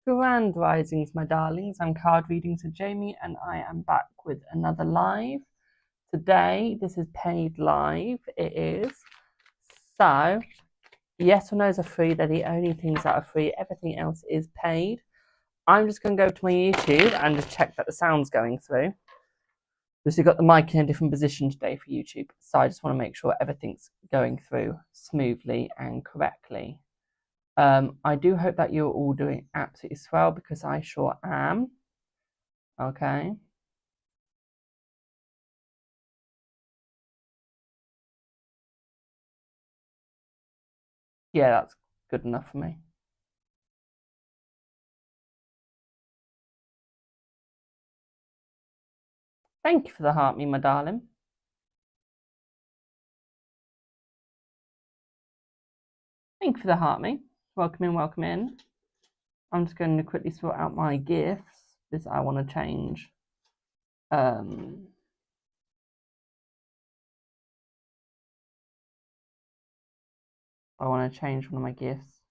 Grand risings, my darlings. I'm card readings with Jamie, and I am back with another live. Today, this is paid live. It is. So, yes or no's are free. They're the only things that are free. Everything else is paid. I'm just going to go to my YouTube and just check that the sound's going through. Because we've got the mic in a different position today for YouTube. So I just want to make sure everything's going through smoothly and correctly. I do hope that you're all doing absolutely swell, because I sure am. Okay. Yeah, that's good enough for me. Thank you for the heart, me, my darling. Thank you for the heart, me. Welcome in, welcome in. I'm just going to quickly sort out my gifts, because I want to change. I want to change one of my gifts.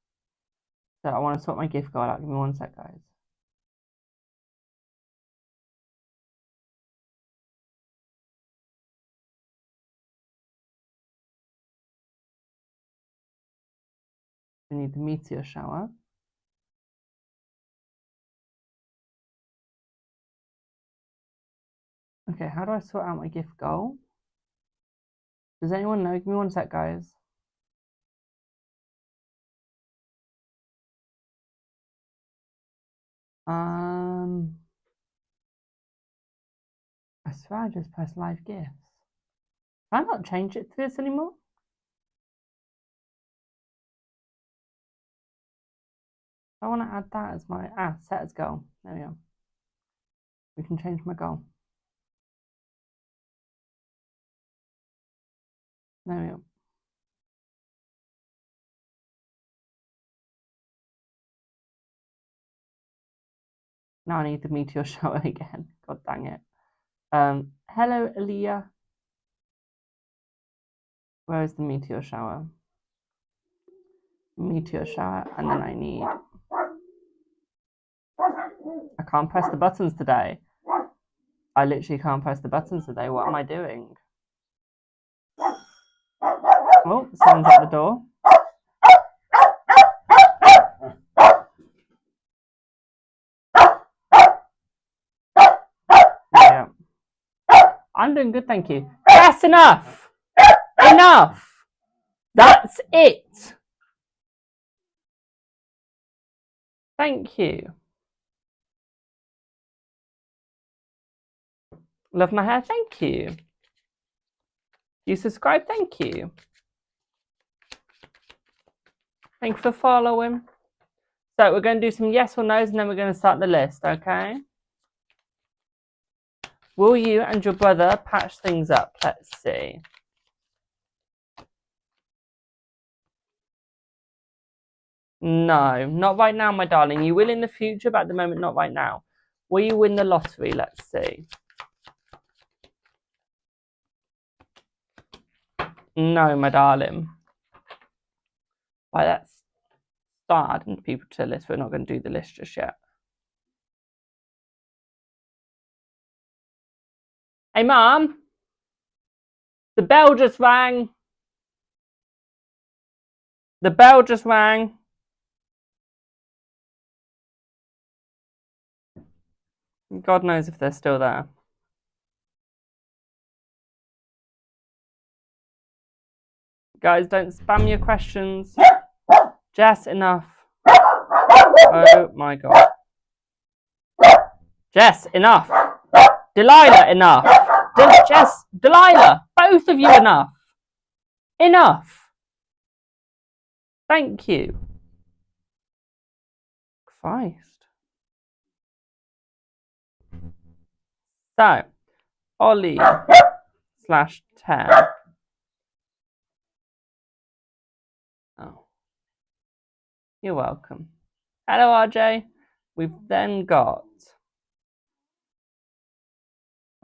So I want to sort my gift guide out. Give me one sec, guys. We need the meteor shower. Okay, how do I sort out my gift goal? Does anyone know? Give me one sec, guys. I swear I just pressed live gifts. Can I not change it to this anymore? I want to add that as my set as goal. There we go. We can change my goal. There we go. Now I need the meteor shower again. God dang it. Hello, Aaliyah. Where is the meteor shower? Meteor shower, and then I need. I can't press the buttons today. I literally can't press the buttons today. What am I doing? Oh, someone's at the door. Yeah. I'm doing good, thank you. That's enough! Enough! That's it! Thank you. Love my hair, thank you. You subscribe, thank you. Thanks for following. So we're going to do some yes or no's, and then we're going to start the list, okay? Will you and your brother patch things up? Let's see. No, not right now, my darling. You will in the future, but at the moment, not right now. Will you win the lottery? Let's see. No, my darling. Right, let's start adding people to the list. We're not going to do the list just yet. Hey, Mum. The bell just rang. The bell just rang. God knows if they're still there. Guys, don't spam your questions. Jess, enough. Oh my God. Jess, enough. Delilah, enough. Jess, Delilah, both of you, enough. Enough. Thank you. Christ. So, Ollie /10. Oh. You're welcome. Hello, RJ. We've then got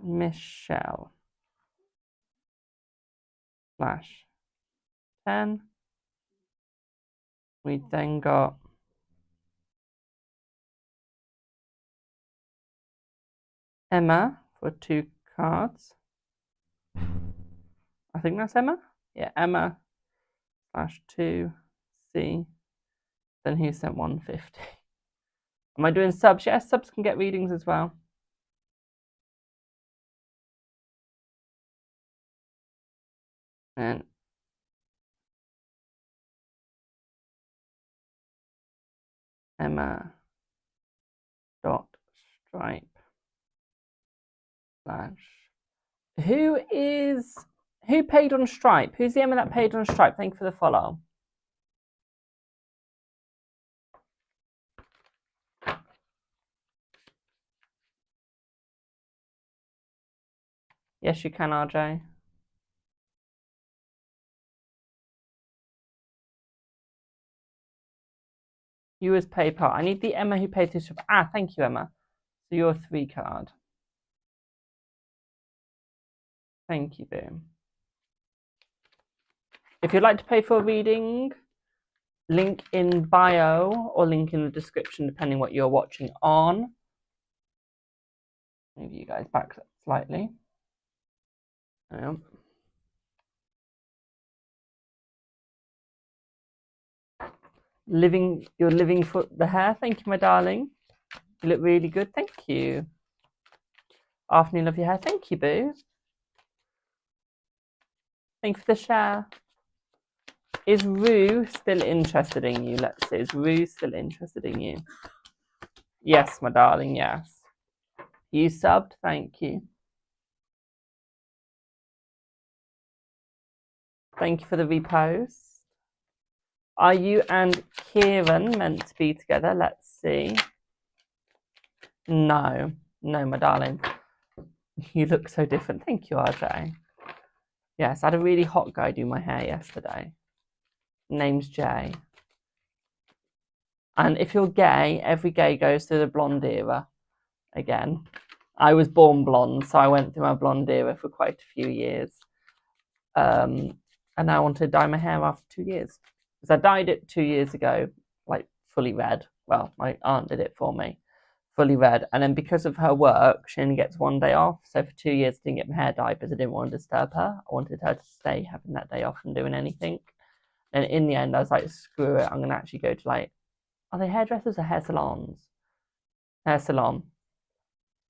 Michelle /10. We then got Emma for 2 cards. I think that's Emma. Yeah, Emma /2 C. Then he sent 150. Am I doing subs? Yes, subs can get readings as well. And Emma dot stripe / who paid on Stripe? Who's the Emma that paid on Stripe? Thank you for the follow. Yes, you can, RJ. You as PayPal. I need the Emma who paid through Stripe. Ah, thank you, Emma. So you're 3 card. Thank you, Boom. If you'd like to pay for a reading, link in bio or link in the description, depending what you're watching on. Move you guys back slightly. You're living for the hair. Thank you, my darling. You look really good. Thank you. Afternoon of your hair. Thank you, boo. Thank you for the share. Is Rue still interested in you? Let's see. Is Rue still interested in you? Yes, my darling. Yes. You subbed. Thank you. Thank you for the repost. Are you and Kieran meant to be together? Let's see. No, my darling. You look so different. Thank you, RJ. Yes, I had a really hot guy do my hair yesterday. Name's Jay. And if you're gay, every gay goes through the blonde era again. I was born blonde, so I went through my blonde era for quite a few years. And I wanted to dye my hair after 2 years. Because I dyed it 2 years ago, like fully red. Well, my aunt did it for me, fully red. And then because of her work, she only gets 1 day off. So for 2 years, I didn't get my hair dyed because I didn't want to disturb her. I wanted her to stay having that day off and doing anything. And in the end, I was like, screw it. I'm going to actually go to like, are they hairdressers or hair salons? Hair salon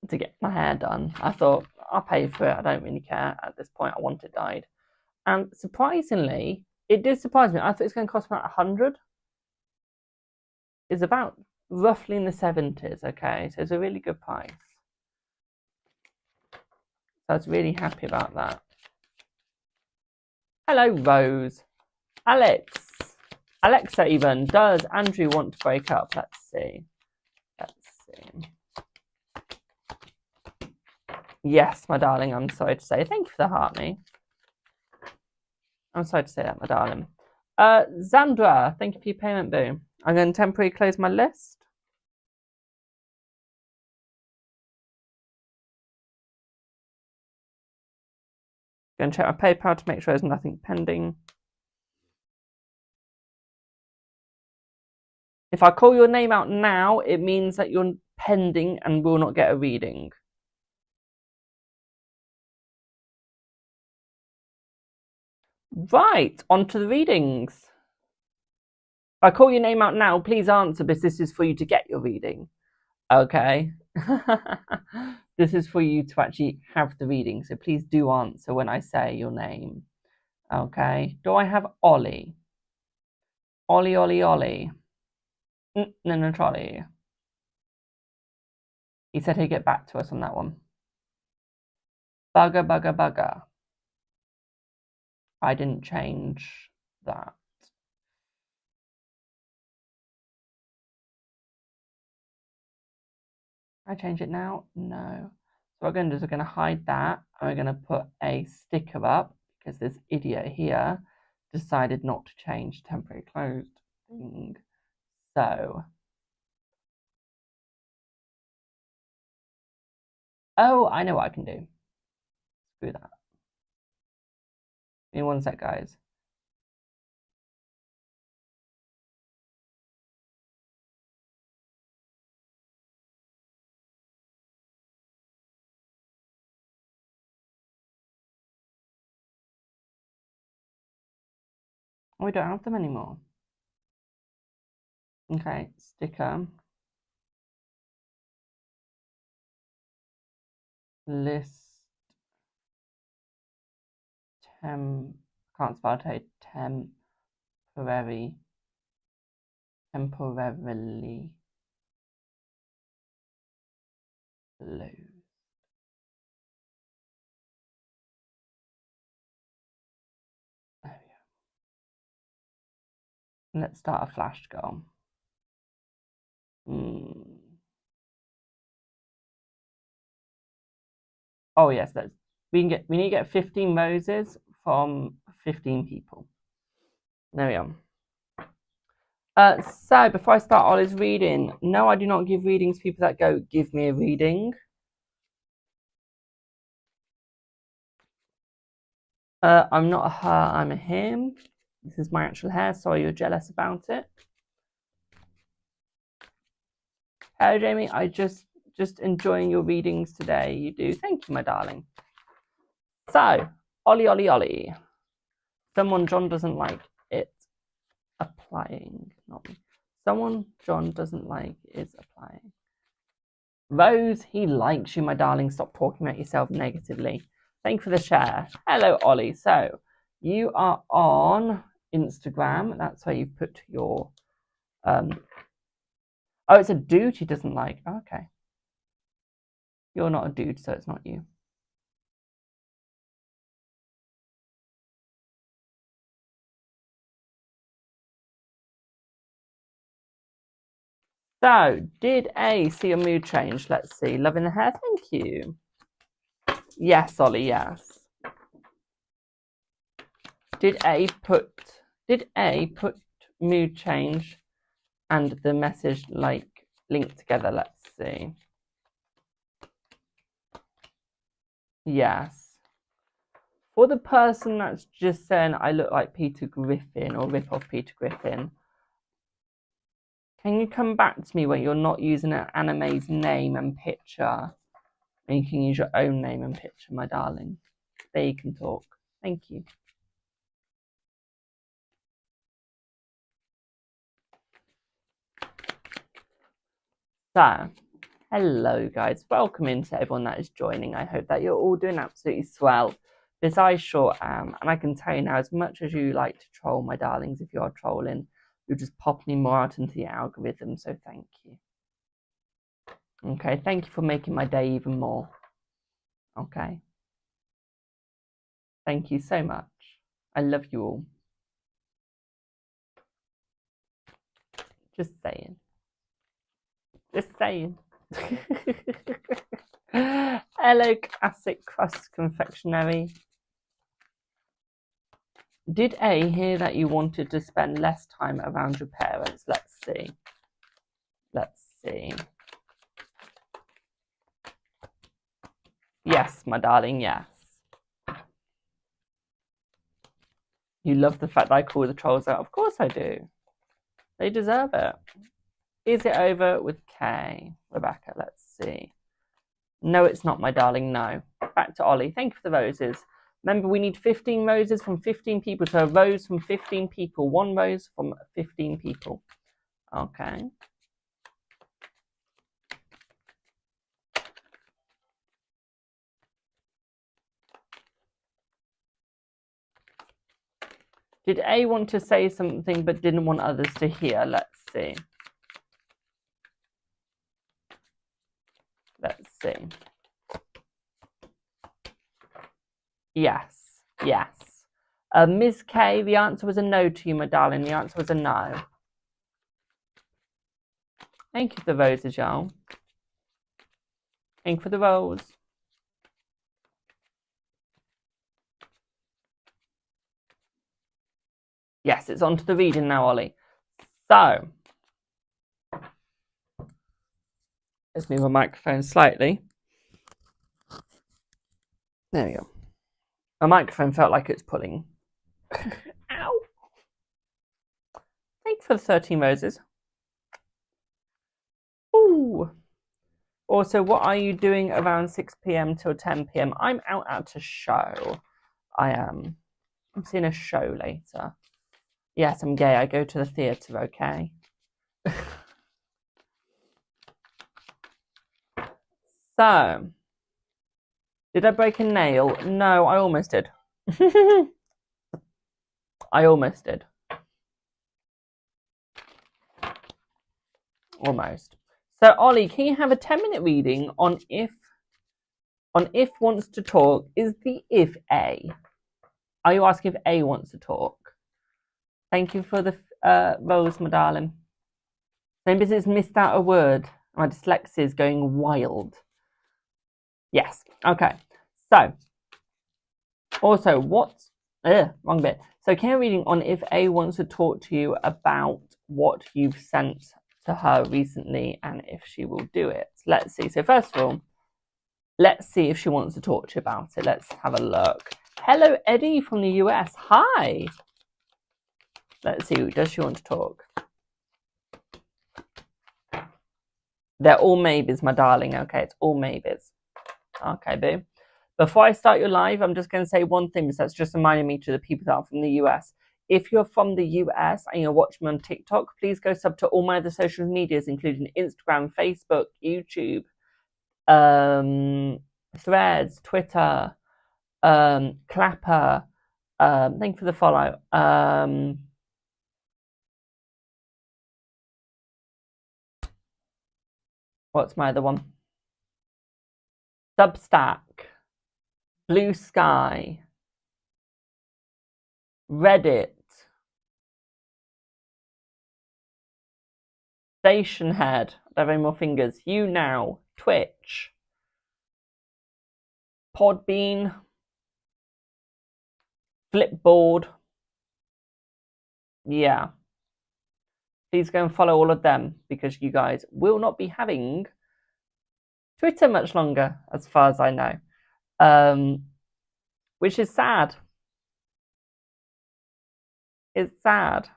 to get my hair done. I thought, I'll pay for it. I don't really care. At this point, I want it dyed. And surprisingly, it did surprise me. I thought it was going to cost about 100. It's about roughly in the 70s, okay? So it's a really good price. So I was really happy about that. Hello, Rose. Alexa even. Does Andrew want to break up? Let's see. Yes, my darling, I'm sorry to say. Thank you for the heart, me. I'm sorry to say that, my darling. Xandra, thank you for your payment, boo. I'm going to temporarily close my list. Going to check my PayPal to make sure there's nothing pending. If I call your name out now, it means that you're pending and will not get a reading. Right, on to the readings. If I call your name out now, please answer, because this is for you to get your reading. Okay? This is for you to actually have the reading, so please do answer when I say your name. Okay? Do I have Ollie? Ollie. No, trolley. He said he'd get back to us on that one. Bugger. I didn't change that. I change it now? No. So what we're going to do is we're going to hide that, and we're going to put a sticker up, because this idiot here decided not to change temporary closed thing. So, oh, I know what I can do. Screw that. Give me 1 sec, guys. Oh, we don't have them anymore. Okay, sticker. List. Can't spell it. Temporarily. Closed. There we go. Let's start a flash goal. Oh yes, we need to get 15 roses from 15 people. There we are. So before I start Ollie's reading, no, I do not give readings to people that go, give me a reading. I'm not a her, I'm a him. This is my actual hair. Sorry you're jealous about it. Hello, Jamie. I just enjoying your readings today. You do. Thank you, my darling. So, Ollie. Someone John doesn't like it applying. Not me. Someone John doesn't like is applying. Rose, he likes you, my darling. Stop talking about yourself negatively. Thank you for the share. Hello, Ollie. So, you are on Instagram. That's where you've put your... Oh, it's a dude he doesn't like. Okay. You're not a dude, so it's not you. So, did A see a mood change? Let's see. Loving the hair? Thank you. Yes, Ollie, yes. Did A put mood change and the message like linked together? Let's see. Yes. For the person that's just saying I look like Peter Griffin or rip off Peter Griffin, can you come back to me when you're not using an anime's name and picture? And you can use your own name and picture, my darling. There you can talk. Thank you. So, hello guys. Welcome into everyone that is joining. I hope that you're all doing absolutely swell. Because I sure am. And I can tell you now, as much as you like to troll, my darlings, if you are trolling, you're just popping more out into the algorithm. So thank you. Okay, thank you for making my day even more. Okay. Thank you so much. I love you all. Just saying. Just saying. Hello, Celtic Cross confectionery. Did A hear that you wanted to spend less time around your parents? Let's see. Let's see. Yes, my darling, yes. You love the fact that I call the trolls out. Of course I do. They deserve it. Is it over with K? Rebecca, let's see. No, it's not, my darling, no. Back to Ollie. Thank you for the roses. Remember, we need 15 roses from 15 people. So a rose from 15 people. One rose from 15 people. Okay. Did A want to say something but didn't want others to hear? Let's see. Let's see. Yes, yes. Ms. K, the answer was a no to you, my darling. The answer was a no. Thank you for the roses, y'all. Thank you for the rose. Yes, it's on to the reading now, Ollie. So, let's move my microphone slightly. There we go. My microphone felt like it's pulling. Ow! Thank you for the 13 roses. Ooh. Also, what are you doing around 6 p.m. till 10 p.m.? I'm out at a show. I am. I'm seeing a show later. Yes, I'm gay. I go to the theatre, okay? So, did I break a nail? No, I almost did. I almost did. Almost. So, Ollie, can you have a 10-minute reading on if wants to talk? Is the if A? Are you asking if A wants to talk? Thank you for the rose, my darling. Maybe it's missed out a word. My dyslexia is going wild. Yes. Okay. So, also, wrong bit. So, can you reading on if A wants to talk to you about what you've sent to her recently and if she will do it? Let's see. So, first of all, let's see if she wants to talk to you about it. Let's have a look. Hello, Eddie from the US. Hi. Let's see. Does she want to talk? They're all maybes, my darling. Okay, it's all maybes. Okay, boo. Before I start your live, I'm just going to say one thing because that's just reminding me to the people that are from the US. If you're from the US and you're watching me on TikTok, please go sub to all my other social medias, including Instagram, Facebook, YouTube, Threads, Twitter, Clapper. Thank you for the follow. What's my other one? Substack, Blue Sky, Reddit, Station Head. I don't have any more fingers. You Now, Twitch, Podbean, Flipboard. Yeah. Please go and follow all of them because you guys will not be having Twitter much longer, as far as I know. Which is sad. It's sad.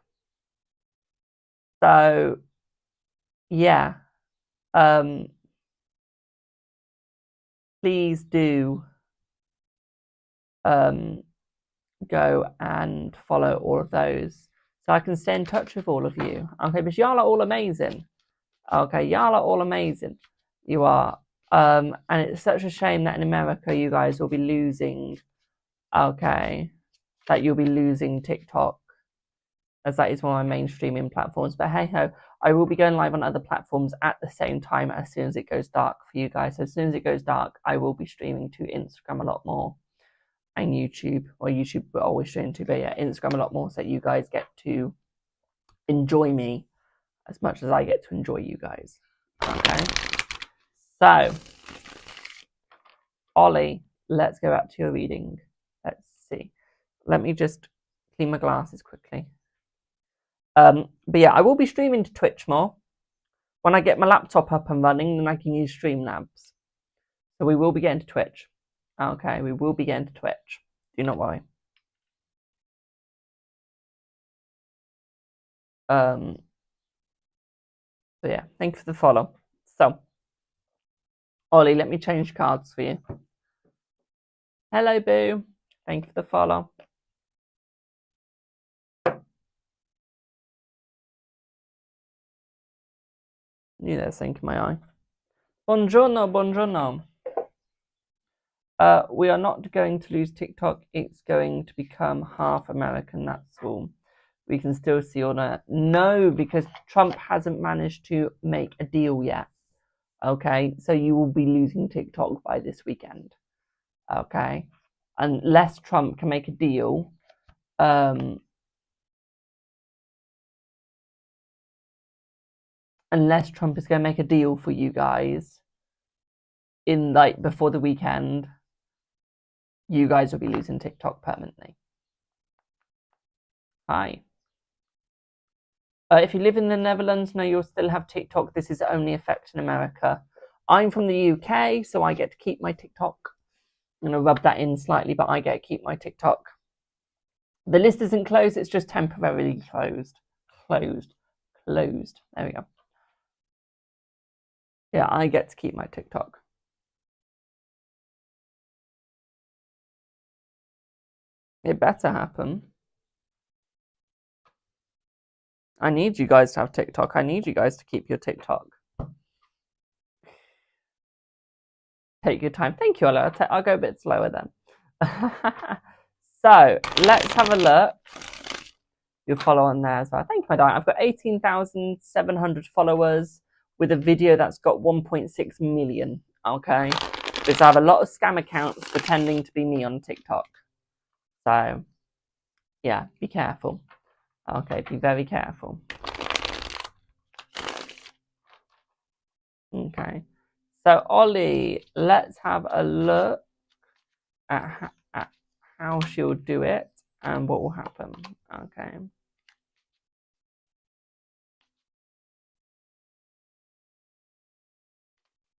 So, yeah. Please do go and follow all of those so I can stay in touch with all of you. Okay, but y'all are all amazing. Okay, y'all are all amazing. You are. And it's such a shame that in America you guys will be losing, okay, that you'll be losing TikTok, as that is one of my main streaming platforms. But hey ho, I will be going live on other platforms at the same time as soon as it goes dark for you guys. So as soon as it goes dark, I will be streaming to Instagram a lot more and YouTube, or YouTube will always stream to, but yeah, Instagram a lot more so you guys get to enjoy me as much as I get to enjoy you guys. Okay. So, Ollie, let's go back to your reading. Let's see. Let me just clean my glasses quickly. But yeah, I will be streaming to Twitch more. When I get my laptop up and running, then I can use Streamlabs. So we will be getting to Twitch. Okay, we will be getting to Twitch. Do not worry. So yeah, thank you for the follow. So, Ollie, let me change cards for you. Hello, Boo. Thank you for the follow. Knew there's something in my eye. Buongiorno, buongiorno. We are not going to lose TikTok. It's going to become half American, that's all. We can still see on it. No, because Trump hasn't managed to make a deal yet. Okay, so you will be losing TikTok by this weekend. Okay, unless Trump can make a deal. Unless Trump is going to make a deal for you guys in like before the weekend, you guys will be losing TikTok permanently. Hi. If you live in the Netherlands, no, you'll still have TikTok. This is only affecting America. I'm from the UK, so I get to keep my TikTok. I'm going to rub that in slightly, but I get to keep my TikTok. The list isn't closed, it's just temporarily closed. Closed. There we go. Yeah, I get to keep my TikTok. It better happen. I need you guys to have TikTok. I need you guys to keep your TikTok. Take your time. Thank you, Ollie. I'll go a bit slower then. So let's have a look. You'll follow on there as well. Thank you, my darling. I've got 18,700 followers with a video that's got 1.6 million. Okay, because I have a lot of scam accounts pretending to be me on TikTok. So yeah, be careful. Okay, be very careful. Okay, so Ollie, let's have a look at how she'll do it and what will happen. Okay.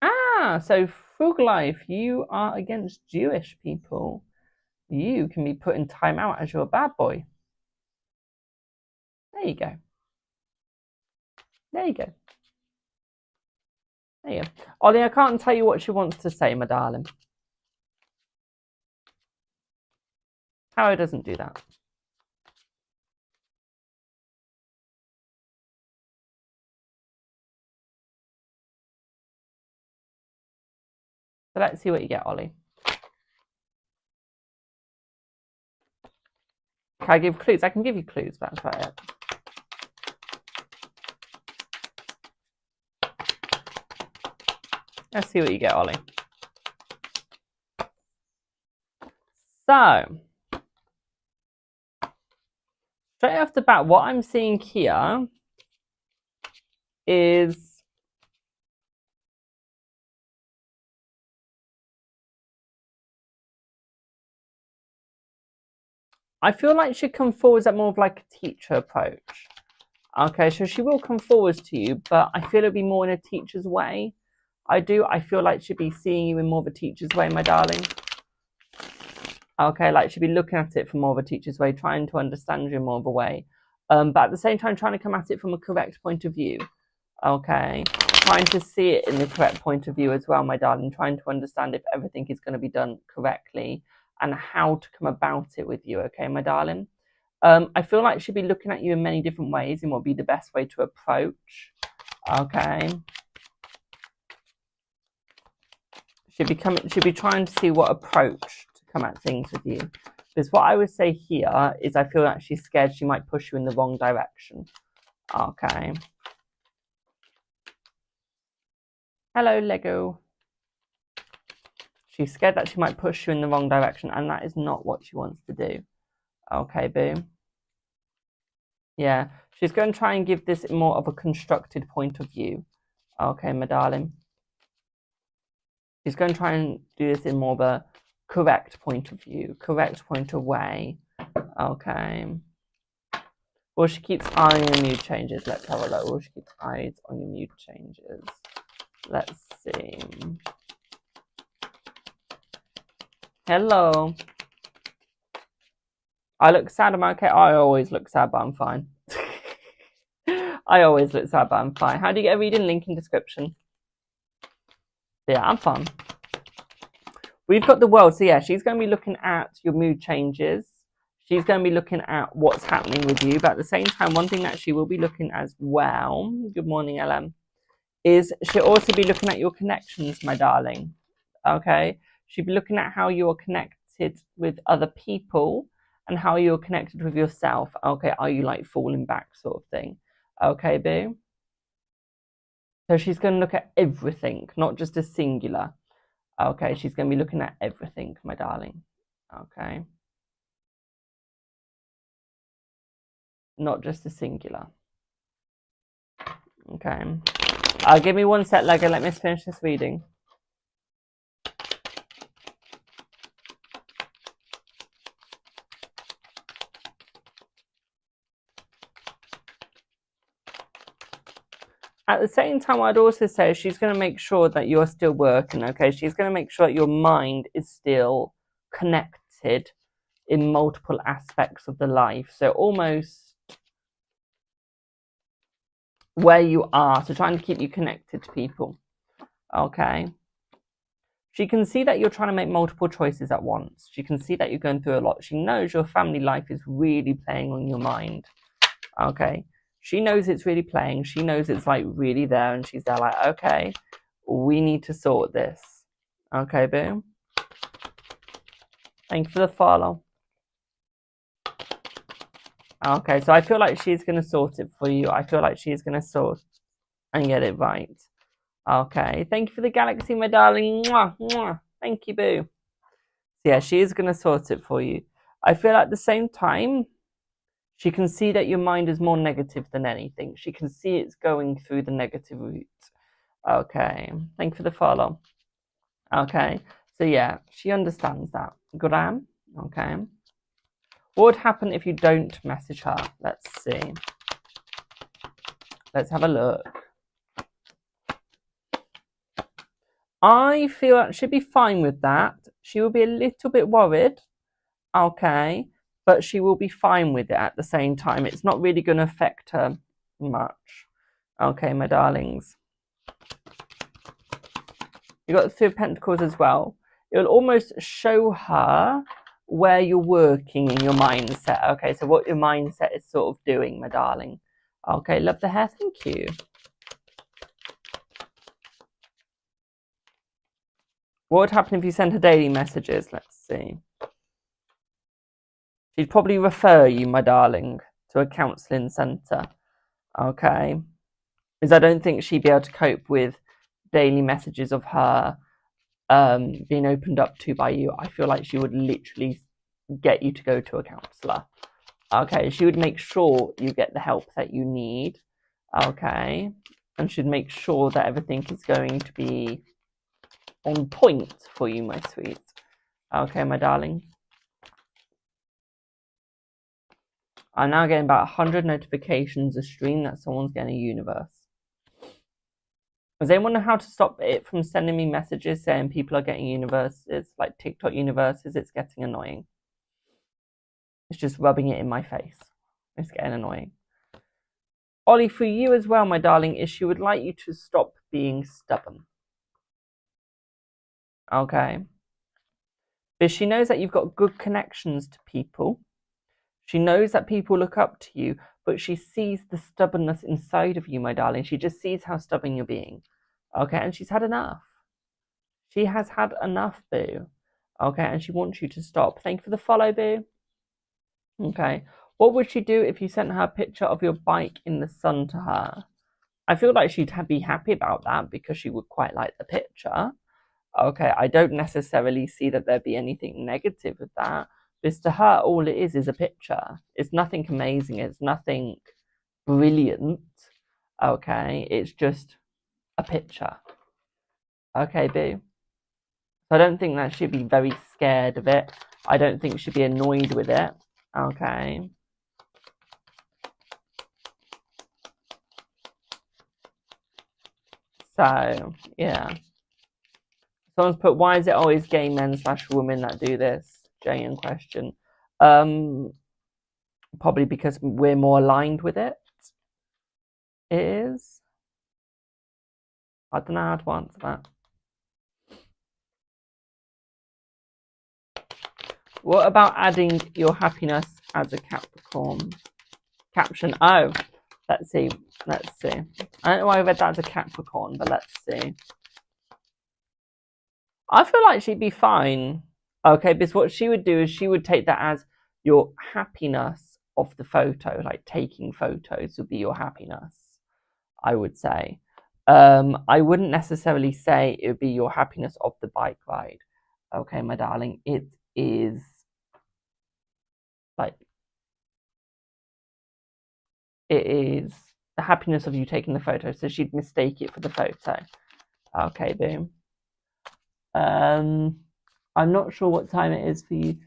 Ah, so Frug Life, you are against Jewish people. You can be put in time out as you're a bad boy. There you go. There you go. There you go. Ollie, I can't tell you what she wants to say, my darling. Harrow doesn't do that. So let's see what you get, Ollie. Can I give clues? I can give you clues, but that's about it. Let's see what you get, Ollie. So, straight off the bat, what I'm seeing here is I feel like she'd come forwards at more of like a teacher approach. Okay, so she will come forwards to you, but I feel it'll be more in a teacher's way. I feel like she'd be seeing you in more of a teacher's way, my darling. Okay, like she'd be looking at it from more of a teacher's way, trying to understand you in more of a way. But at the same time, trying to come at it from a correct point of view. Okay, trying to see it in the correct point of view as well, my darling. Trying to understand if everything is going to be done correctly and how to come about it with you, okay, my darling? I feel like she'd be looking at you in many different ways and what would be the best way to approach, okay? She'd be trying to see what approach to come at things with you. Because what I would say here is I feel like she's scared she might push you in the wrong direction, okay? Hello, Lego. She's scared that she might push you in the wrong direction, and that is not what she wants to do. Okay, boo. Yeah, she's going to try and give this more of a constructed point of view. Okay, my darling. She's going to try and do this in more of a correct point of view, correct point of way. Okay. Well, she keeps eyeing your mood changes. Let's have a look. Well, she keeps eyes on your mood changes. Let's see. Hello. I look sad, am I okay? I always look sad, but I'm fine. I always look sad, but I'm fine. How do you get a reading? Link in description. Yeah, I'm fine. We've got the world. So yeah, she's going to be looking at your mood changes. She's going to be looking at what's happening with you. But at the same time, one thing that she will be looking as well, good morning, LM, is she'll also be looking at your connections, my darling. Okay? She'll be looking at how you're connected with other people and how you're connected with yourself. Okay, are you like falling back sort of thing? Okay, boo? So she's going to look at everything, not just a singular. Okay, she's going to be looking at everything, my darling. Okay. Not just a singular. Okay. Give me one sec, Lego. Let me finish this reading. At the same time, I'd also say she's going to make sure that you're still working, okay? She's going to make sure that your mind is still connected in multiple aspects of the life. So almost where you are, so trying to keep you connected to people, okay? She can see that you're trying to make multiple choices at once. She can see that you're going through a lot. She knows your family life is really playing on your mind, okay? She knows it's really playing. She knows it's like really there, and she's there like, okay, we need to sort this. Okay, boom. Thank you for the follow. Okay, so I feel like she's going to sort it for you. I feel like she's going to sort and get it right. Okay, thank you for the galaxy, my darling. Mwah, mwah. Thank you, boo. Yeah, she is going to sort it for you. I feel at the same time, she can see that your mind is more negative than anything. She can see it's going through the negative route. Okay, thank you for the follow. Okay, so yeah, she understands that. Graham, okay. What would happen if you don't message her? Let's see. Let's have a look. I feel that she'd be fine with that. She will be a little bit worried, okay, but she will be fine with it at the same time. It's not really going to affect her much. Okay, my darlings. You got the Three of Pentacles as well. It will almost show her where you're working in your mindset. Okay, so what your mindset is sort of doing, my darling. Okay, love the hair. Thank you. What would happen if you sent her daily messages? Let's see. She'd probably refer you, my darling, to a counselling centre. Okay. Because I don't think she'd be able to cope with daily messages of her being opened up to by you. I feel like she would literally get you to go to a counsellor. Okay. She would make sure you get the help that you need. Okay. And she'd make sure that everything is going to be on point for you, my sweet. Okay, my darling. I'm now getting about 100 notifications a stream that someone's getting a universe. Does anyone know how to stop it from sending me messages saying people are getting universes, like TikTok universes? It's getting annoying. It's just rubbing it in my face. It's getting annoying. Ollie, for you as well, my darling, is she would like you to stop being stubborn. Okay. But she knows that you've got good connections to people. She knows that people look up to you, but she sees the stubbornness inside of you, my darling. She just sees how stubborn you're being. Okay, and she's had enough. She has had enough, boo. Okay, and she wants you to stop. Thank you for the follow, boo. Okay, what would she do if you sent her a picture of your bike in the sun to her? I feel like she'd be happy about that because she would quite like the picture. Okay, I don't necessarily see that there'd be anything negative with that. Because to her, all it is a picture. It's nothing amazing. It's nothing brilliant. Okay, it's just a picture. Okay, boo. So I don't think that she'd be very scared of it. I don't think she'd be annoyed with it. Okay. So, yeah. Someone's put, why is it always gay men / women that do this? Genuine question. Probably because we're more aligned with it. It is. I don't know how to answer that. What about adding your happiness as a Capricorn? Caption. Oh, let's see. Let's see. I don't know why I read that as a Capricorn, but let's see. I feel like she'd be fine. Okay, because what she would do is she would take that as your happiness of the photo, like taking photos would be your happiness, I would say. I wouldn't necessarily say it would be your happiness of the bike ride. Okay, my darling, it is like, it is the happiness of you taking the photo, so she'd mistake it for the photo. Okay, boom. I'm not sure what time it is for you to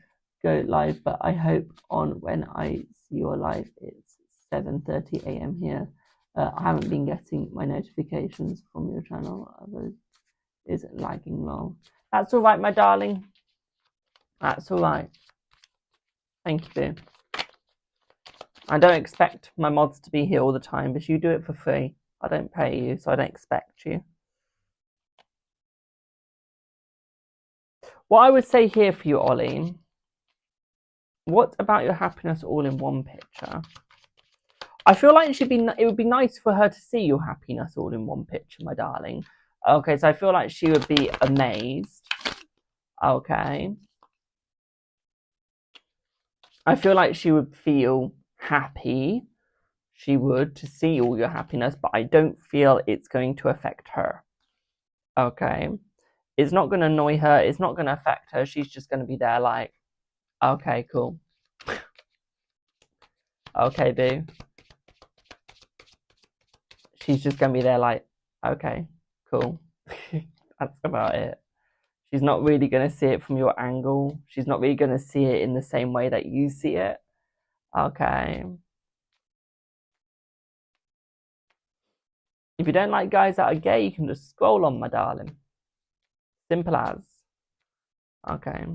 go live, but I hope on when I see your live, it's 7:30 a.m. here. I haven't been getting my notifications from your channel. Is it lagging long? That's all right, my darling. That's all right. Thank you, boo. I don't expect my mods to be here all the time, but you do it for free. I don't pay you, so I don't expect you. What I would say here for you, Ollie, what about your happiness all in one picture? I feel like it would be nice for her to see your happiness all in one picture, my darling. Okay, so I feel like she would be amazed. Okay. I feel like she would feel happy. She would to see all your happiness, but I don't feel it's going to affect her. Okay. It's not going to annoy her. It's not going to affect her. She's just going to be there like, okay, cool. Okay, boo. She's just going to be there like, okay, cool. That's about it. She's not really going to see it from your angle. She's not really going to see it in the same way that you see it. Okay. If you don't like guys that are gay, you can just scroll on, my darling. Simple as. Okay.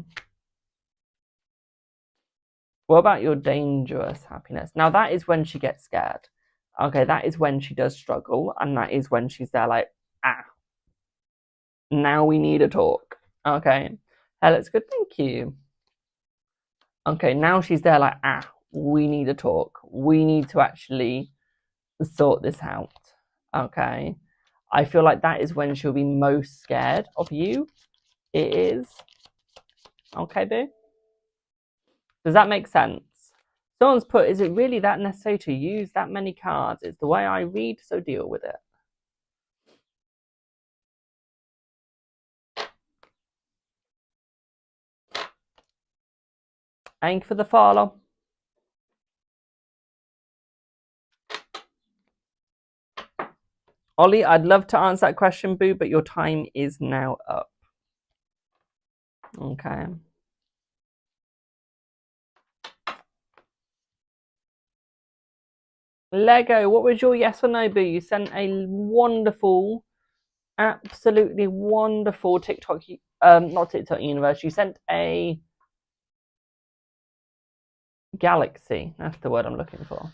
What about your dangerous happiness? Now, that is when she gets scared. Okay, that is when she does struggle, and that is when she's there like, ah, now we need a talk. Okay, that's good, thank you. Okay, now she's there like, ah, we need a talk. We need to actually sort this out. Okay, I feel like that is when she'll be most scared of you. It is. Okay, boo? Does that make sense? Someone's put, is it really that necessary to use that many cards? It's the way I read, so deal with it. Thank you for the follow. Ollie, I'd love to answer that question, boo, but your time is now up. Okay. Lego, what was your yes or no, boo? You sent a wonderful, absolutely wonderful TikTok, not TikTok universe. You sent a galaxy. That's the word I'm looking for.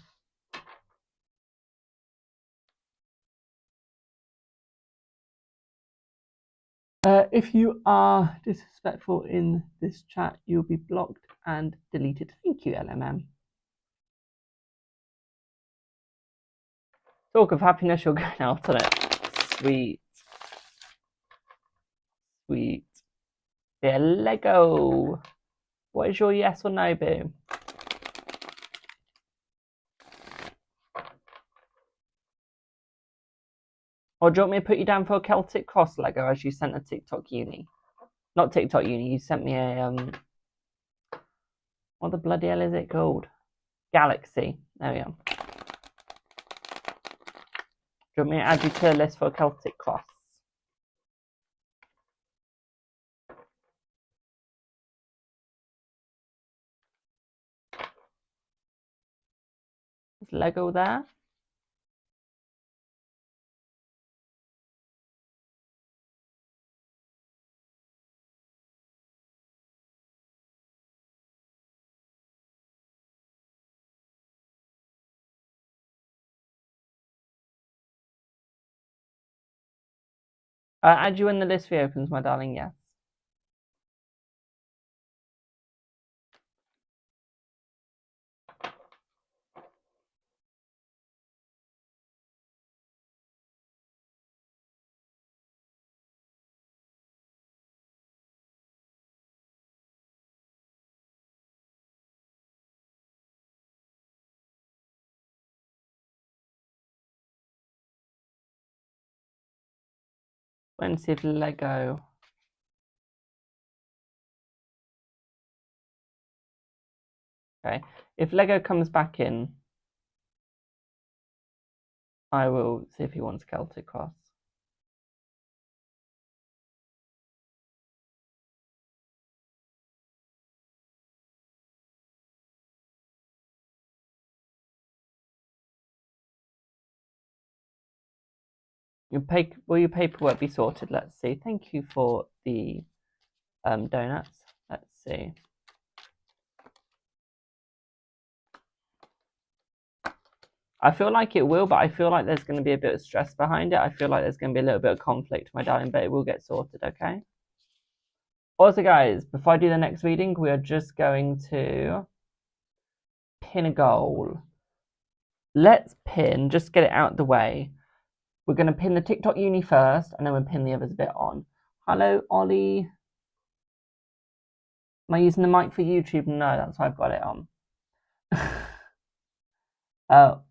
If you are disrespectful in this chat, you'll be blocked and deleted. Thank you, LMM. Talk of happiness, you're going out on it. Sweet. Sweet. Yeah, Lego. What is your yes or no, boo? Or do you want me to put you down for a Celtic Cross, Lego, as you sent a TikTok uni? Not TikTok uni, you sent me a, what the bloody hell is it called? Galaxy. There we are. Do you want me to add you to a list for a Celtic Cross? Is Lego there? Add you when the list reopens, my darling, yes. Let's see if Lego. Okay, if Lego comes back in, I will see if he wants Celtic Cross. Will your paperwork be sorted? Let's see. Thank you for the donuts. Let's see. I feel like it will, but I feel like there's going to be a bit of stress behind it. I feel like there's going to be a little bit of conflict, my darling, but it will get sorted, okay? Also, guys, before I do the next reading, we are just going to pin a goal. let's pin, just get it out of the way. We're going to pin the TikTok uni first, and then we'll pin the others a bit on. Hello, Ollie. Am I using the mic for YouTube? No, that's why I've got it on. Oh.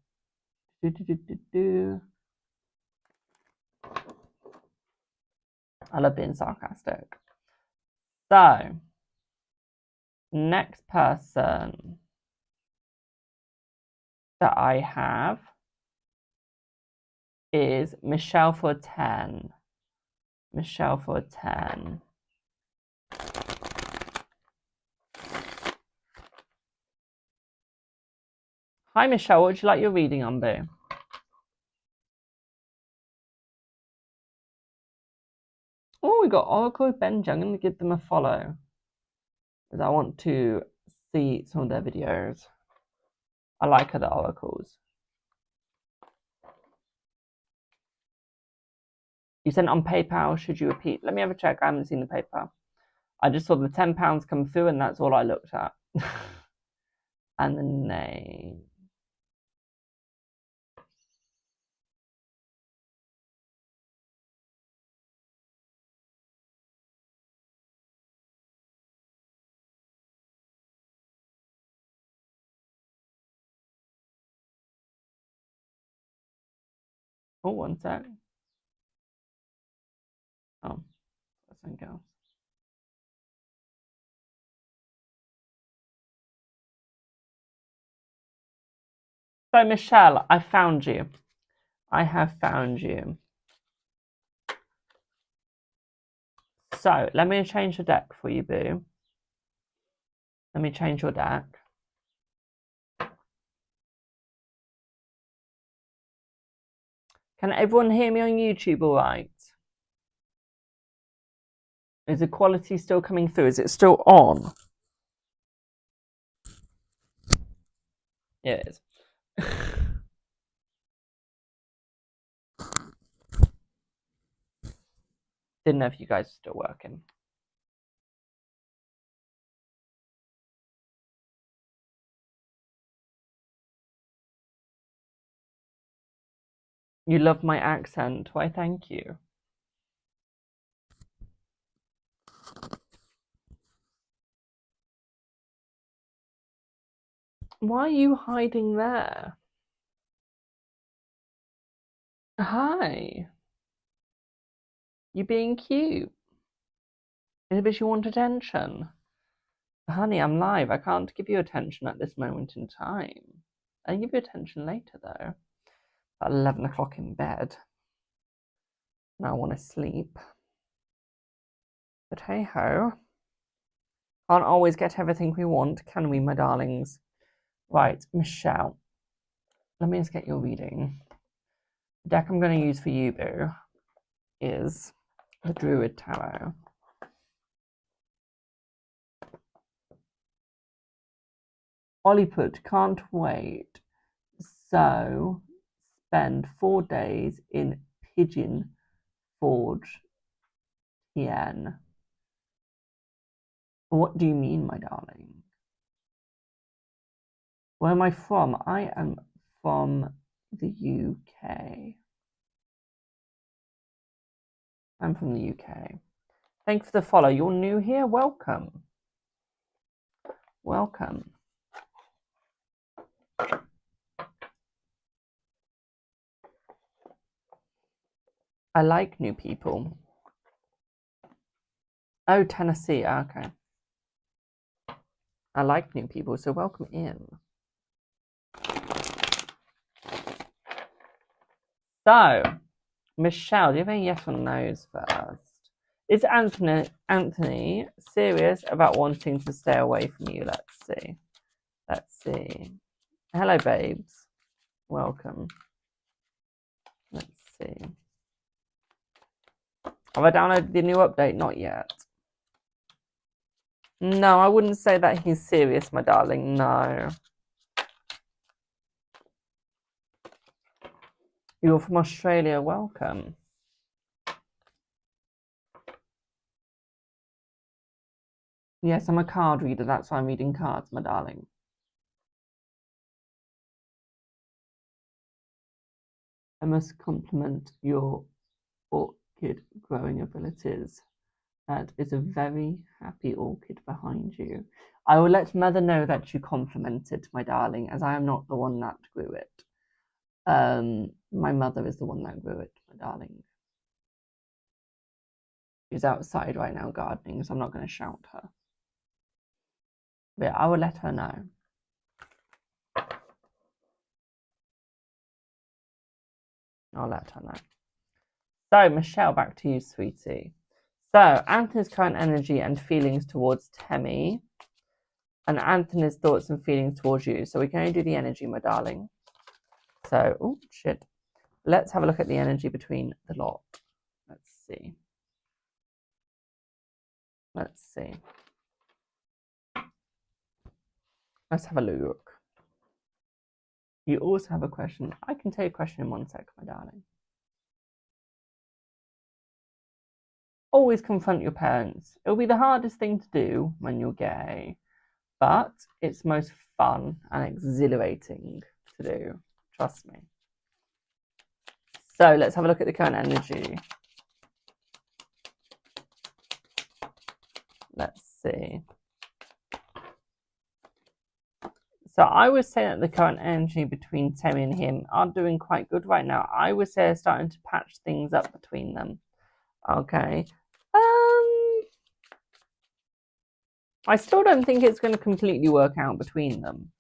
I love being sarcastic. So, next person that I have is Michelle for 10. Michelle for 10. Hi, Michelle. What would you like your reading on, boo? Oh, we got Oracle Benji. I'm going to give them a follow because I want to see some of their videos. I like other oracles. You sent on PayPal. Should you repeat? Let me have a check. I haven't seen the PayPal. I just saw the £10 come through, and that's all I looked at. And the name. Oh, one sec. Oh, that's something else. So, Michelle, I found you. I have found you. So, let me change the deck for you, boo. Let me change your deck. Can everyone hear me on YouTube all right? Is the quality still coming through? Is it still on? It is. Didn't know if you guys are still working. You love my accent. Why, thank you. Why are you hiding there? Hi. You being cute? Is it because you want attention? Honey, I'm live. I can't give you attention at this moment in time. I'll give you attention later, though. At 11 o'clock in bed. Now I want to sleep. But hey-ho. Can't always get everything we want, can we, my darlings? Right, Michelle. Let me just get your reading. The deck I'm going to use for you, boo, is the Druid Tarot. Ollie put, can't wait. So, spend 4 days in Pigeon Forge, Tien. What do you mean, my darling? Where am I from? I am from the UK. I'm from the UK. Thanks for the follow. You're new here? Welcome. Welcome. I like new people. Oh, Tennessee. Okay. I like new people, so welcome in. So, Michelle, do you have any yes or no's first? Is Anthony serious about wanting to stay away from you? Let's see. Let's see. Hello, babes. Welcome. Let's see. Have I downloaded the new update? Not yet. No, I wouldn't say that he's serious, my darling. No. You're from Australia. Welcome. Yes, I'm a card reader. That's why I'm reading cards, my darling. I must compliment your orchid growing abilities. That is a very happy orchid behind you. I will let Mother know that you complimented, my darling, as I am not the one that grew it. My mother is the one that grew it, my darling. She's outside right now gardening, so I'm not going to shout her. But I will let her know. I'll let her know. So, Michelle, back to you, sweetie. So, Anthony's current energy and feelings towards Temmie, and Anthony's thoughts and feelings towards you. So we can only do the energy, my darling. So, oh, shit. Let's have a look at the energy between the lot. Let's see. Let's see. Let's have a look. You also have a question. I can take a question in 1 sec, my darling. Always confront your parents. It'll be the hardest thing to do when you're gay, but it's most fun and exhilarating to do. Trust me. So let's have a look at the current energy. Let's see. So I would say that the current energy between Temmie and him are doing quite good right now. I would say they're starting to patch things up between them. Okay. I still don't think it's going to completely work out between them.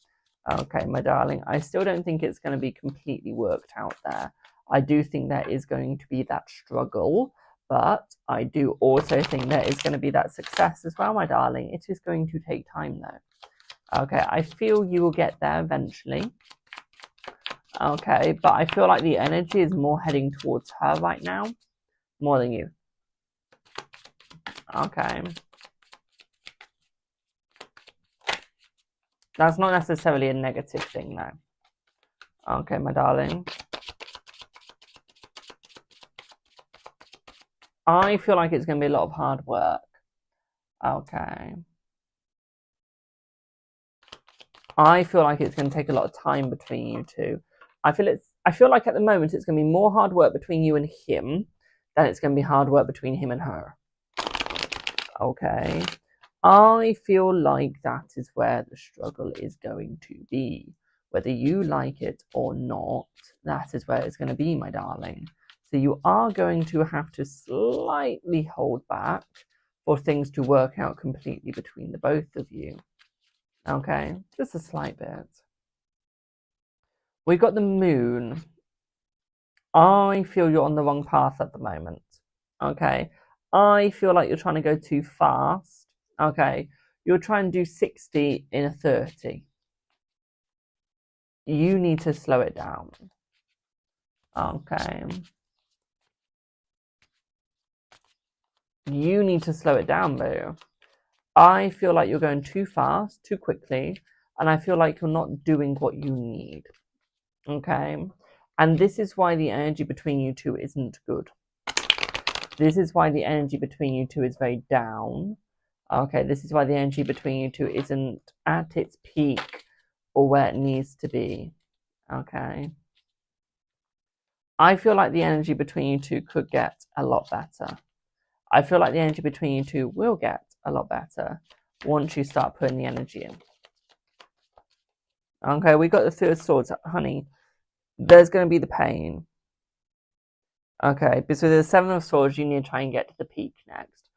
Okay, my darling. I still don't think it's going to be completely worked out there. I do think there is going to be that struggle, but I do also think there is going to be that success as well, my darling. It is going to take time, though. Okay, I feel you will get there eventually. Okay, but I feel like the energy is more heading towards her right now, more than you. Okay. That's not necessarily a negative thing, though. Okay, my darling. I feel like it's going to be a lot of hard work. Okay. I feel like it's going to take a lot of time between you two. I feel like at the moment it's going to be more hard work between you and him than it's going to be hard work between him and her. Okay. I feel like that is where the struggle is going to be. Whether you like it or not, that is where it's going to be, my darling. So you are going to have to slightly hold back for things to work out completely between the both of you. Okay, just a slight bit. We've got the moon. I feel you're on the wrong path at the moment. Okay, I feel like you're trying to go too fast. Okay, you're trying to do 60 in a 30. You need to slow it down. Okay. You need to slow it down, boo. I feel like you're going too fast, too quickly, and I feel like you're not doing what you need. Okay? And this is why the energy between you two isn't good. This is why the energy between you two is very down. Okay, this is why the energy between you two isn't at its peak or where it needs to be. Okay? I feel like the energy between you two could get a lot better. I feel like the energy between you two will get a lot better once you start putting the energy in. Okay, we got the 3 of Swords, honey. There's going to be the pain. Okay, because with the 7 of Swords, you need to try and get to the peak next.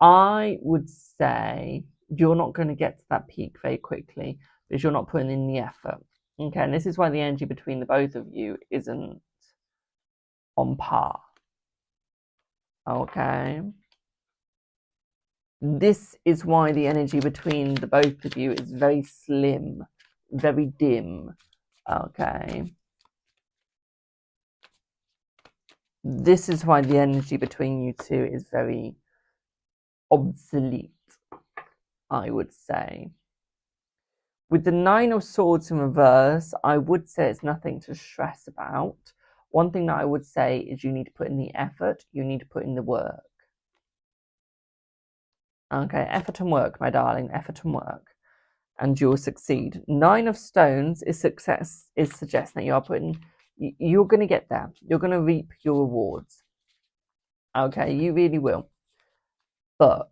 I would say you're not going to get to that peak very quickly because you're not putting in the effort. Okay, and this is why the energy between the both of you isn't on par. Okay. This is why the energy between the both of you is very slim, very dim. Okay. This is why the energy between you two is very obsolete, I would say. With the 9 of Swords in reverse, I would say it's nothing to stress about. One thing that I would say is you need to put in the effort, you need to put in the work. Okay, effort and work, my darling, effort and work. And you'll succeed. 9 of Stones is success, is suggesting that you are putting you're going to get there. You're going to reap your rewards. Okay, you really will. But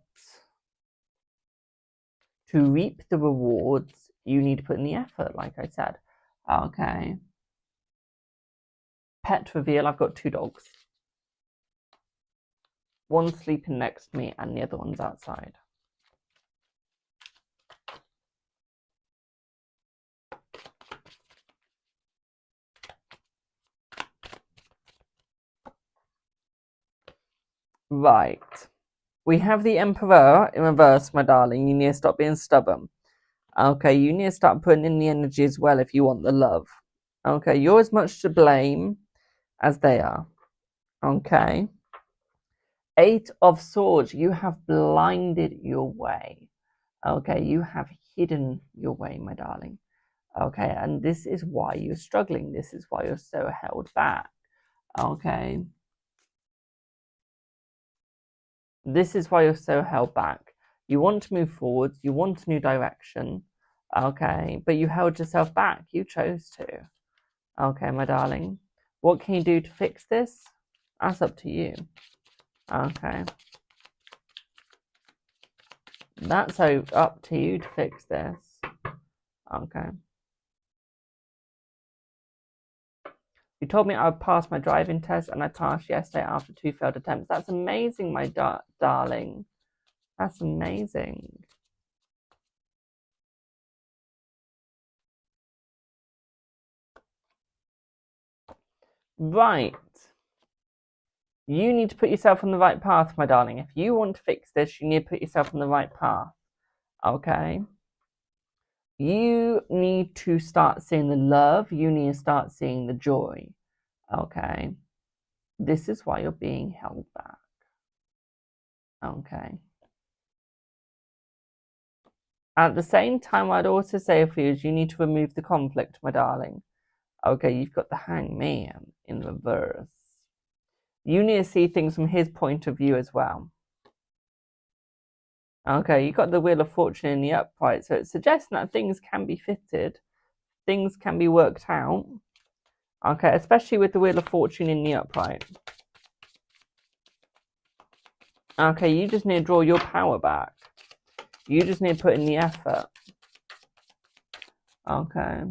to reap the rewards, you need to put in the effort, like I said. Okay. Pet reveal, I've got 2 dogs. One's sleeping next to me and the other one's outside. Right. We have the Emperor in reverse, my darling. You need to stop being stubborn. Okay, you need to start putting in the energy as well if you want the love. Okay, you're as much to blame as they are. Okay. 8 of Swords, you have blinded your way. Okay, you have hidden your way, my darling. Okay, and this is why you're struggling. This is why you're so held back. Okay. This is why you're so held back. You want to move forwards. You want a new direction. Okay, but you held yourself back. You chose to. Okay, my darling. What can you do to fix this? That's up to you. Okay. That's up to you to fix this. Okay. You told me I would pass my driving test, and I passed yesterday after 2 failed attempts. That's amazing, my darling. That's amazing. Right. You need to put yourself on the right path, my darling. If you want to fix this, you need to put yourself on the right path. Okay? You need to start seeing the love. You need to start seeing the joy. Okay? This is why you're being held back. Okay? At the same time, what I'd also say for you is you need to remove the conflict, my darling. Okay, you've got the Hangman in reverse. You need to see things from his point of view as well. Okay, you got the Wheel of Fortune in the upright, so it's suggesting that things can be fitted, things can be worked out. Okay, especially with the Wheel of Fortune in the upright. Okay, you just need to draw your power back. You just need to put in the effort. Okay.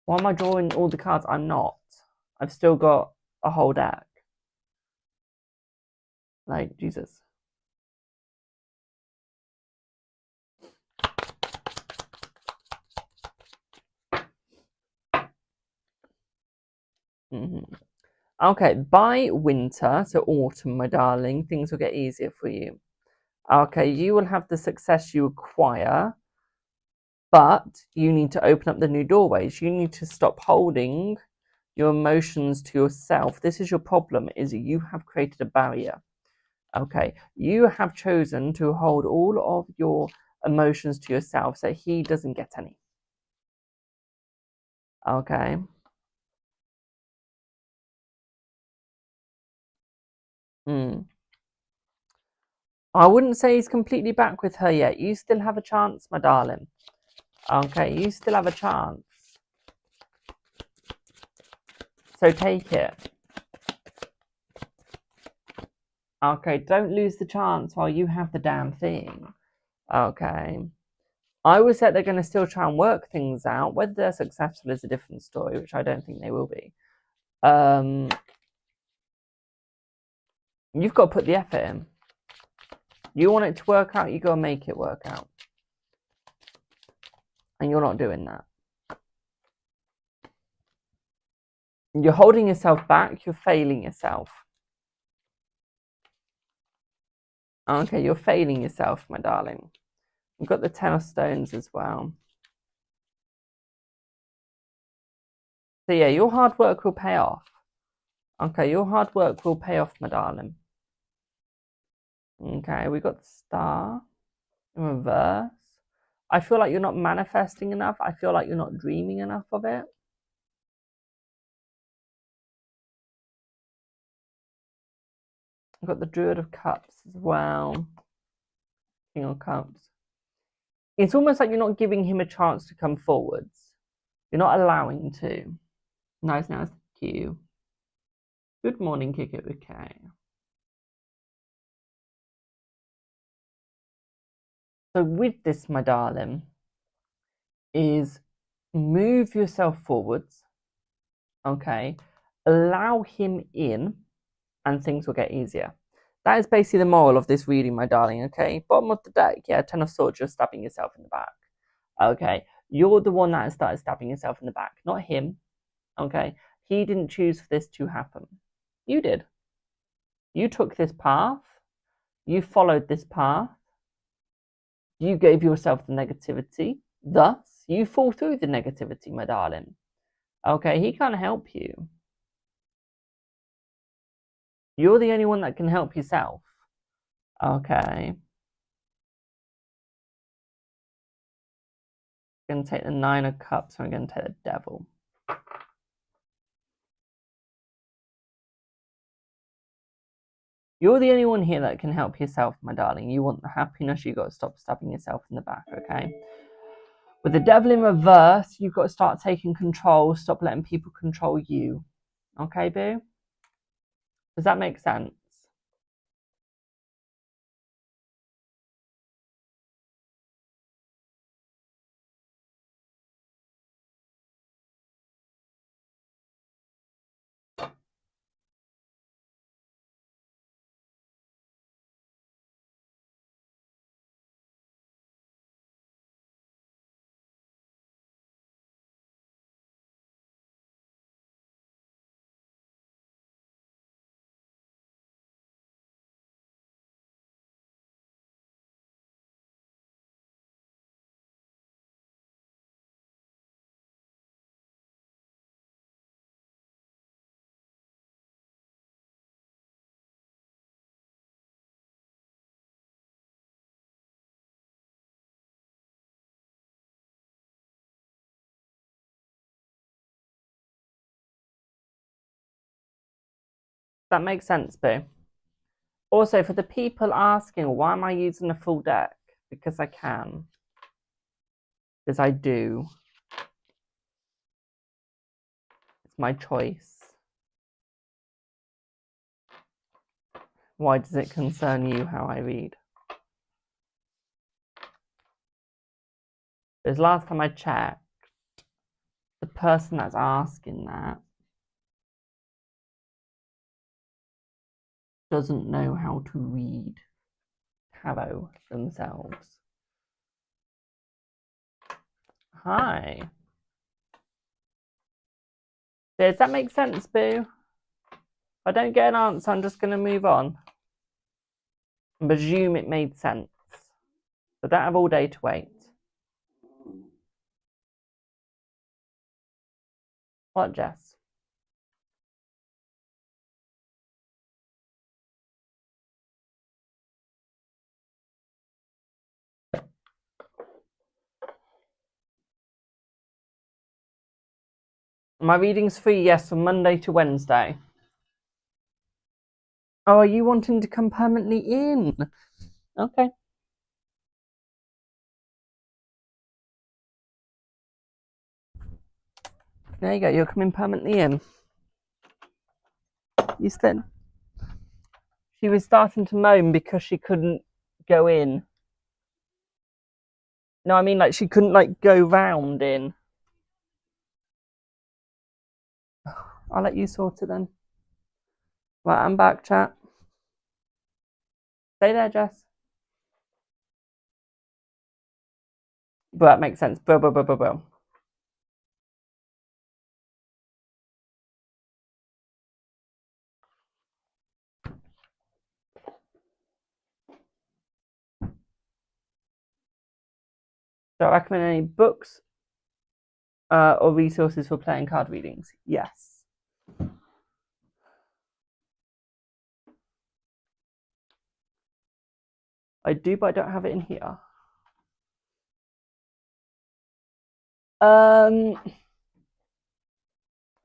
Why am I drawing all the cards? I'm not. I've still got a whole deck. Like, Jesus. Okay, by winter, so autumn, my darling, things will get easier for you. Okay, you will have the success you require, but you need to open up the new doorways. You need to stop holding your emotions to yourself. This is your problem, is you have created a barrier. Okay, you have chosen to hold all of your emotions to yourself so he doesn't get any. Okay. I wouldn't say he's completely back with her yet. You still have a chance, my darling. Okay, you still have a chance. So take it. Okay, don't lose the chance while you have the damn thing. Okay. I would say they're going to still try and work things out. Whether they're successful is a different story, which I don't think they will be. You've got to put the effort in. You want it to work out, you got to make it work out. And you're not doing that. You're holding yourself back. You're failing yourself. Okay, you're failing yourself, my darling. You've got the 10 of Stones as well. So yeah, your hard work will pay off. Okay, your hard work will pay off, my darling. Okay, we got the Star in reverse. I feel like you're not manifesting enough. I feel like you're not dreaming enough of it. I've got the Druid of Cups as well. King of Cups. It's almost like you're not giving him a chance to come forwards. You're not allowing to. Nice, thank you. Good morning, Kick It with K. So with this, my darling, is move yourself forwards, okay? Allow him in, and things will get easier. That is basically the moral of this reading, my darling, okay? Bottom of the deck, yeah, Ten of Swords, you're stabbing yourself in the back, okay? You're the one that has started stabbing yourself in the back, not him, okay? He didn't choose for this to happen. You did. You took this path. You followed this path. You gave yourself the negativity. Thus, you fall through the negativity, my darling. Okay, he can't help you. You're the only one that can help yourself. Okay. I'm going to take the Nine of Cups and I'm going to take the Devil. You're the only one here that can help yourself, my darling. You want the happiness, you've got to stop stabbing yourself in the back, okay? With the Devil in reverse, you've got to start taking control. Stop letting people control you. Okay, boo? Does that make sense? That makes sense, boo. Also, for the people asking, why am I using a full deck? Because I can. Because I do. It's my choice. Why does it concern you how I read? Because last time I checked, the person that's asking that doesn't know how to read tarot themselves. Hi. Does that make sense, boo? If I don't get an answer, I'm just going to move on. And presume it made sense. I don't have all day to wait. What, Jess? My reading's free, yes, from Monday to Wednesday. Oh, are you wanting to come permanently in? Okay. There you go, you're coming permanently in. You said she was starting to moan because she couldn't go in. No, I mean like she couldn't like go round in. I'll let you sort it then. Right, I'm back, chat. Stay there, Jess. But that makes sense. Bro. So I recommend any books or resources for playing card readings? Yes. I do, but I don't have it in here.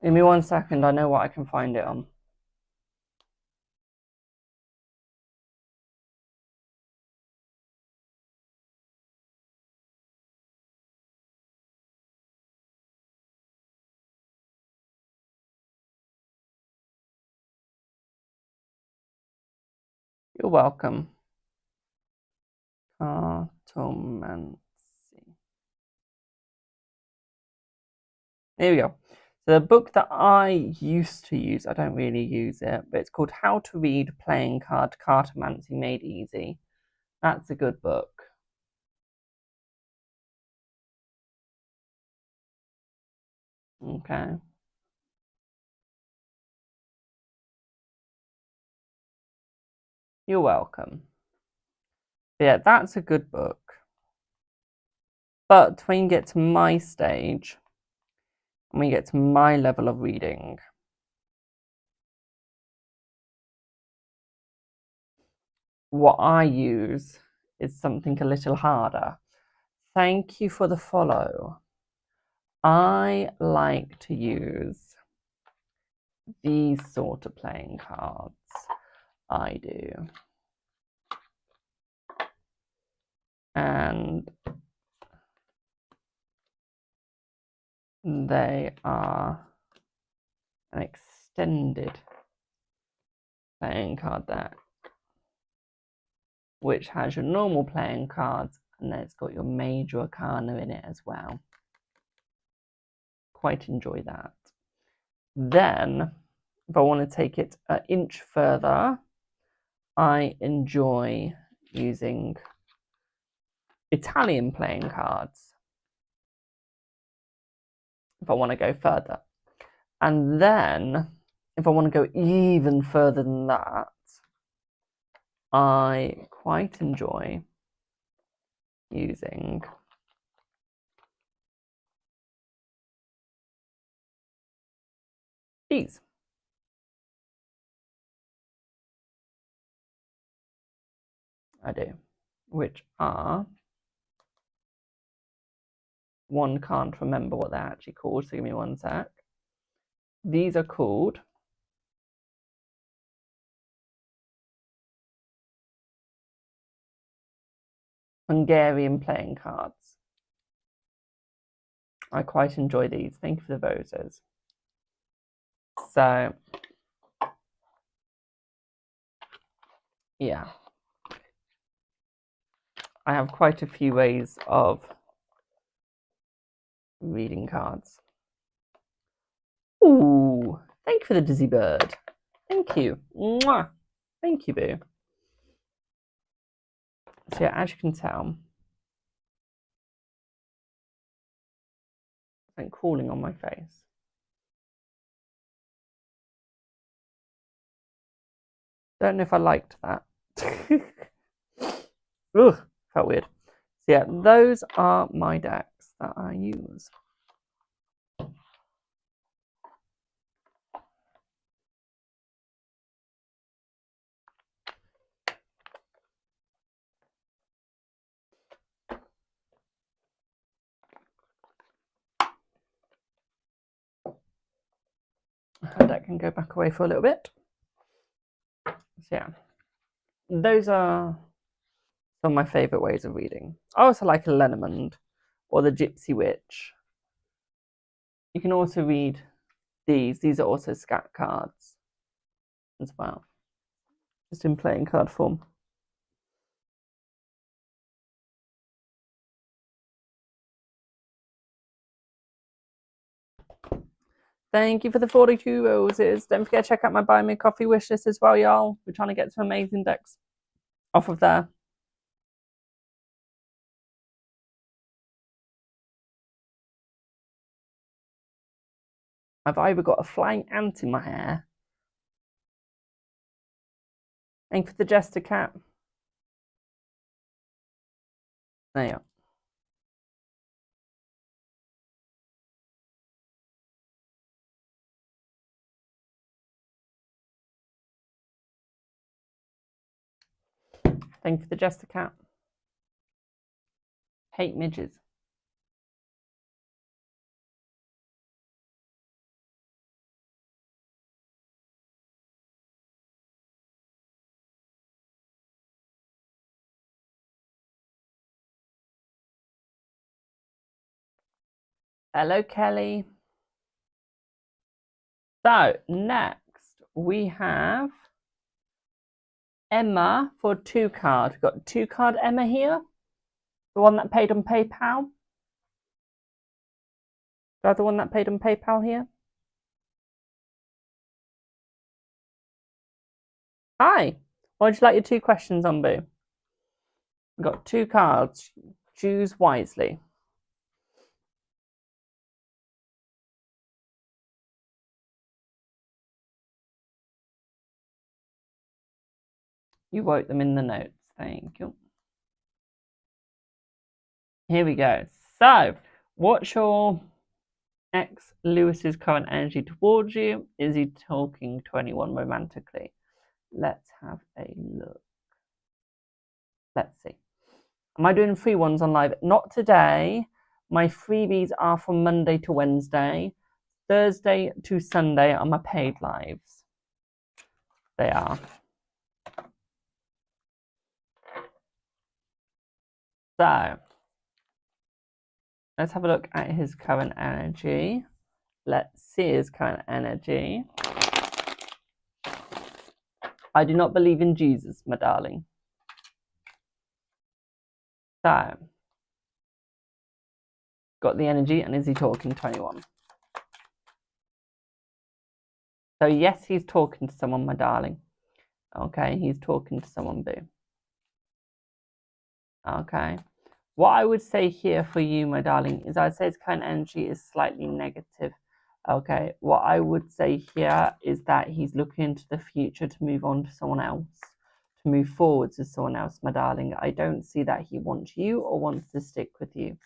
Give me 1 second. I know what I can find it on. You're welcome. Cartomancy. There we go. So the book that I used to use, I don't really use it, but it's called How to Read Playing Card Cartomancy Made Easy. That's a good book. Okay. You're welcome. Yeah, that's a good book. But when you get to my stage, when you get to my level of reading, what I use is something a little harder. Thank you for the follow. I like to use these sort of playing cards. I do. And they are an extended playing card deck, which has your normal playing cards, and then it's got your major arcana in it as well. Quite enjoy that. Then, if I want to take it an inch further, I enjoy using Italian playing cards if I want to go further. And then, if I want to go even further than that, I quite enjoy using these. I do, which are, one can't remember what they're actually called, so give me one sec. These are called Hungarian playing cards. I quite enjoy these. Thank you for the roses. So, yeah. I have quite a few ways of reading cards. Ooh, thank you for the dizzy bird. Thank you. Mwah. Thank you, boo. So yeah, as you can tell, something crawling on my face. Don't know if I liked that. Ugh, felt weird. So yeah, those are my decks that I use. That can go back away for a little bit. So yeah, those are some of my favourite ways of reading. I also like a Lenormand or the Gypsy Witch. You can also read these. These are also scat cards as well, just in playing card form. Thank you for the 42 roses. Don't forget to check out my Buy Me a Coffee wish list as well, y'all. We're trying to get some amazing decks off of there. I've either got a flying ant in my hair. Thank you for the Jester Cat. There you are. Thank you for the Jester Cat. Hate midges. Hello, Kelly. So next we have Emma for 2 card. We've got 2 card Emma here. The one that paid on PayPal. Do I have the one that paid on PayPal here? Hi. Why would you like your 2 questions on, Boo? We've got 2 cards. Choose wisely. You wrote them in the notes. Thank you. Here we go. So, what's your ex Lewis's current energy towards you? Is he talking to anyone romantically? Let's have a look. Let's see. Am I doing free ones on live? Not today. My freebies are from Monday to Wednesday. Thursday to Sunday are my paid lives. They are. So, let's have a look at his current energy. Let's see his current energy. I do not believe in Jesus, my darling. So, got the energy, and is he talking to anyone? So, yes, he's talking to someone, my darling. Okay, he's talking to someone, Boo. Okay. What I would say here for you, my darling, is I'd say his current energy is slightly negative. Okay, what I would say here is that he's looking into the future to move on to someone else, to move forwards with someone else, my darling. I don't see that he wants you or wants to stick with you.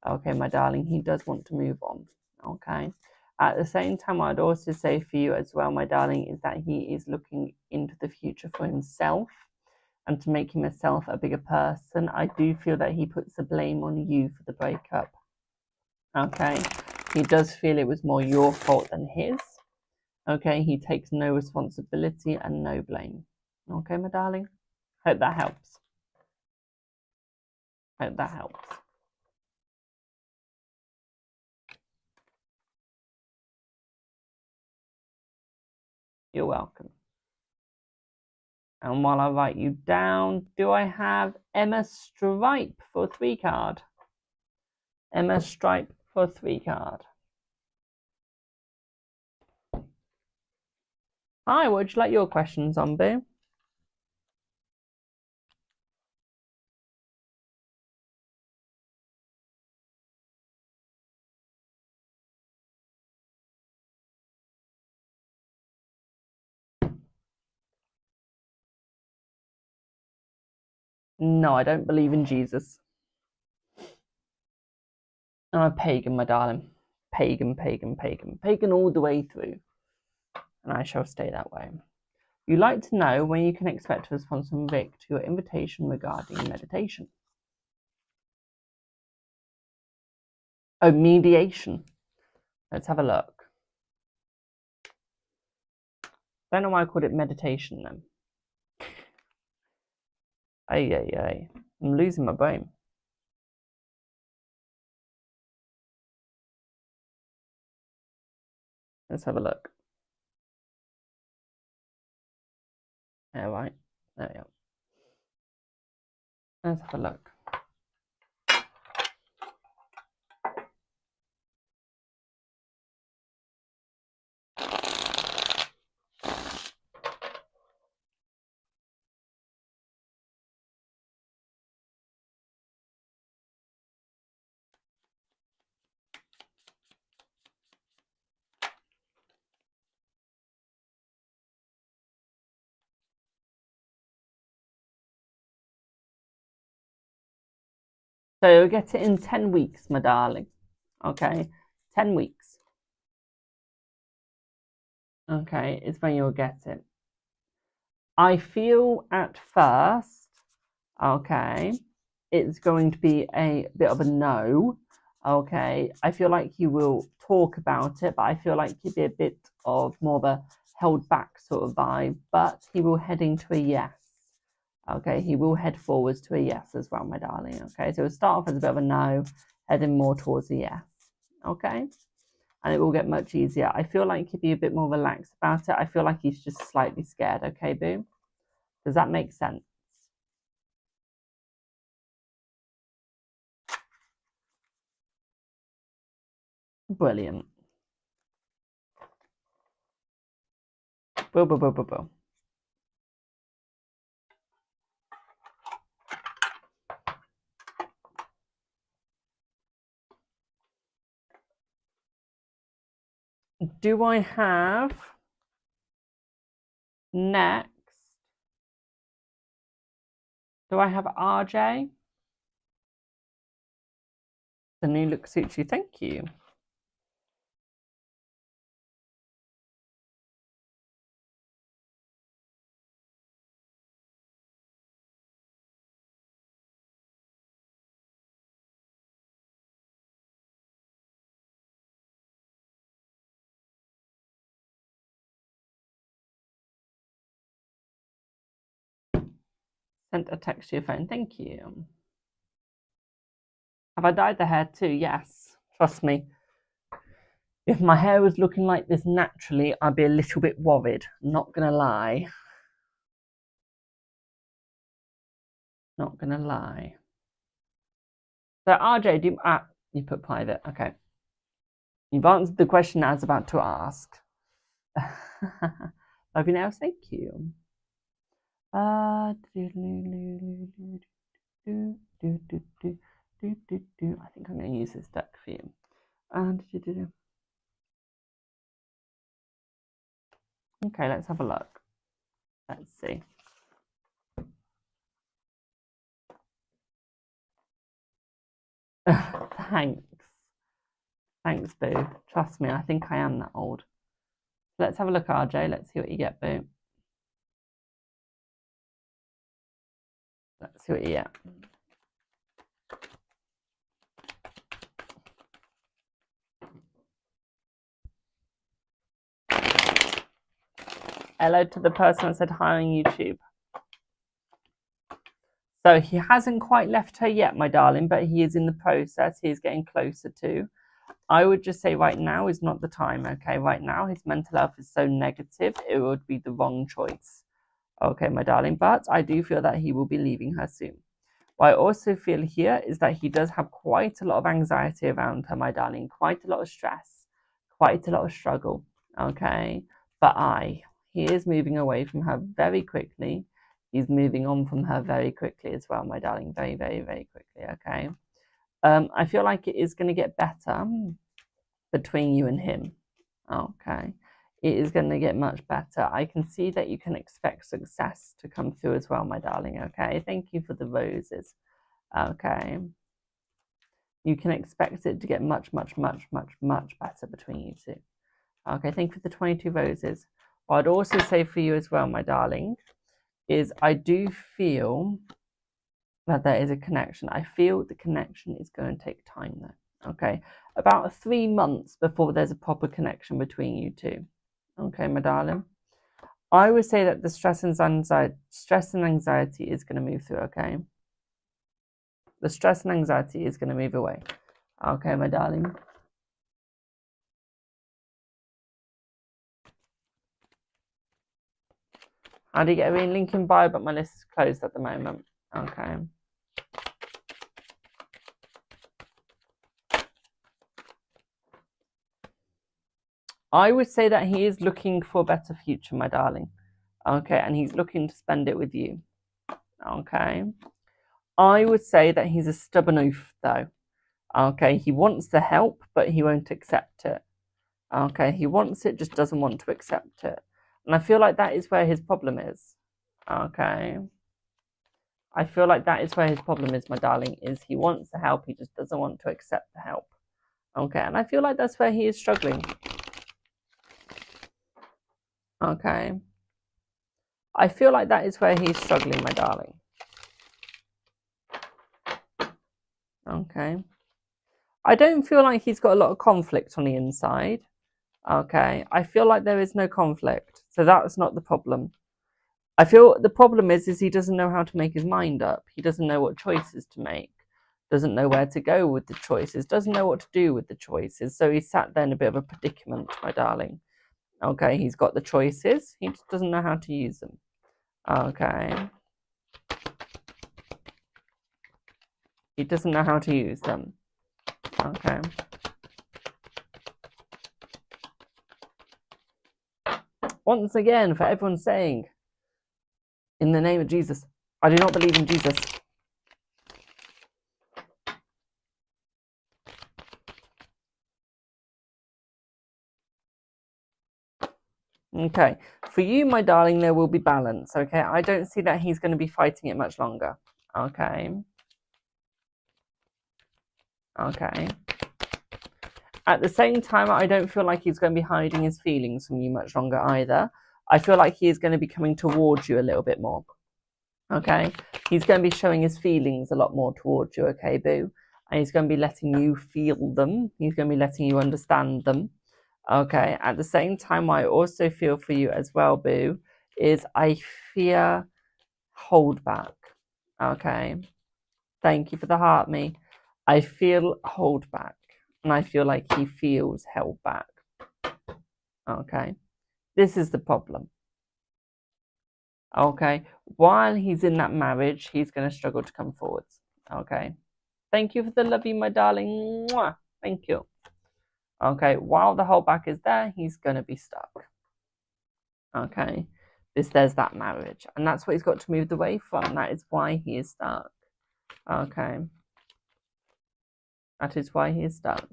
Okay, my darling, he does want to move on. Okay. At the same time, I'd also say for you as well, my darling, is that he is looking into the future for himself and to make himself a bigger person. I do feel that he puts the blame on you for the breakup. Okay. He does feel it was more your fault than his. Okay, he takes no responsibility and no blame. Okay, my darling? Hope that helps. Hope that helps. You're welcome. And while I write you down, do I have Emma Stripe for 3 card? Emma Stripe for 3 card. Hi, what would you like your questions on, Boo? No, I don't believe in Jesus. I'm a pagan, my darling. Pagan, pagan, pagan. Pagan all the way through. And I shall stay that way. You'd like to know when you can expect a response from Vic to your invitation regarding meditation. Oh, mediation. Let's have a look. Don't know why I called it meditation then. Ay. I'm losing my brain. Let's have a look. All right. There we go. Let's have a look. So you'll get it in 10 weeks, my darling. Okay, 10 weeks. Okay, is when you'll get it. I feel at first, okay, it's going to be a bit of a no. Okay, I feel like you will talk about it, but I feel like you'd be a bit of more of a held back sort of vibe, but he will head into a yes. Okay, he will head forwards to a yes as well, my darling. Okay, so it'll start off as a bit of a no, heading more towards a yes. Okay, and it will get much easier. I feel like he'd be a bit more relaxed about it. I feel like he's just slightly scared. Okay, Boo? Does that make sense? Brilliant. Boo, boo, boo, boo, boo. Do I have next? Do I have RJ? The new look suits you. Thank you. Sent a text to your phone. Thank you. Have I dyed the hair too? Yes. Trust me. If my hair was looking like this naturally, I'd be a little bit worried. Not gonna lie. Not gonna lie. So RJ, you put private. Okay. You've answered the question I was about to ask. Love you now. Thank you. I think I'm going to use this deck for you. Okay, let's have a look. Let's see. Thanks. Thanks, Boo. Trust me, I think I am that old. Let's have a look, RJ. Let's see what you get, Boo. Let's see what you get. Hello to the person that said hi on YouTube. So he hasn't quite left her yet, my darling, but he is in the process. He is getting closer to. I would just say right now is not the time, okay? Right now, his mental health is so negative, it would be the wrong choice. Okay, my darling, but I do feel that he will be leaving her soon. What I also feel here is that he does have quite a lot of anxiety around her, my darling, quite a lot of stress, quite a lot of struggle, okay? But he is moving away from her very quickly. He's moving on from her very quickly as well, my darling, very, very, very quickly, okay? I feel like it is going to get better between you and him, okay? It is going to get much better. I can see that you can expect success to come through as well, my darling, okay? Thank you for the roses, okay? You can expect it to get much, much, much, much, much better between you two. Okay, thank you for the 22 roses. What I'd also say for you as well, my darling, is I do feel that there is a connection. I feel the connection is going to take time though, okay? About 3 months before there's a proper connection between you two. Okay, my darling? I would say that the stress and anxiety is going to move through, okay? The stress and anxiety is going to move away. Okay, my darling? How do you get a reading? Link in bio, but my list is closed at the moment. Okay. I would say that he is looking for a better future, my darling. Okay, and he's looking to spend it with you. Okay. I would say that he's a stubborn oof, though. Okay, he wants the help, but he won't accept it. Okay, he wants it, just doesn't want to accept it. And I feel like that is where his problem is. Okay. I feel like that is where his problem is, my darling, is he wants the help, he just doesn't want to accept the help. Okay, and I feel like that's where he is struggling. Okay. I feel like that is where he's struggling, my darling. Okay. I don't feel like he's got a lot of conflict on the inside. Okay. I feel like there is no conflict. So that's not the problem. I feel the problem is he doesn't know how to make his mind up. He doesn't know what choices to make. Doesn't know where to go with the choices. Doesn't know what to do with the choices. So he's sat there in a bit of a predicament, my darling. Okay, he's got the choices. He just doesn't know how to use them. Okay. He doesn't know how to use them. Okay. Once again, for everyone saying, in the name of Jesus, I do not believe in Jesus. Okay, for you, my darling, there will be balance, okay? I don't see that he's going to be fighting it much longer, okay? Okay. At the same time, I don't feel like he's going to be hiding his feelings from you much longer either. I feel like he is going to be coming towards you a little bit more, okay? He's going to be showing his feelings a lot more towards you, okay, boo? And he's going to be letting you feel them. He's going to be letting you understand them. Okay, at the same time, what I also feel for you as well, boo, is I fear hold back. Okay, thank you for the heart, me. I feel hold back, and I feel like he feels held back. Okay, this is the problem. Okay, while he's in that marriage, he's going to struggle to come forwards. Okay, thank you for the love you, my darling. Mwah. Thank you. Okay, while the holdback is there, he's going to be stuck. Okay, there's that marriage, and that's what he's got to move away from. That is why he is stuck. Okay, that is why he is stuck.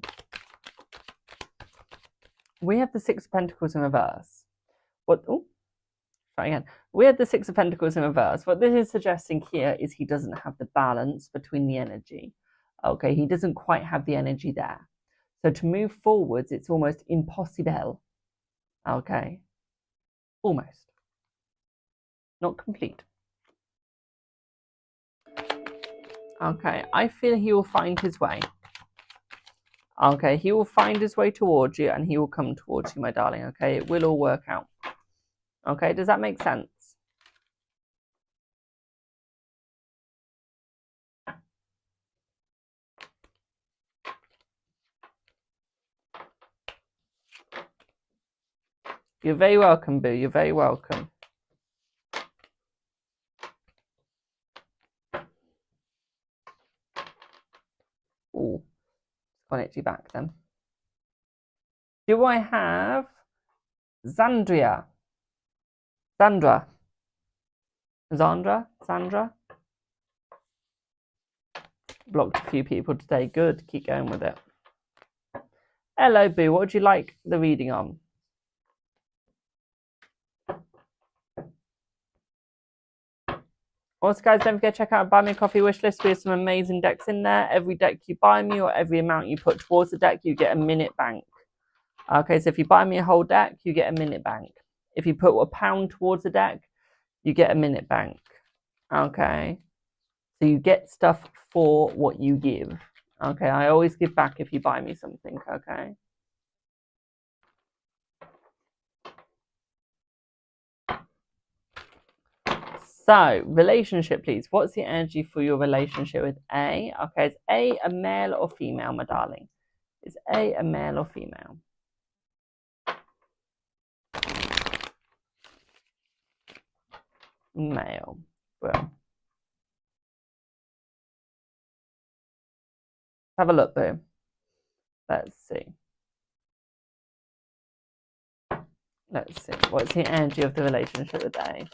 We have the Six of Pentacles in reverse. What? Oh, try again. We have the Six of Pentacles in reverse. What this is suggesting here is he doesn't have the balance between the energy. Okay, he doesn't quite have the energy there. So to move forwards, it's almost impossible. Okay, almost. Not complete. Okay, I feel he will find his way. Okay, he will find his way towards you and he will come towards you, my darling. Okay, it will all work out. Okay, does that make sense? You're very welcome, boo. You're very welcome. Ooh, connect you back then. Do I have Xandra? Xandra? Blocked a few people today. Good. Keep going with it. Hello, boo. What would you like the reading on? Also, guys, don't forget to check out Buy Me a Coffee wishlist. We have some amazing decks in there. Every deck you buy me or every amount you put towards the deck, you get a minute bank. Okay, so if you buy me a whole deck, you get a minute bank. If you put £1 towards the deck, you get a minute bank. Okay, so you get stuff for what you give. Okay, I always give back if you buy me something. Okay. So, relationship, please. What's the energy for your relationship with A? Okay, is A male or female, my darling? Is A male or female? Male. Well, have a look, boo. Let's see. Let's see. What's the energy of the relationship with A?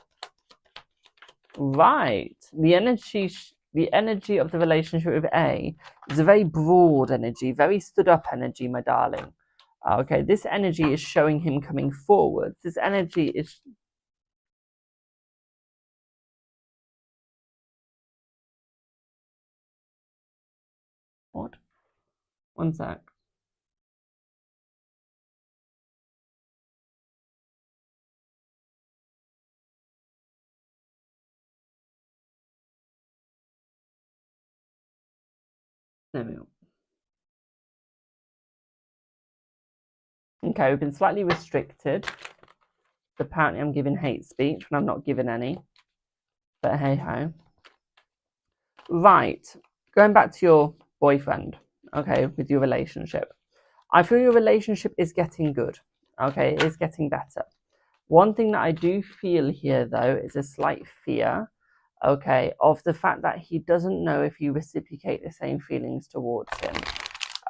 Right. The energy of the relationship with A is a very broad energy, very stood up energy, my darling. Okay, this energy is showing him coming forward. This energy is... What? One sec. There we go. Okay, we've been slightly restricted. Apparently I'm giving hate speech when I'm not giving any. But hey ho. Right. Going back to your boyfriend, okay, with your relationship. I feel your relationship is getting good. Okay, it is getting better. One thing that I do feel here, though, is a slight fear, okay, of the fact that he doesn't know if you reciprocate the same feelings towards him.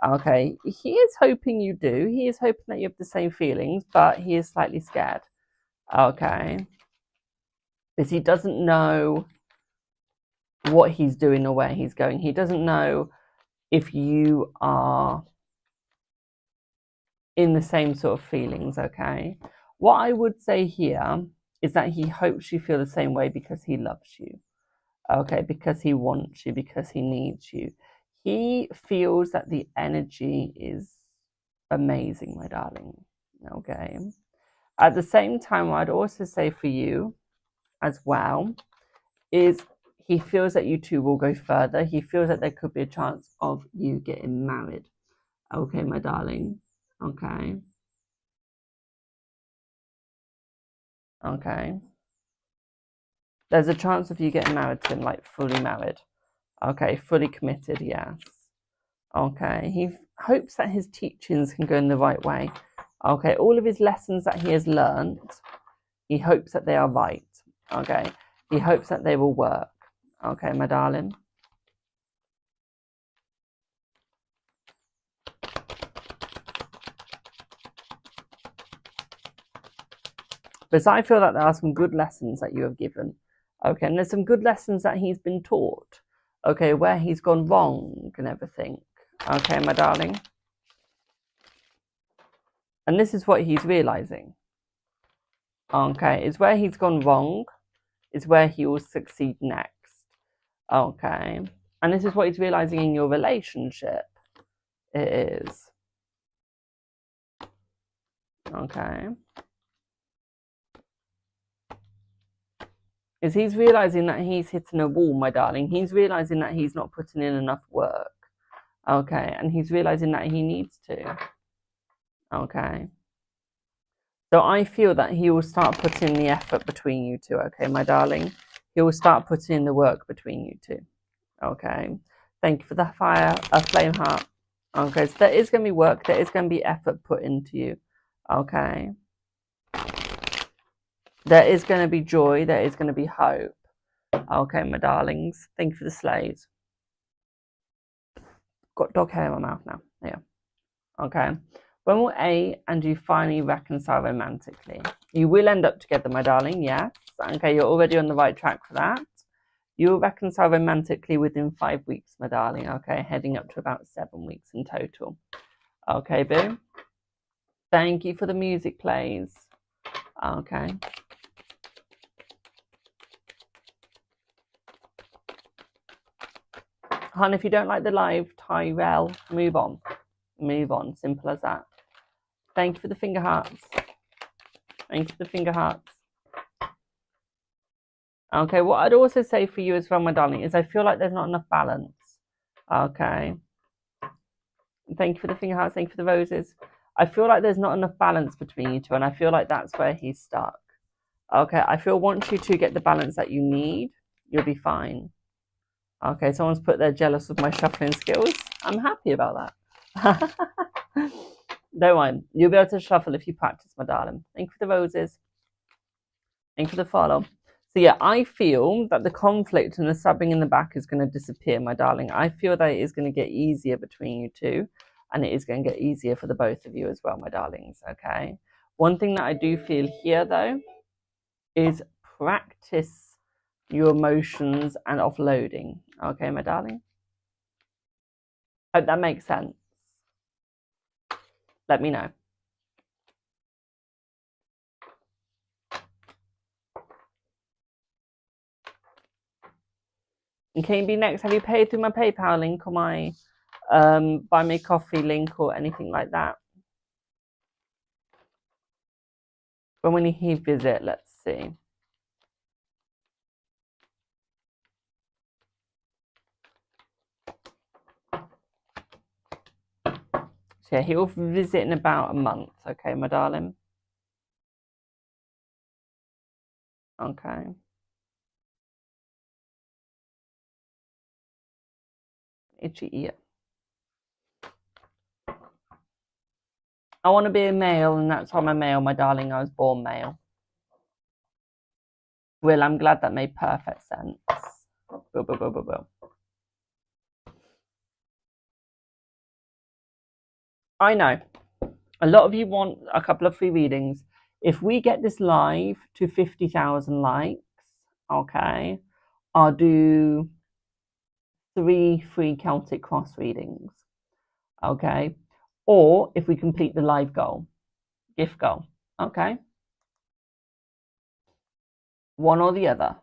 Okay, he is hoping you do. He is hoping that you have the same feelings, but he is slightly scared. Okay, because he doesn't know what he's doing or where he's going. He doesn't know if you are in the same sort of feelings. Okay, what I would say here is that he hopes you feel the same way because he loves you. Okay, because he wants you, because he needs you. He feels that the energy is amazing, my darling. Okay. At the same time, what I'd also say for you as well is he feels that you two will go further. He feels that there could be a chance of you getting married. Okay, my darling. Okay. Okay. There's a chance of you getting married to him, like fully married. Okay, fully committed, yes. Okay, he hopes that his teachings can go in the right way. Okay, all of his lessons that he has learned, he hopes that they are right. Okay, he hopes that they will work. Okay, my darling. Because I feel that there are some good lessons that you have given. Okay, and there's some good lessons that he's been taught. Okay, where he's gone wrong and everything. Okay, my darling. And this is what he's realizing. Okay, is where he's gone wrong is where he will succeed next. Okay, and this is what he's realizing in your relationship. It is. Okay. Is he's realizing that he's hitting a wall, my darling. He's realizing that he's not putting in enough work. Okay, and he's realizing that he needs to. Okay. So I feel that he will start putting the effort between you two, okay, my darling? He will start putting in the work between you two. Okay. Thank you for the fire, a flame heart. Okay, so there is going to be work, there is going to be effort put into you. Okay. There is going to be joy, there is going to be hope. Okay, my darlings. Thank you for the slaves. Got dog hair in my mouth now. Yeah. Okay. When will A and you finally reconcile romantically? You will end up together, my darling, yes. Okay, you're already on the right track for that. You will reconcile romantically within 5 weeks, my darling, okay? Heading up to about 7 weeks in total. Okay, boo? Thank you for the music plays. Okay. Hon, if you don't like the live, Tyrell, move on. Move on, simple as that. Thank you for the finger hearts. Thank you for the finger hearts. Okay, what I'd also say for you as well, my darling, is I feel like there's not enough balance. Okay. Thank you for the finger hearts. Thank you for the roses. I feel like there's not enough balance between you two, and I feel like that's where he's stuck. Okay, I feel once you two get the balance that you need, you'll be fine. Okay, someone's put they're jealous of my shuffling skills. I'm happy about that. Don't mind. You'll be able to shuffle if you practice, my darling. Thank you for the roses. Thank you for the follow. So yeah, I feel that the conflict and the subbing in the back is going to disappear, my darling. I feel that it is going to get easier between you two, and it is going to get easier for the both of you as well, my darlings, okay? One thing that I do feel here, though, is practice your emotions and offloading, okay, my darling? Hope that makes sense. Let me know. And can you be next? Have you paid through my PayPal link or my buy me coffee link or anything like that? When will he visit? Let's see. So yeah, he will visit in about a month. Okay, my darling. Okay. Itchy ear. I want to be a male, and that's why I'm a male, my darling. I was born male. Well, I'm glad that made perfect sense. I know. A lot of you want a couple of free readings. If we get this live to 50,000 likes, okay, I'll do 3 free Celtic Cross readings, okay? Or if we complete the live goal, gift goal, okay? One or the other.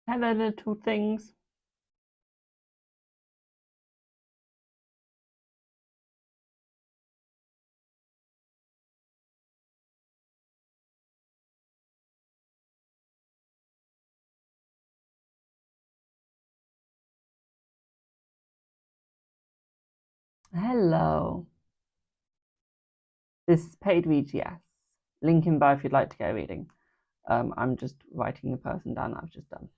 Hello, little things. Hello. This is paid read, yes. Link in bio if you'd like to get a reading. I'm just writing the person down that I've just done.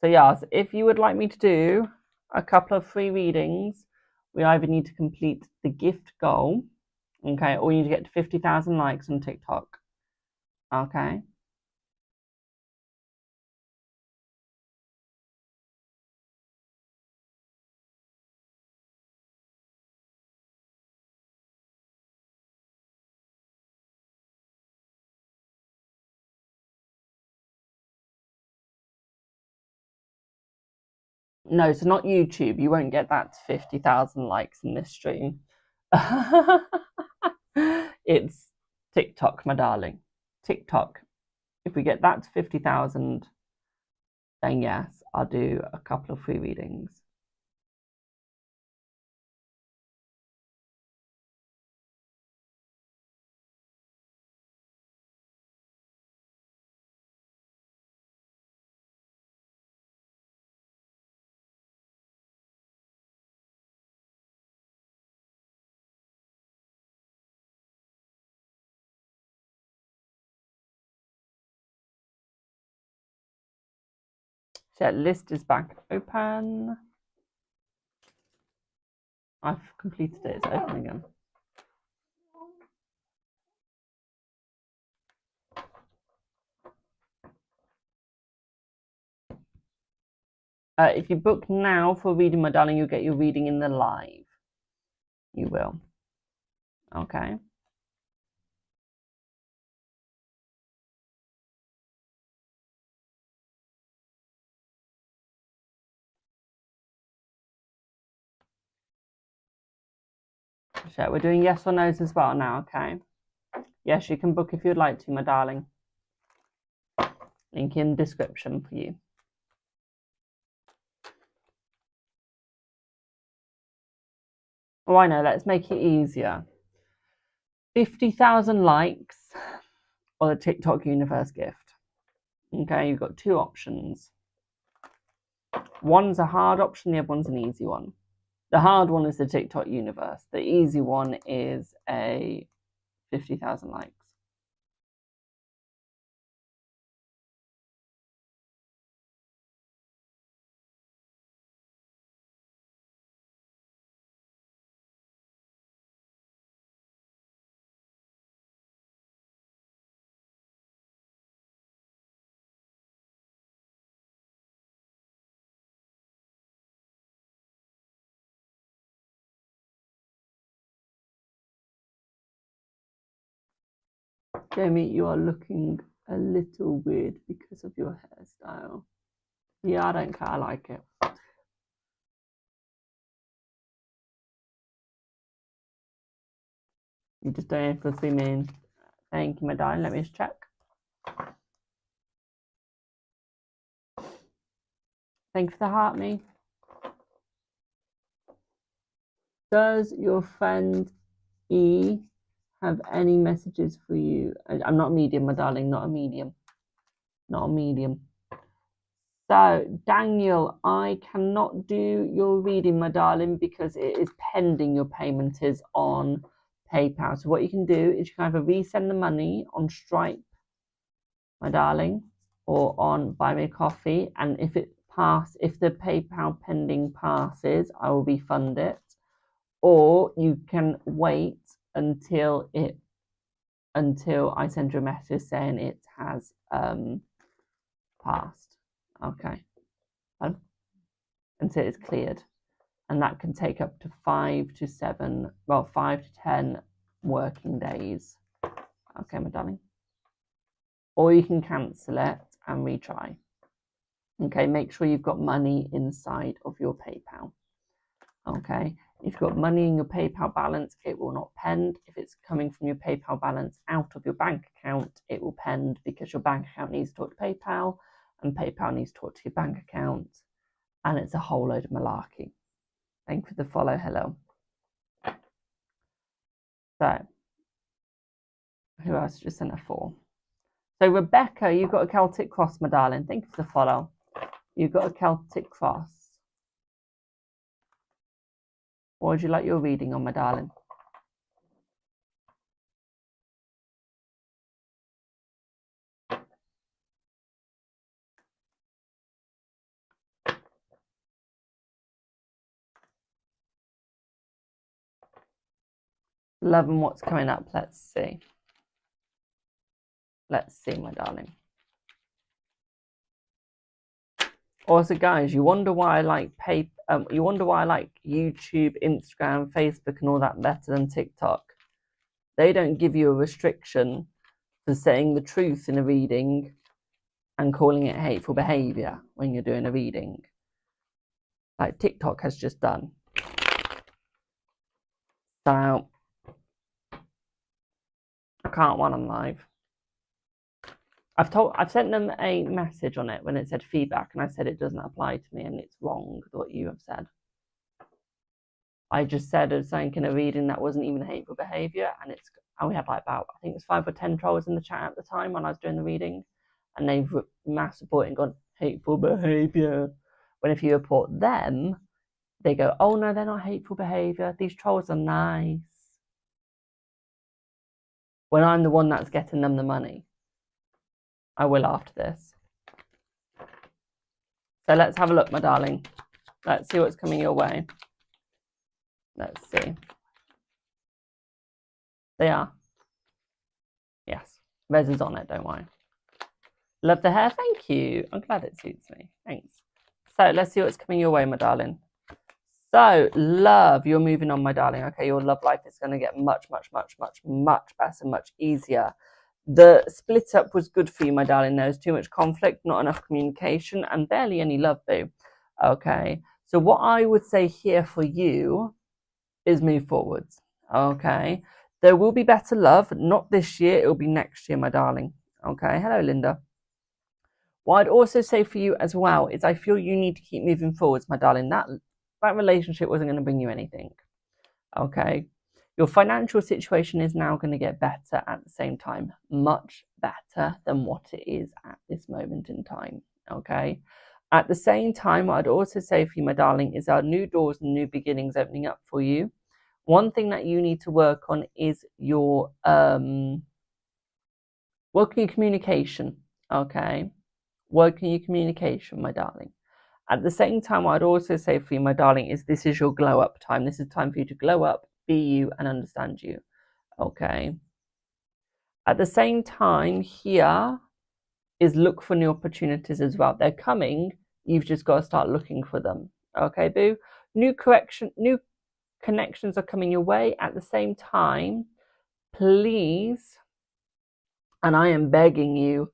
So yes, if you would like me to do a couple of free readings, we either need to complete the gift goal, okay, or you need to get to 50,000 likes on TikTok, okay? No, so not YouTube. You won't get that to 50,000 likes in this stream. It's TikTok, my darling. TikTok. If we get that to 50,000, then yes, I'll do a couple of free readings. Chat list is back open. I've completed it. It's open again. If you book now for reading, my darling, you'll get your reading in the live. You will. Okay. So we're doing yes or no's as well now, okay? Yes, you can book if you'd like to, my darling. Link in description for you. Oh, I know, let's make it easier. 50,000 likes or the TikTok universe gift. Okay, you've got 2 options. One's a hard option, the other one's an easy one. The hard one is the TikTok universe. The easy one is a 50,000 likes. Jamie, you are looking a little weird because of your hairstyle. Yeah, I don't care. I like it. You just don't have to zoom in. Thank you, my darling. Let me just check. Thanks for the heart, me. Does your friend E have any messages for you? I'm not a medium, my darling. Not a medium. Not a medium. So, Daniel, I cannot do your reading, my darling, because it is pending. Your payment is on PayPal. So what you can do is you can either resend the money on Stripe, my darling, or on Buy Me a Coffee. And if the PayPal pending passes, I will refund it. Or you can wait until I send you a message saying it has passed. Okay. Until it's cleared. And that can take up to 5 to 10 working days. Okay, my darling. Or you can cancel it and retry. Okay, make sure you've got money inside of your PayPal. Okay, if you've got money in your PayPal balance, it will not pend. If it's coming from your PayPal balance out of your bank account, it will pend because your bank account needs to talk to PayPal and PayPal needs to talk to your bank account. And it's a whole load of malarkey. Thank you for the follow. Hello. So, who else just sent a 4? So, Rebecca, you've got a Celtic Cross, my darling. Thank you for the follow. You've got a Celtic Cross. What would you like your reading on, my darling? Loving what's coming up. Let's see. Let's see, my darling. Also, guys, you wonder why I like you wonder why I like YouTube, Instagram, Facebook, and all that better than TikTok. They don't give you a restriction for saying the truth in a reading and calling it hateful behavior when you're doing a reading, like TikTok has just done. So I can't want them live. I've sent them a message on it when it said feedback, and I said it doesn't apply to me and it's wrong what you have said. I just said something in a reading that wasn't even hateful behavior, and we had like about, I think it was 5 or 10 trolls in the chat at the time when I was doing the reading, and they've mass reported and gone hateful behavior. When if you report them, they go, oh no, they're not hateful behavior. These trolls are nice. When I'm the one that's getting them the money. I will after this. So let's have a look, my darling. Let's see what's coming your way. Let's see. They are. Yes. Rez is on it, don't worry. Love the hair. Thank you. I'm glad it suits me. Thanks. So let's see what's coming your way, my darling. So, love, you're moving on, my darling. Okay, your love life is going to get much, much, much, much, much better, much easier. The split up was good for you, my darling. There was too much conflict, not enough communication, and barely any love, boo. Okay, so what I would say here for you is move forwards. Okay, there will be better love, not this year, it will be next year, my darling. Okay, hello, Linda. What I'd also say for you as well is I feel you need to keep moving forwards, my darling. That relationship wasn't going to bring you anything. Okay, your financial situation is now going to get better at the same time, much better than what it is at this moment in time. Okay, at the same time, what I'd also say for you, my darling, is our new doors and new beginnings opening up for you. One thing that you need to work on is your working your communication. Okay, working your communication, my darling. At the same time, what I'd also say for you, my darling, is this is your glow up time. This is time for you to glow up, be you, and understand you. Okay. At the same time, here is look for new opportunities as well. They're coming. You've just got to start looking for them. Okay, boo? New connections are coming your way. At the same time, please, and I am begging you,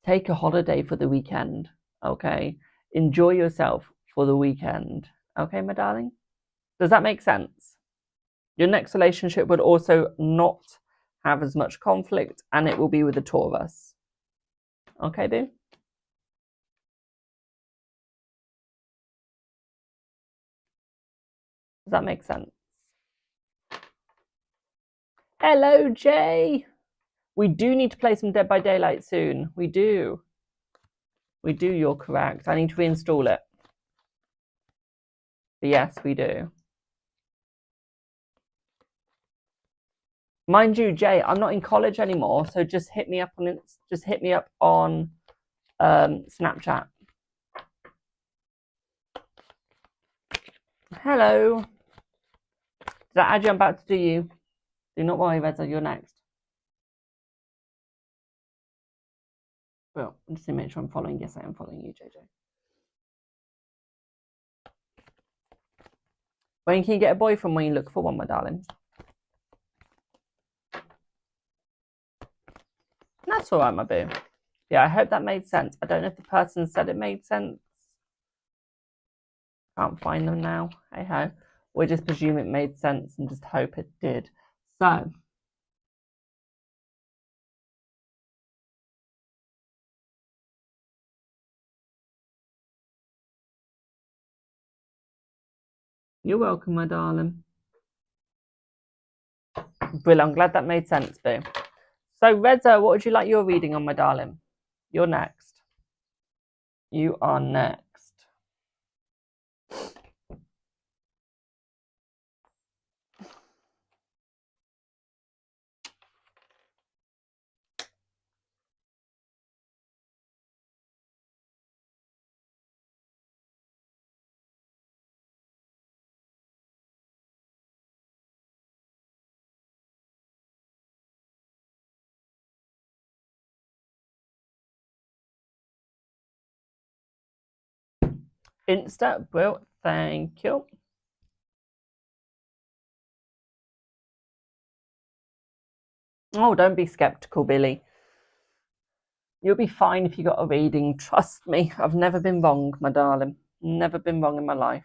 take a holiday for the weekend. Okay. enjoy yourself for the weekend. Okay, my darling? Does that make sense? Your next relationship would also not have as much conflict, and it will be with the Taurus. Okay, boo? Does that make sense? Hello, Jay. We do need to play some Dead by Daylight soon. We do. We do, you're correct. I need to reinstall it. But yes, we do. Mind you, Jay, I'm not in college anymore, so just hit me up on Snapchat. Hello. Did I add you? I'm about to do you. Do not worry, Reza, you're next. Well, just to make sure I'm following. Yes, I am following you, JJ. When can you get a boyfriend? When you look for one, my darling. That's all right, my boo. Yeah, I hope that made sense. I don't know if the person said it made sense. Can't find them now. Hey ho. We'll just presume it made sense and just hope it did. So, you're welcome, my darling. Brilliant. I'm glad that made sense, boo. So, Reza, what would you like your reading on, my darling? You're next. You are next. Insta, well, thank you. Oh, don't be skeptical, Billy. You'll be fine if you got a reading. Trust me, I've never been wrong, my darling. Never been wrong in my life.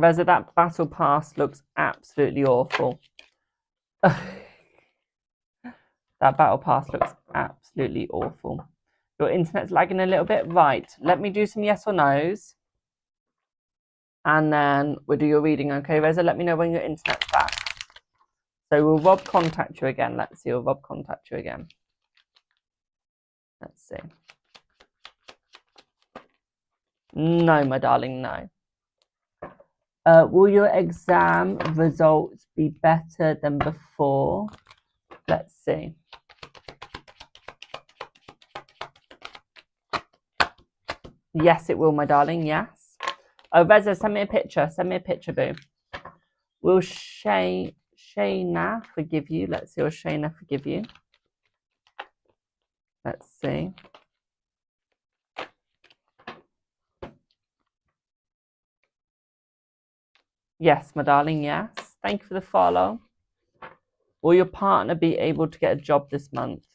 Reza, that battle pass looks absolutely awful. That battle pass looks absolutely awful. Your internet's lagging a little bit. Right, let me do some yes or no's. And then we'll do your reading, okay, Reza? Let me know when your internet's back. So will Rob contact you again? Let's see, will Rob contact you again? Let's see. No, my darling, no. Will your exam results be better than before? Let's see. Yes, it will, my darling, yes. Oh, Reza, send me a picture. Send me a picture, boo. Will Shayna forgive you? Let's see, will Shayna forgive you? Let's see. Yes, my darling, yes. Thank you for the follow. Will your partner be able to get a job this month?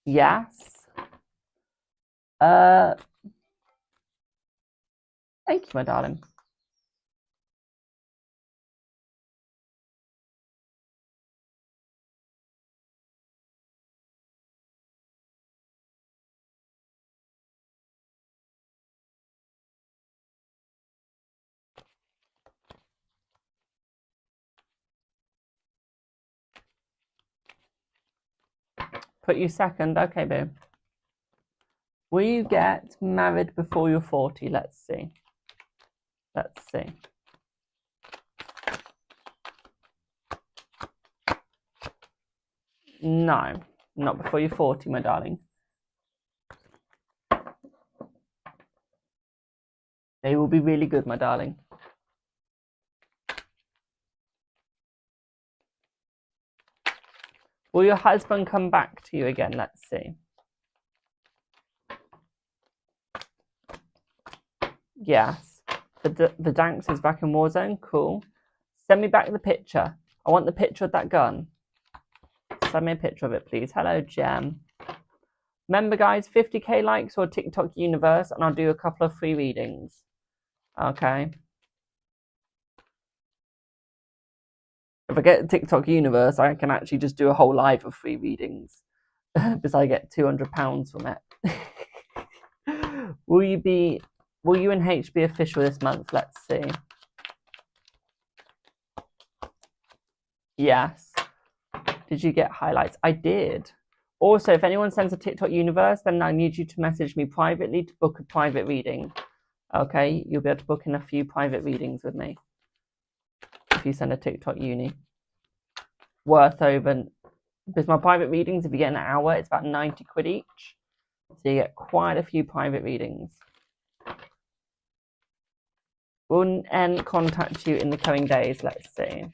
Yes. Thank you, my darling. Put you second. Okay, boo. Will you get married before you're 40? Let's see. Let's see. No, not before you're 40, my darling. It will be really good, my darling. Will your husband come back to you again? Let's see. Yes. The Danks is back in Warzone. Cool. Send me back the picture. I want the picture of that gun. Send me a picture of it, please. Hello, Gem. Remember, guys, 50k likes or TikTok universe, and I'll do a couple of free readings. Okay. If I get TikTok universe, I can actually just do a whole live of free readings because I get £200 from it. Will you and H be official this month? Let's see. Yes. Did you get highlights? I did. Also, if anyone sends a TikTok universe, then I need you to message me privately to book a private reading. Okay, you'll be able to book in a few private readings with me if you send a TikTok uni. Worth over, because my private readings, if you get an hour, it's about 90 quid each. So you get quite a few private readings. Will N contact you in the coming days? Let's see.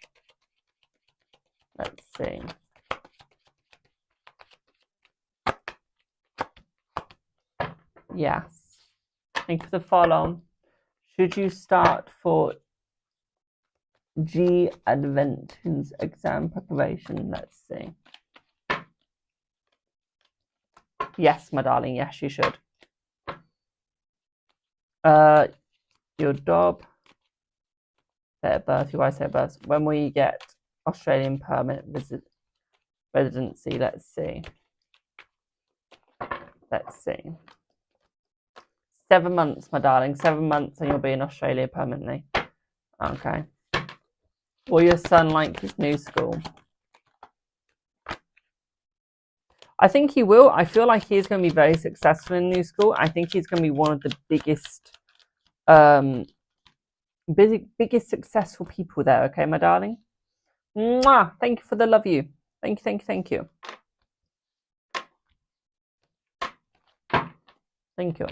Let's see. Yes. Thank you for the follow. Should you start for G Advent's exam preparation? Let's see. Yes, my darling. Yes, you should. Your job. Date of birth. Your wife's date of birth. When will you get Australian permanent residency? Let's see. Let's see. 7 months, my darling. 7 months and you'll be in Australia permanently. Okay. Will your son like his new school? I think he will. I feel like he's going to be very successful in new school. I think he's going to be one of the biggest successful people there. Okay, my darling? Mwah! Thank you for the love you. Thank you, thank you, thank you. Thank you.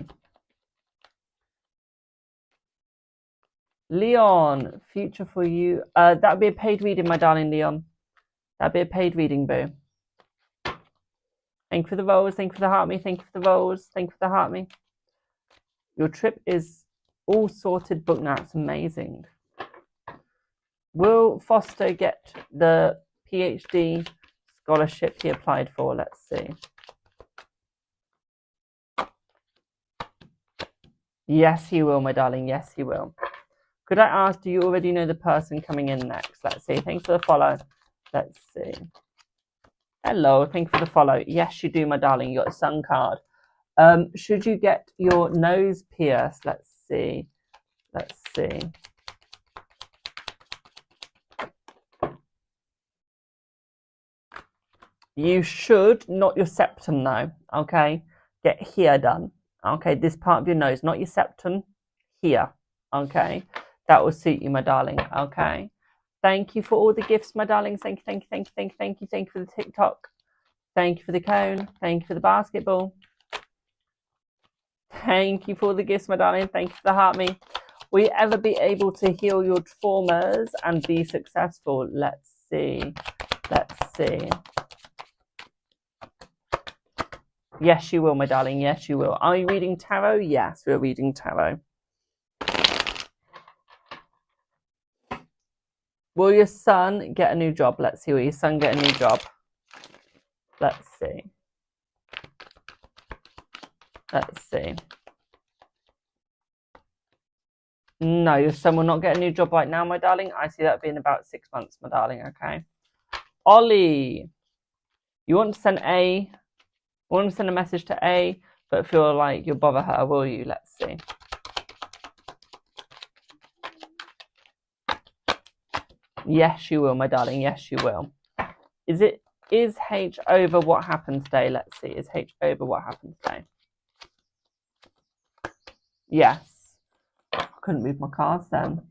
Leon, future for you. That would be a paid reading, my darling Leon. That'd be a paid reading, boo. Thank you for the rose. Thank you for the heart me. Thank you for the rose. Thank you for the heart me. Your trip is all sorted, book now. It's amazing. Will Foster get the PhD scholarship he applied for? Let's see. Yes, he will, my darling. Yes, he will. Could I ask, do you already know the person coming in next? Let's see. Thanks for the follow. Let's see. Hello. Thank you for the follow. Yes, you do, my darling. You got a sun card. Should you get your nose pierced? Let's see. Let's see. You should, not your septum though. Okay. Get here done. Okay. This part of your nose, not your septum. Here. Okay. That will suit you, my darling. Okay. Thank you for all the gifts, my darlings. Thank you, thank you, thank you, thank you, thank you. Thank you for the TikTok. Thank you for the cone. Thank you for the basketball. Thank you for all the gifts, my darling. Thank you for the heart me. Will you ever be able to heal your traumas and be successful? Let's see. Let's see. Yes, you will, my darling. Yes, you will. Are you reading tarot? Yes, we're reading tarot. Will your son get a new job? Let's see. Will your son get a new job? Let's see. Let's see. No, your son will not get a new job right now, my darling. I see that being about 6 months, my darling. Okay. Ollie, you want to send a message to A, but feel like you'll bother her, will you? Let's see. Yes, you will, my darling. Yes, you will. Is H over what happened today? Let's see. Is H over what happened today? Yes. I couldn't move my cards then.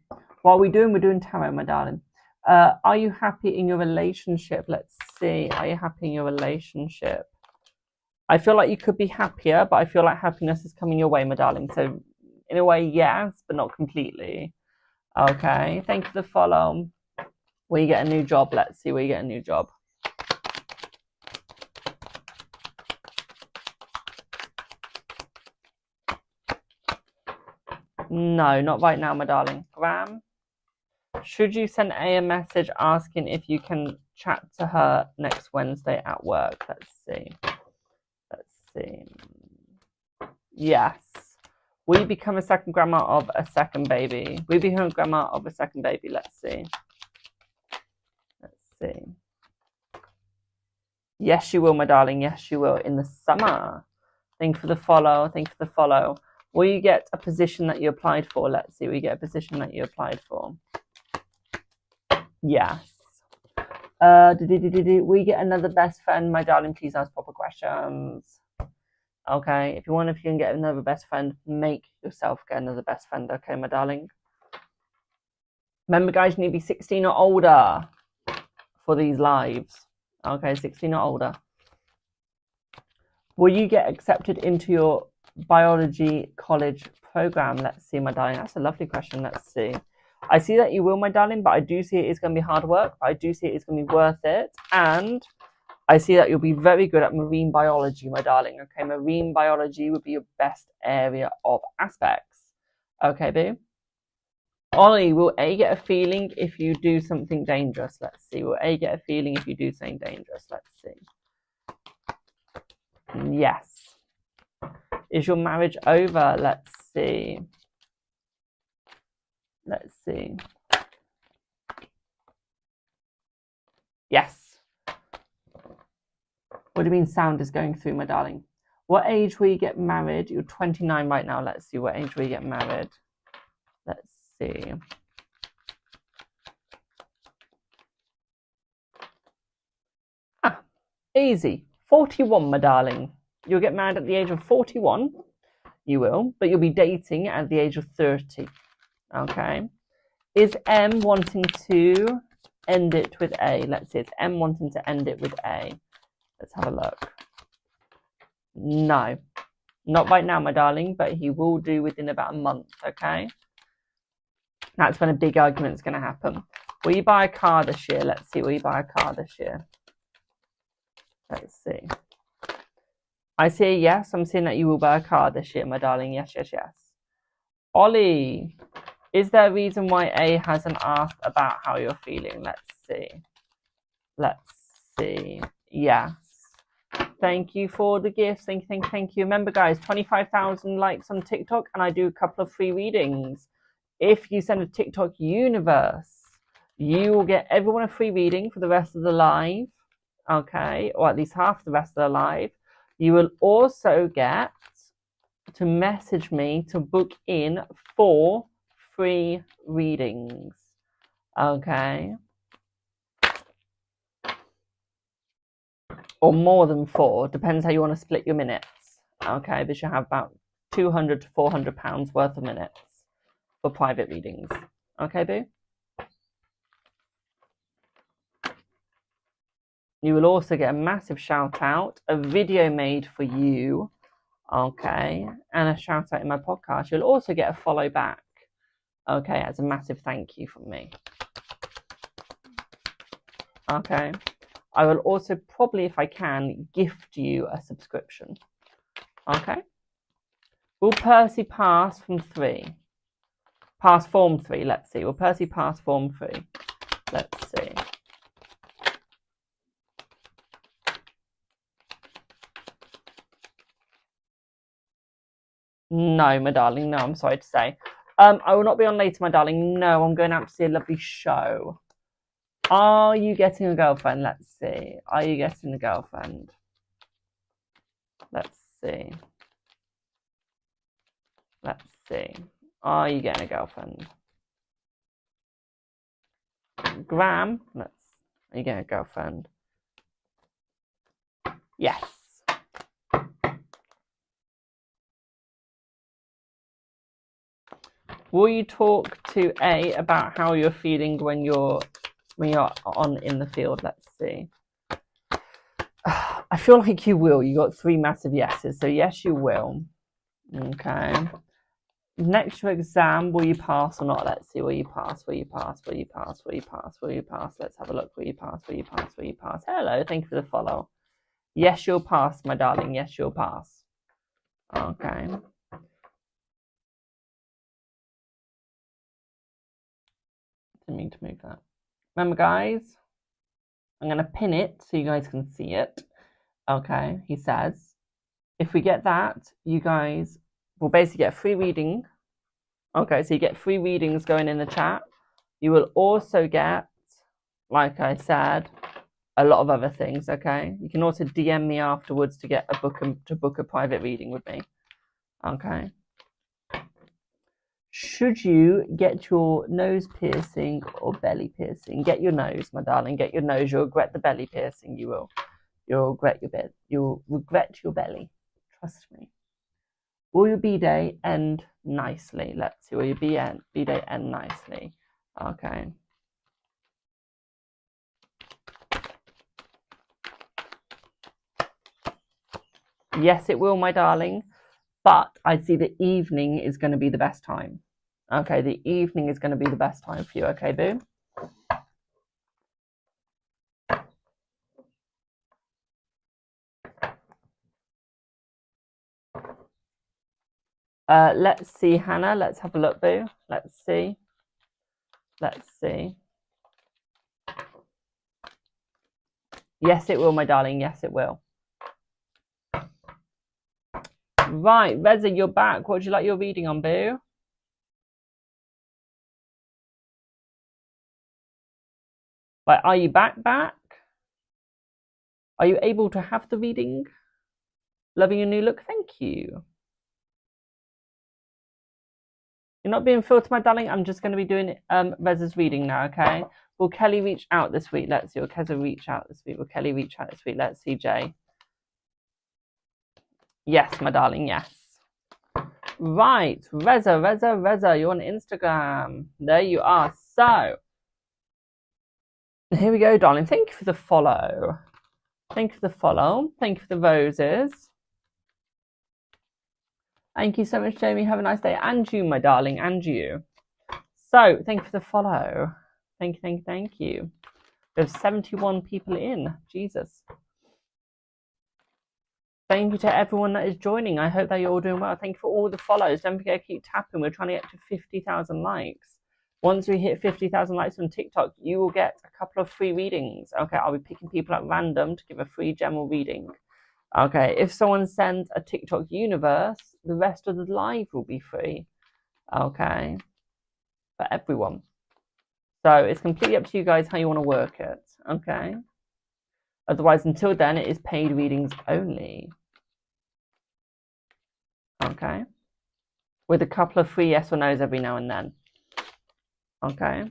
What are we doing? We're doing tarot, my darling. Are you happy in your relationship? Let's see. Are you happy in your relationship? I feel like you could be happier, but I feel like happiness is coming your way, my darling. So In a way, yes, but not completely. Okay, thank you for the follow. Will you get a new job? Let's see where you get a new job. No, not right now, my darling. Graham, should you send a message asking if you can chat to her next Wednesday at work? Let's see. Let's see. Yes. Will you become a second grandma of a second baby? Will you become a grandma of a second baby? Let's see. Let's see. Yes, you will, my darling. Yes, you will. In the summer. Thank you for the follow. Thank you for the follow. Will you get a position that you applied for? Let's see. Will you get a position that you applied for? Yes. We get another best friend, my darling. Please ask proper questions. Okay. If you can get another best friend, make yourself get another best friend. Okay, my darling. Remember, guys, you need to be 16 or older for these lives. Okay, 16 or older. Will you get accepted into your biology college program? Let's see, my darling. That's a lovely question. Let's see. I see that you will, my darling, but I do see it is going to be hard work. I do see it is going to be worth it. And I see that you'll be very good at marine biology, my darling. Okay, marine biology would be your best area of aspects. Okay, boo? Ollie, will A get a feeling if you do something dangerous? Let's see. Will A get a feeling if you do something dangerous? Let's see. Yes. Is your marriage over? Let's see. Let's see. Yes. What do you mean sound is going through, my darling? What age will you get married? You're 29 right now. Let's see. What age will you get married? Let's see. Ah, easy. 41, my darling. You'll get married at the age of 41. You will, but you'll be dating at the age of 30. Okay. Is M wanting to end it with A? Let's see. It's M wanting to end it with A. Let's have a look. No. Not right now, my darling, but he will do within about a month, okay? That's when a big argument's going to happen. Will you buy a car this year? Let's see. Will you buy a car this year? Let's see. I see a yes. I'm seeing that you will buy a car this year, my darling. Yes, yes, yes. Ollie, is there a reason why A hasn't asked about how you're feeling? Let's see. Let's see. Yes. Thank you for the gifts. Thank you. Remember, guys, 25,000 likes on TikTok, and I do a couple of free readings. If you send a TikTok universe, you will get everyone a free reading for the rest of the live, okay, or at least half the rest of the live. You will also get to message me to book in 4 free readings, okay, or more than 4, depends how you want to split your minutes, okay, but you have about £200 to £400 worth of minutes for private readings, okay, boo? You will also get a massive shout out, a video made for you, okay, and a shout out in my podcast. You'll also get a follow back, okay, as a massive thank you from me, okay. I will also probably, if I can, gift you a subscription, okay. Will Percy pass from 3? Pass form 3, let's see. Will Percy pass form 3? Let's see. No, my darling, no, I'm sorry to say. I will not be on later, my darling. No, I'm going out to see a lovely show. Are you getting a girlfriend? Let's see. Are you getting a girlfriend? Let's see. Let's see. Are you getting a girlfriend? Graham, are you getting a girlfriend? Yes. Will you talk to A about how you're feeling when you're on in the field? Let's see. I feel like you will. You got 3 massive yeses, so yes, you will. Okay. Next to exam, will you pass or not? Let's see. Will you pass? Will you pass? Will you pass? Will you pass? Will you pass? Let's have a look. Will you pass? Will you pass? Will you pass? Hello, thank you for the follow. Yes, you'll pass, my darling. Yes, you'll pass. Okay. Didn't mean to move that. Remember, guys, I'm going to pin it so you guys can see it. Okay, he says, if we get that, you guys will basically get free reading. Okay, so you get free readings going in the chat. You will also get, like I said, a lot of other things, okay? You can also DM me afterwards to get a book a private reading with me. Okay. Should you get your nose piercing or belly piercing? Get your nose, my darling. Get your nose. You'll regret the belly piercing. You will. You'll regret your bed. You'll regret your belly. Trust me. Will your B-day end nicely? Let's see. Will your B-day end nicely? Okay. Yes, it will, my darling. But I see the evening is going to be the best time. Okay, the evening is going to be the best time for you. Okay, boo? Let's see, Hannah. Let's have a look, boo. Let's see. Let's see. Yes, it will, my darling. Yes, it will. Right, Reza, you're back. What would you like your reading on, boo? Right, are you back? Are you able to have the reading? Loving your new look? Thank you. You're not being filtered, my darling. I'm just going to be doing Reza's reading now, okay? Will Kelly reach out this week? Let's see. Will Kelly reach out this week? Will Kelly reach out this week? Let's see, Jay. Yes, my darling, yes. Right, Reza, you're on Instagram. There you are. So, here we go, darling. Thank you for the follow. Thank you for the follow. Thank you for the roses. Thank you so much, Jamie. Have a nice day. And you, my darling, and you. So, thank you for the follow. Thank you. We have 71 people in. Jesus. Thank you to everyone that is joining. I hope that you're all doing well. Thank you for all the follows. Don't forget to keep tapping. We're trying to get to 50,000 likes. Once we hit 50,000 likes on TikTok, you will get a couple of free readings. Okay, I'll be picking people at random to give a free general reading. Okay, if someone sends a TikTok universe, the rest of the live will be free. Okay, for everyone. So it's completely up to you guys how you want to work it. Okay. Otherwise, until then, it is paid readings only. Okay. With a couple of free yes or no's every now and then. Okay.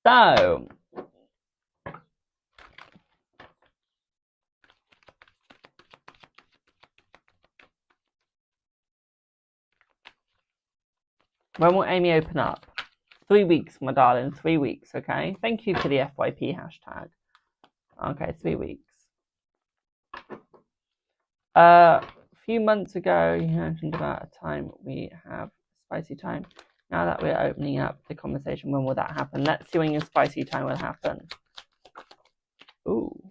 So, when will Amy open up? 3 weeks, my darling. 3 weeks, okay? Thank you for the FYP hashtag. Okay, 3 weeks. A few months ago, you mentioned about a time we have spicy time. Now that we're opening up the conversation, when will that happen? Let's see when your spicy time will happen. Ooh.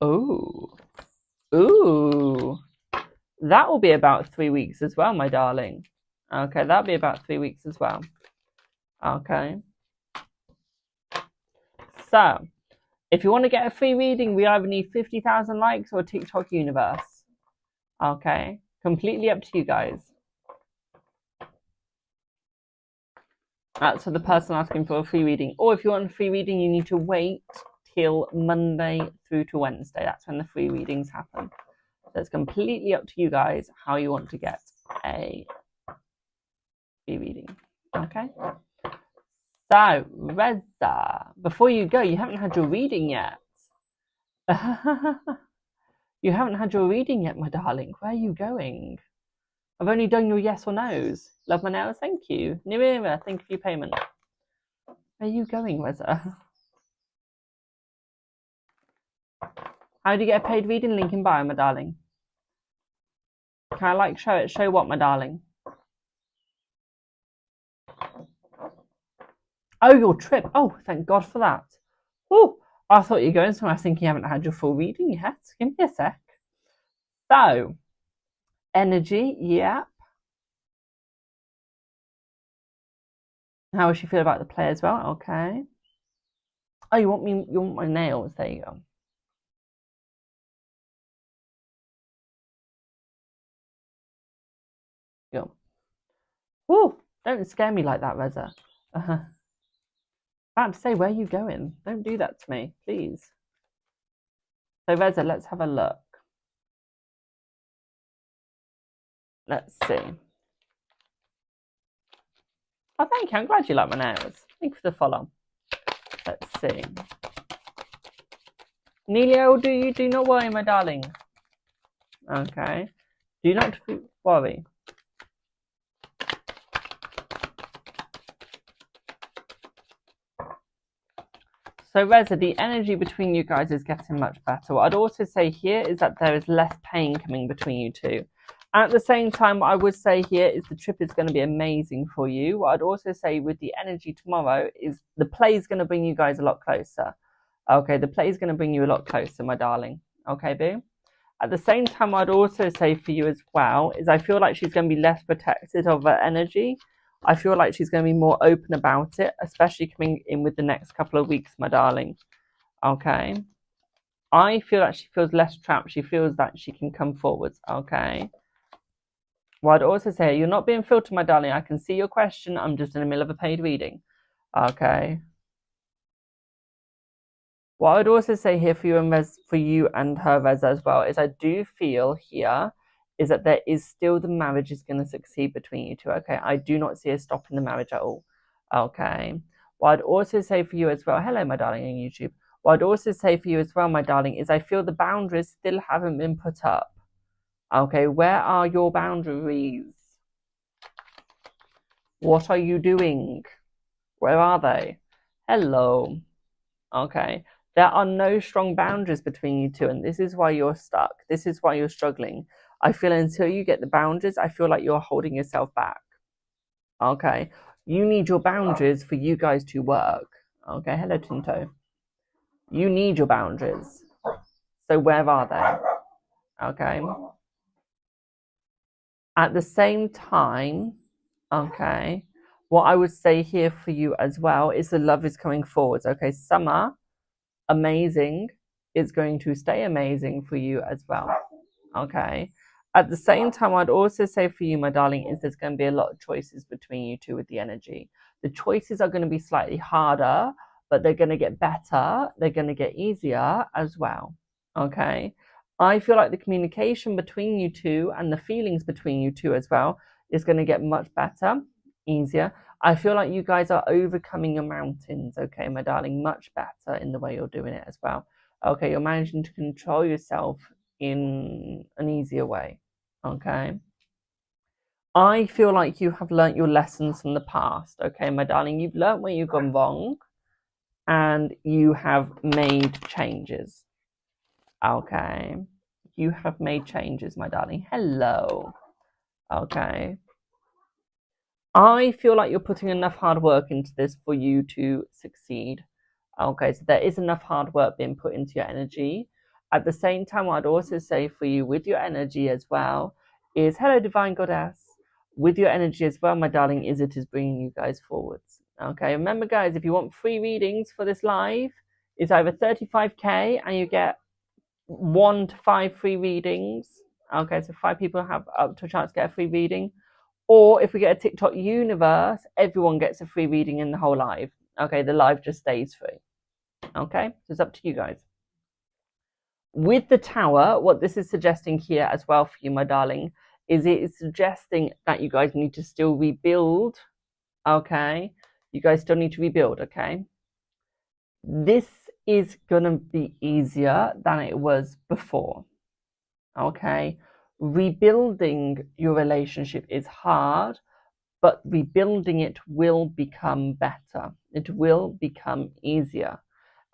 Ooh. Ooh. That will be about 3 weeks as well, my darling. Okay, that'll be about 3 weeks as well. Okay. So, if you want to get a free reading, we either need 50,000 likes or a TikTok universe. Okay. Completely up to you guys. That's for the person asking for a free reading. Or if you want a free reading, you need to wait till Monday through to Wednesday. That's when the free readings happen. So it's completely up to you guys how you want to get a free reading. Okay? So, Reza, before you go, you haven't had your reading yet. You haven't had your reading yet, my darling. Where are you going? I've only done your yes or no's. Love my nails, thank you. Neie, thank you for your payment. Where are you going, Reza? How do you get a paid reading? Link in bio, my darling. Can I like show it? Show what, my darling? Oh, your trip. Oh, thank God for that. Oh, I thought you were going somewhere. I was thinking you haven't had your full reading yet. Give me a sec. So, energy, yeah. How does she feel about the play as well? Okay. Oh, you want my nails? There you go. Go. Oh, don't scare me like that, Reza. About to say, where are you going? Don't do that to me, please. So, Reza, let's have a look. Let's see. Oh, thank you. I'm glad you like my nails. Thank you for the follow. Let's see. Nelie, do not worry, my darling. Okay. Do not worry. So, Reza, the energy between you guys is getting much better. What I'd also say here is that there is less pain coming between you two. At the same time, what I would say here is the trip is going to be amazing for you. What I'd also say with the energy tomorrow is the play is going to bring you guys a lot closer. Okay, the play is going to bring you a lot closer, my darling. Okay, boo? At the same time, I'd also say for you as well is I feel like she's going to be less protected of her energy. I feel like she's going to be more open about it, especially coming in with the next couple of weeks, my darling. Okay. I feel like she feels less trapped. She feels that she can come forwards. Okay. Well, I'd also say you're not being filtered, my darling. I can see your question. I'm just in the middle of a paid reading. Okay. What I would also say here for you and her, Reza, as well, is I do feel here is that there is still the marriage is going to succeed between you two. Okay, I do not see a stop in the marriage at all. Okay. What I'd also say for you as well, hello, my darling, on YouTube. What I'd also say for you as well, my darling, is I feel the boundaries still haven't been put up. Okay, where are your boundaries? What are you doing? Where are they? Hello. Okay. There are no strong boundaries between you two, and this is why you're stuck. This is why you're struggling. I feel until you get the boundaries, I feel like you're holding yourself back. Okay. You need your boundaries for you guys to work. Okay. Hello, Tinto. You need your boundaries. So where are they? Okay. At the same time, okay, what I would say here for you as well is the love is coming forwards. Okay. Summer, amazing, is going to stay amazing for you as well. Okay. At the same time, I'd also say for you, my darling, is there's going to be a lot of choices between you two with the energy. The choices are going to be slightly harder, but they're going to get better. They're going to get easier as well. Okay. I feel like the communication between you two and the feelings between you two as well is going to get much better, easier. I feel like you guys are overcoming your mountains, okay, my darling, much better in the way you're doing it as well. Okay, you're managing to control yourself in an easier way, okay? I feel like you have learnt your lessons from the past, okay, my darling? You've learnt where you've gone wrong and you have made changes, okay? You have made changes, my darling. Hello, okay? I feel like you're putting enough hard work into this for you to succeed. Okay, so there is enough hard work being put into your energy. At the same time, I'd also say for you with your energy as well is, hello, Divine Goddess. With your energy as well, my darling, is bringing you guys forwards. Okay, remember, guys, if you want free readings for this live, it's over 35k and you get 1 to 5 free readings. Okay, so 5 people have up to a chance to get a free reading. Or if we get a TikTok universe, everyone gets a free reading in the whole live. Okay, the live just stays free. Okay, so it's up to you guys. With the tower, what this is suggesting here as well for you, my darling, is it is suggesting that you guys need to still rebuild. Okay, you guys still need to rebuild. Okay, this is gonna be easier than it was before. Okay, rebuilding your relationship is hard, but rebuilding it will become better. It will become easier.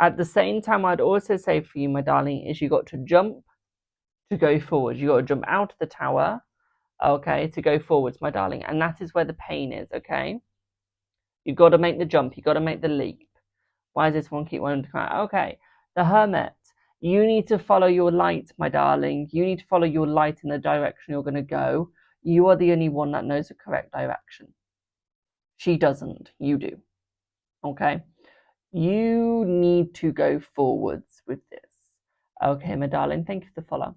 At the same time, I'd also say for you, my darling, is you got to jump to go forward. You got to jump out of the tower. okay, to go forwards, my darling. And that is where the pain is, okay? You've got to make the jump. You've got to make the leap. Why does this one keep wanting to come out? Okay, the Hermit. You need to follow your light, my darling. You need to follow your light in the direction you're going to go. You are the only one that knows the correct direction. She doesn't. You do. Okay? You need to go forwards with this. Okay, my darling. Thank you for the follow.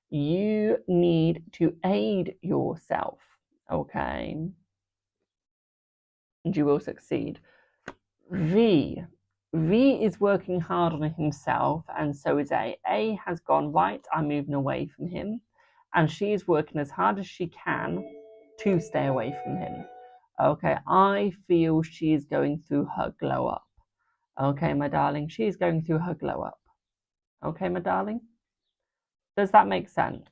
You need to aid yourself. Okay? And you will succeed. V is working hard on himself, and so is A. A has gone, right, I'm moving away from him, and she is working as hard as she can to stay away from him. Okay, I feel she is going through her glow up. Okay, my darling, she is going through her glow up. Okay, my darling? Does that make sense?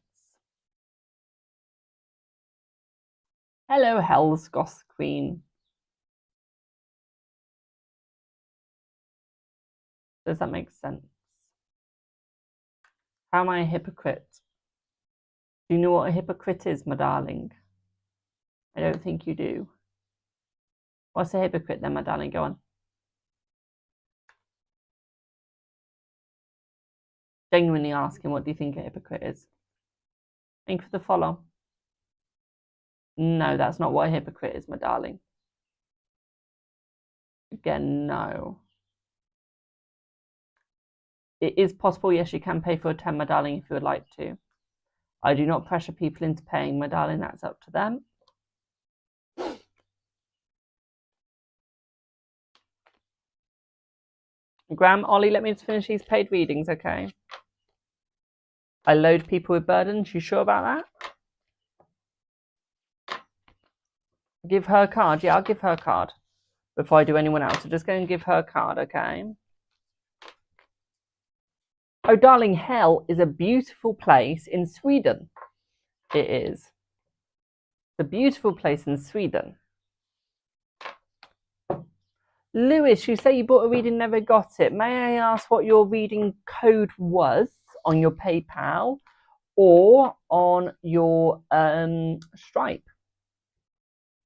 Hello, Hell's Goth Queen. Does that make sense? How am I a hypocrite? Do you know what a hypocrite is, my darling? I don't think you do. What's a hypocrite then, my darling? Go on. Genuinely asking, what do you think a hypocrite is? Thank you for the follow. No, that's not what a hypocrite is, my darling. Again, no. It is possible, yes, you can pay for a 10, my darling, if you would like to. I do not pressure people into paying, my darling. That's up to them. Graham, Ollie, let me just finish these paid readings, okay? I load people with burdens. You sure about that? Give her a card. Yeah, I'll give her a card before I do anyone else. So just go and give her a card, okay? Oh, darling, hell is a beautiful place in Sweden. It is. It's a beautiful place in Sweden. Lewis, you say you bought a reading, never got it. May I ask what your reading code was on your PayPal or on your Stripe?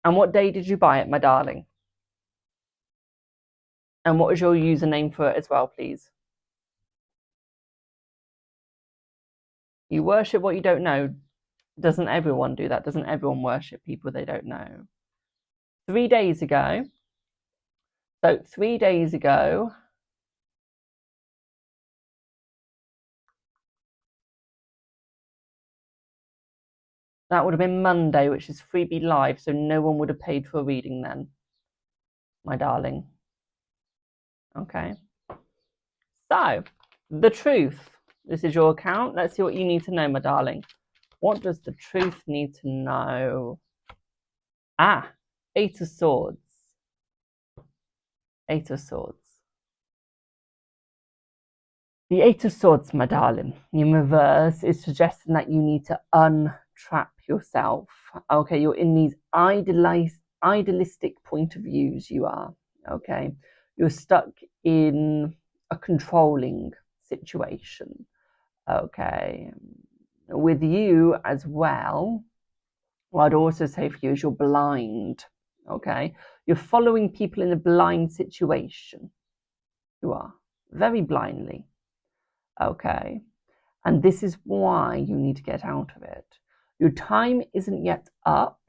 And what day did you buy it, my darling? And what was your username for it as well, please? You worship what you don't know. Doesn't everyone do that? Doesn't everyone worship people they don't know? 3 days ago. So 3 days ago, that would have been Monday, which is freebie live, so no one would have paid for a reading then, my darling. Okay. So, the truth. This is your account. Let's see what you need to know, my darling. What does the truth need to know? Ah, 8 of Swords. 8 of Swords. The 8 of Swords, my darling, in reverse is suggesting that you need to untrap yourself. Okay, you're in these idealistic point of views, you are. Okay, you're stuck in a controlling situation. Okay, with you as well, what I'd also say for you is you're blind. Okay, you're following people in a blind situation. You are very blindly. Okay, and this is why you need to get out of it. Your time isn't yet up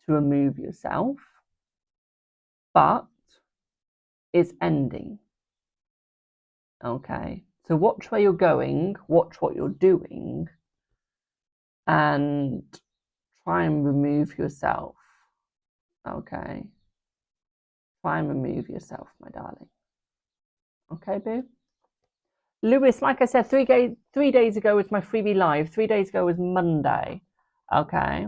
to remove yourself, but it's ending. Okay, so watch where you're going, watch what you're doing, and try and remove yourself. Okay, try and remove yourself, my darling. Okay, boo? Lewis, like I said, 3 days ago was my freebie live. 3 days ago was Monday. Okay.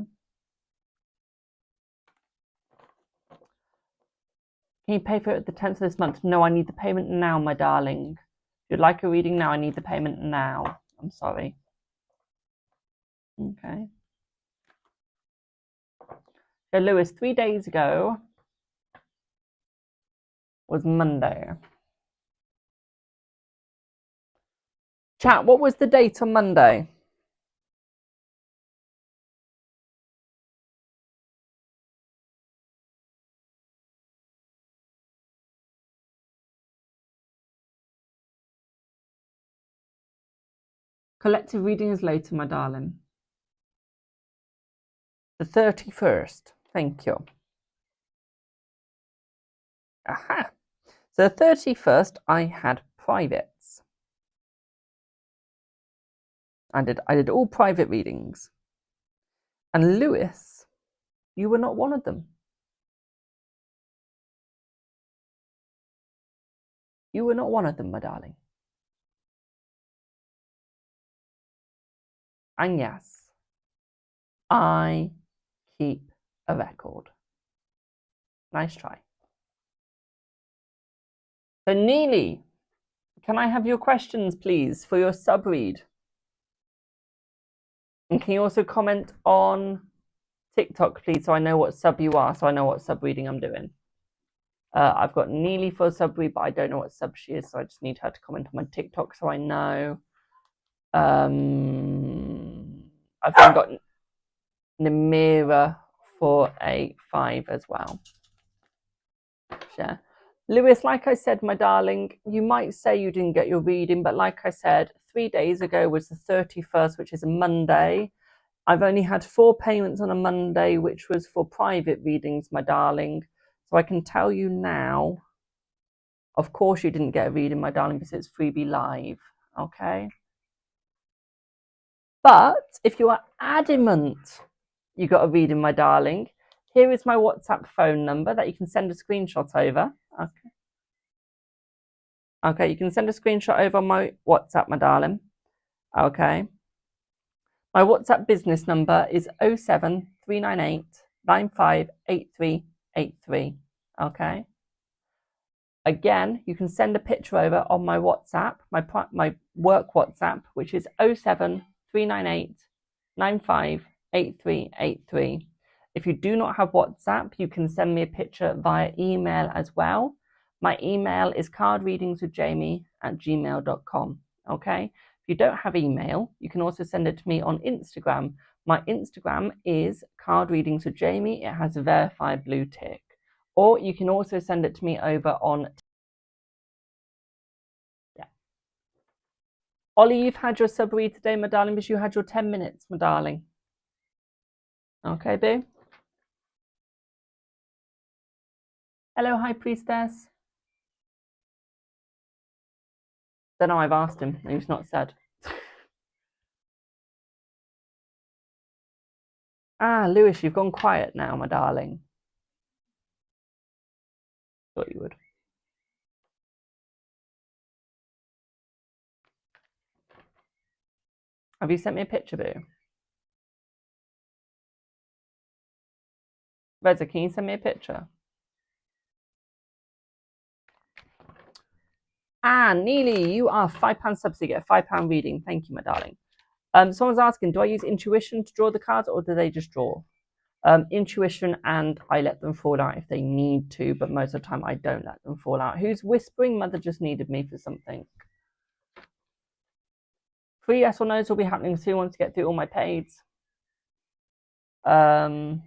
Can you pay for it at the 10th of this month? No, I need the payment now, my darling. If you'd like a reading now, I need the payment now. I'm sorry. Okay. So, Lewis, 3 days ago was Monday. Chat, what was the date on Monday? Collective reading is later, my darling. The 31st. Thank you. Aha. So the 31st, I had privates. I did all private readings. And Lewis, you were not one of them. You were not one of them, my darling. And yes, I keep a record. Nice try. So Neie, can I have your questions, please, for your sub-read? And can you also comment on TikTok, please, so I know what sub you are, so I know what sub-reading I'm doing. I've got Neie for a sub-read, but I don't know what sub she is, so I just need her to comment on my TikTok so I know. I've then got Namira for a 5 as well. Yeah. Lewis, like I said, my darling, you might say you didn't get your reading, but like I said, 3 days ago was the 31st, which is a Monday. I've only had 4 payments on a Monday, which was for private readings, my darling. So I can tell you now, of course you didn't get a reading, my darling, because it's freebie live, okay? But if you are adamant you got a reading, my darling, here is my WhatsApp phone number that you can send a screenshot over. Okay. Okay, you can send a screenshot over on my WhatsApp, my darling. Okay. My WhatsApp business number is 07398 958383. Okay. Again, you can send a picture over on my WhatsApp, my work WhatsApp, which is 07398 958383. If you do not have WhatsApp, you can send me a picture via email as well. My email is cardreadingswithjamie@gmail.com. Okay. If you don't have email, you can also send it to me on Instagram. My Instagram is cardreadingswithjamie. It has a verified blue tick. Or you can also send it to me over on... Yeah. Ollie, you've had your sub-read today, my darling, because you had your 10 minutes, my darling. Okay, boo? Hello, High Priestess. Don't know, I've asked him, and he's not said. Ah, Lewis, you've gone quiet now, my darling. Thought you would. Have you sent me a picture, boo? Reza, can you send me a picture? Ah, Neely, you are £5 subs, so you get a £5 reading. Thank you, my darling. Someone's asking, do I use intuition to draw the cards, or do they just draw? Intuition, and I let them fall out if they need to, but most of the time I don't let them fall out. Who's whispering? Mother just needed me for something. 3 yes or no's will be happening soon once I get through all my paids. Reza,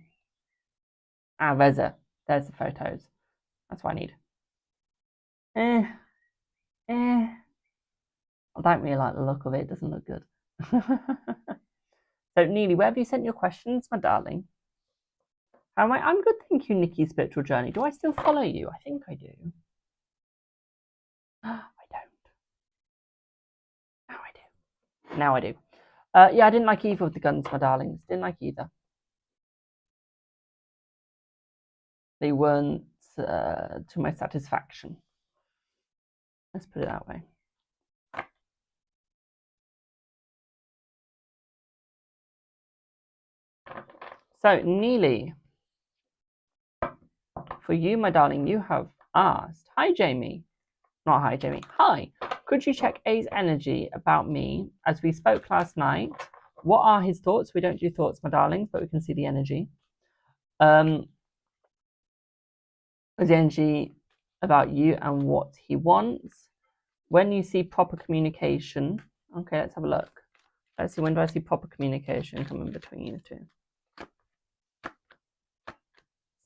there's the photos. That's what I need. I don't really like the look of it. It doesn't look good. So, Neely, where have you sent your questions, my darling? How am I? I'm good, thank you, Nikki Spiritual Journey. Do I still follow you? I think I do. I don't. Now I do. Now I do. Yeah, I didn't like either of the guns, my darlings. Didn't like either. They weren't to my satisfaction. Let's put it that way. So, Neely, for you, my darling, you have asked, hi, Jamie. Not hi, Jamie. Hi. Could you check A's energy about me as we spoke last night? What are his thoughts? We don't do thoughts, my darlings, but we can see the energy. The energy about you and what he wants. When you see proper communication. Okay, let's have a look. Let's see, when do I see proper communication coming between you two?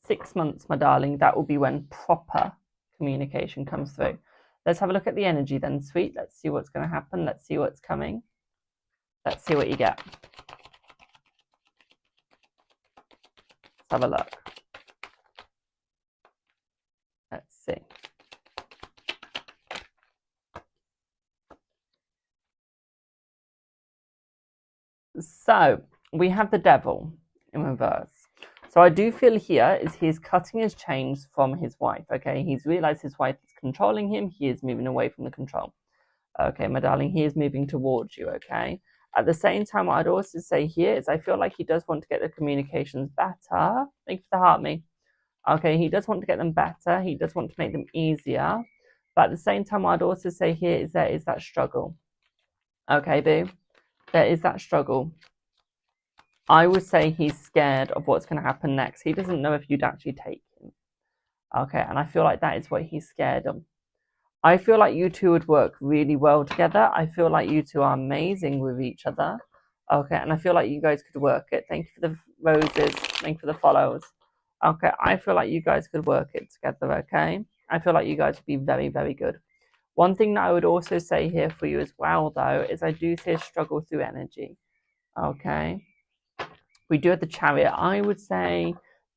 6 months, my darling. That will be when proper communication comes through. Let's have a look at the energy then, sweet. Let's see what's going to happen. Let's see what's coming. Let's see what you get. Let's have a look. Let's see. So we have the devil in reverse. So I do feel here is he's cutting his chains from his wife. Okay, he's realized his wife is controlling him. He is moving away from the control. Okay, my darling, he is moving towards you. Okay. At the same time, what I'd also say here is I feel like he does want to get the communications better. Thank you for the heart, me. Okay, he does want to get them better. He does want to make them easier. But at the same time, what I'd also say here is there is that struggle. Okay, boo. There is that struggle. I would say he's scared of what's going to happen next. He doesn't know if you'd actually take him. Okay, and I feel like that is what he's scared of. I feel like you two would work really well together. I feel like you two are amazing with each other. Okay, and I feel like you guys could work it. Thank you for the roses. Thank you for the follows. Okay, I feel like you guys could work it together, okay? I feel like you guys would be very, very good. One thing that I would also say here for you as well, though, is I do see a struggle through energy. Okay? We do have the chariot. I would say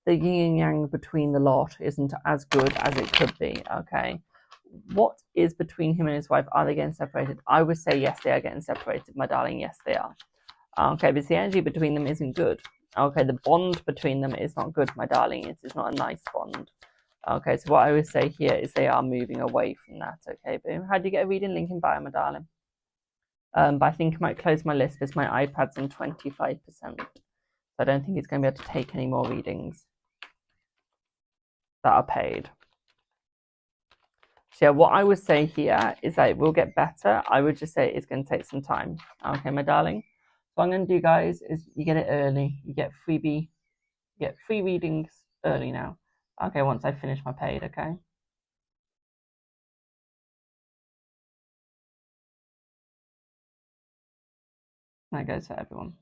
the yin and yang between the lot isn't as good as it could be, okay? What is between him and his wife? Are they getting separated? I would say yes, they are getting separated, my darling. Yes, they are. Okay, but the energy between them isn't good. Okay, the bond between them is not good, my darling. It is not a nice bond. Okay, so what I would say here is they are moving away from that. Okay, boom. How do you get a reading? Link in bio, my darling. But I think I might close my list because my iPad's on 25%. So I don't think it's going to be able to take any more readings that are paid. So yeah, what I would say here is that it will get better. I would just say it's going to take some time. Okay, my darling. So what I'm going to do, guys, is you get it early. You get freebie. You get free readings early now. Okay, once I finish my paid, okay? That goes for everyone.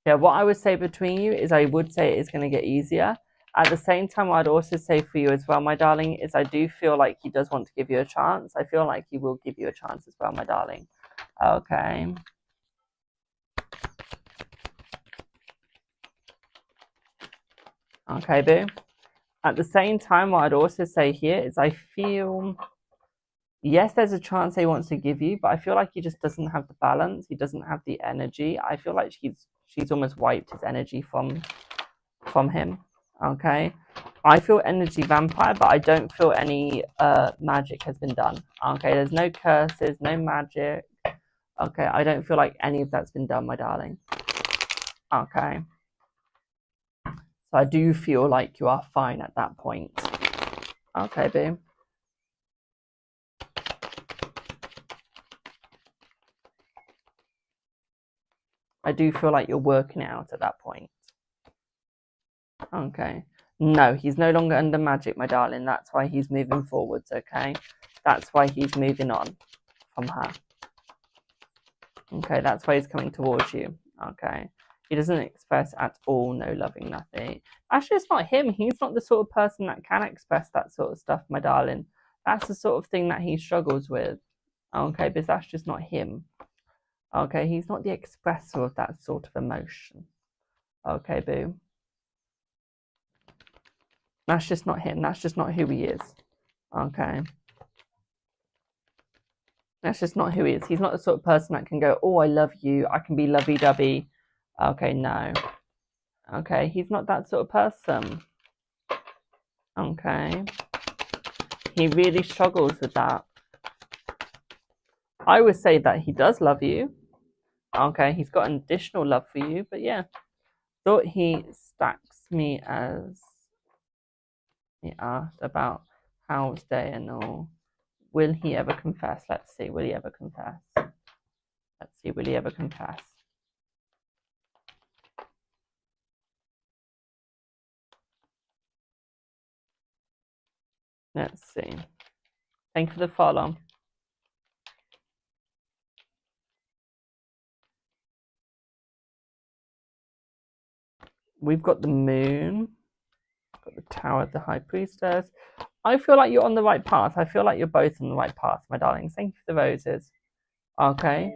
Yeah, what I would say between you is I would say it's going to get easier. At the same time, what I'd also say for you as well, my darling, is I do feel like he does want to give you a chance. I feel like he will give you a chance as well, my darling. Okay. Okay, boo. At the same time, what I'd also say here is I feel, yes, there's a chance he wants to give you, but I feel like he just doesn't have the balance. He doesn't have the energy. I feel like she's almost wiped his energy from him. Okay, I feel energy vampire, but I don't feel any magic has been done. Okay, there's no curses, no magic. Okay, I don't feel like any of that's been done, my darling. Okay, so I do feel like you are fine at that point. Okay, boo. I do feel like you're working it out at that point. Okay. No, he's no longer under magic, my darling. That's why he's moving forwards, okay? That's why he's moving on from her. Okay, that's why he's coming towards you. Okay. He doesn't express at all no loving nothing. Actually, it's not him. He's not the sort of person that can express that sort of stuff, my darling. That's the sort of thing that he struggles with. Okay, because that's just not him. Okay, he's not the expressor of that sort of emotion. Okay, boo. That's just not him. That's just not who he is. Okay. That's just not who he is. He's not the sort of person that can go, oh, I love you. I can be lovey-dovey. Okay, no. Okay, he's not that sort of person. Okay. He really struggles with that. I would say that he does love you. Okay, he's got an additional love for you. But yeah, thought he stacks me as he asked about how's day and all. Will he ever confess? Let's see. Will he ever confess? Let's see. Will he ever confess? Let's see. Thank you for the follow. We've got the moon. Got the tower of the high priestess. I feel like you're on the right path. I feel like you're both on the right path, my darlings. Thank you for the roses. Okay.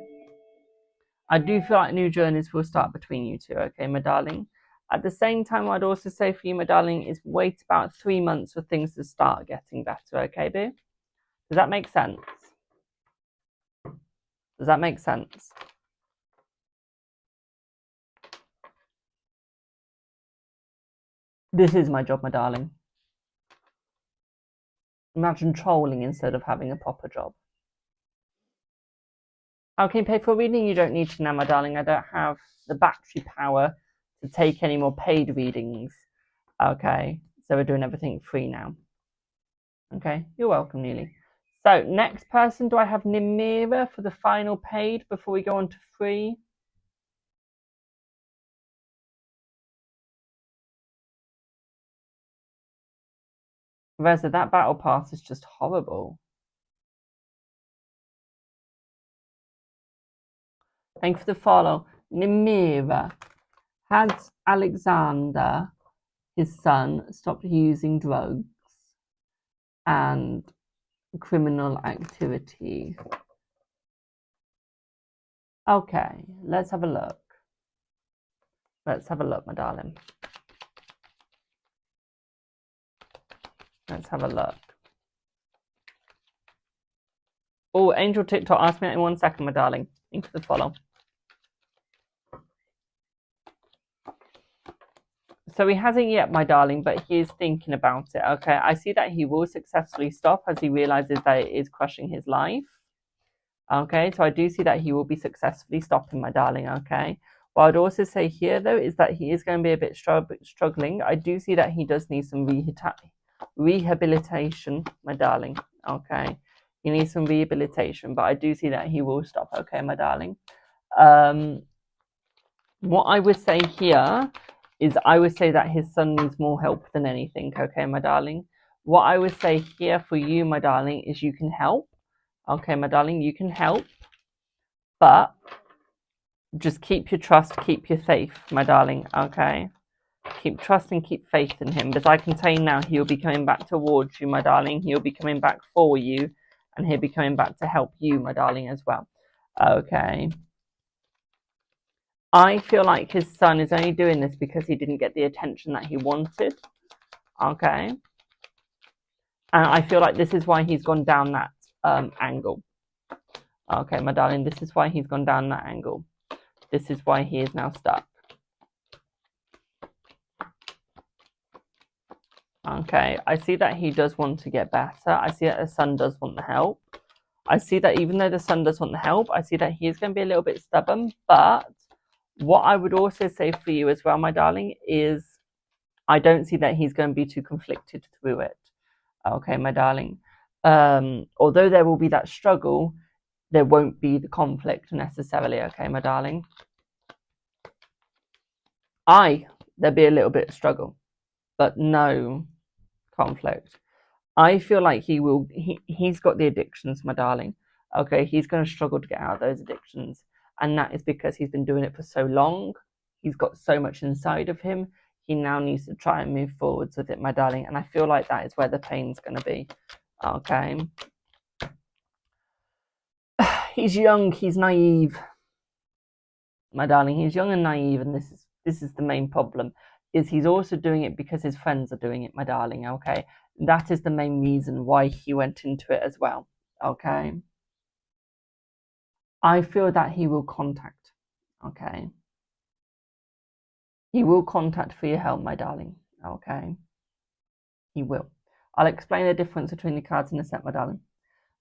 I do feel like new journeys will start between you two, okay, my darling? At the same time, I'd also say for you, my darling, is wait about 3 months for things to start getting better, okay, boo? Does that make sense? Does that make sense? This is my job, my darling. Imagine trolling instead of having a proper job. How can you pay for a reading? You don't need to now, my darling. I don't have the battery power to take any more paid readings. Okay, so we're doing everything free now. Okay, you're welcome, Neely. So next person, do I have Neie for the final paid before we go on to free? Reza, that battle pass is just horrible. Thank you for the follow. Neie, has Alexander, his son, stopped using drugs and criminal activity? Okay, let's have a look. Let's have a look, my darling. Let's have a look. Oh, Angel TikTok, ask me that in 1 second, my darling. Thank you for the follow. So he hasn't yet, my darling, but he is thinking about it, okay? I see that he will successfully stop as he realizes that it is crushing his life. Okay, so I do see that he will be successfully stopping, my darling, okay? What I'd also say here, though, is that he is going to be a bit struggling. I do see that he does need some rehabilitation, my darling, okay? He needs some rehabilitation, but I do see that he will stop, okay, my darling? What I would say here is I would say that his son needs more help than anything, okay, my darling? What I would say here for you, my darling, is you can help, okay, my darling? You can help, but just keep your trust, keep your faith, my darling, okay? Keep trust and keep faith in him, because I can tell you now he'll be coming back towards you, my darling. He'll be coming back for you, and he'll be coming back to help you, my darling, as well, okay? I feel like his son is only doing this because he didn't get the attention that he wanted, okay? And I feel like this is why he's gone down that angle. Okay, my darling, this is why he's gone down that angle. This is why he is now stuck. Okay, I see that he does want to get better. I see that the son does want the help. I see that even though the son does want the help, I see that he is going to be a little bit stubborn. But what I would also say for you as well, my darling, is I don't see that he's going to be too conflicted through it. Okay, my darling. Although there will be that struggle, there won't be the conflict necessarily. Okay, my darling. There'll be a little bit of struggle, but no conflict. I feel like he's got the addictions, my darling. Okay, he's going to struggle to get out of those addictions. And that is because he's been doing it for so long. He's got so much inside of him. He now needs to try and move forwards with it, my darling. And I feel like that is where the pain's going to be. Okay. He's young. He's naive. My darling, he's young and naive. And this is the main problem. Is he's also doing it because his friends are doing it, my darling. Okay. That is the main reason why he went into it as well. Okay. I feel that he will contact. Okay. He will contact for your help, my darling. Okay. He will. I'll explain the difference between the cards in a set, my darling.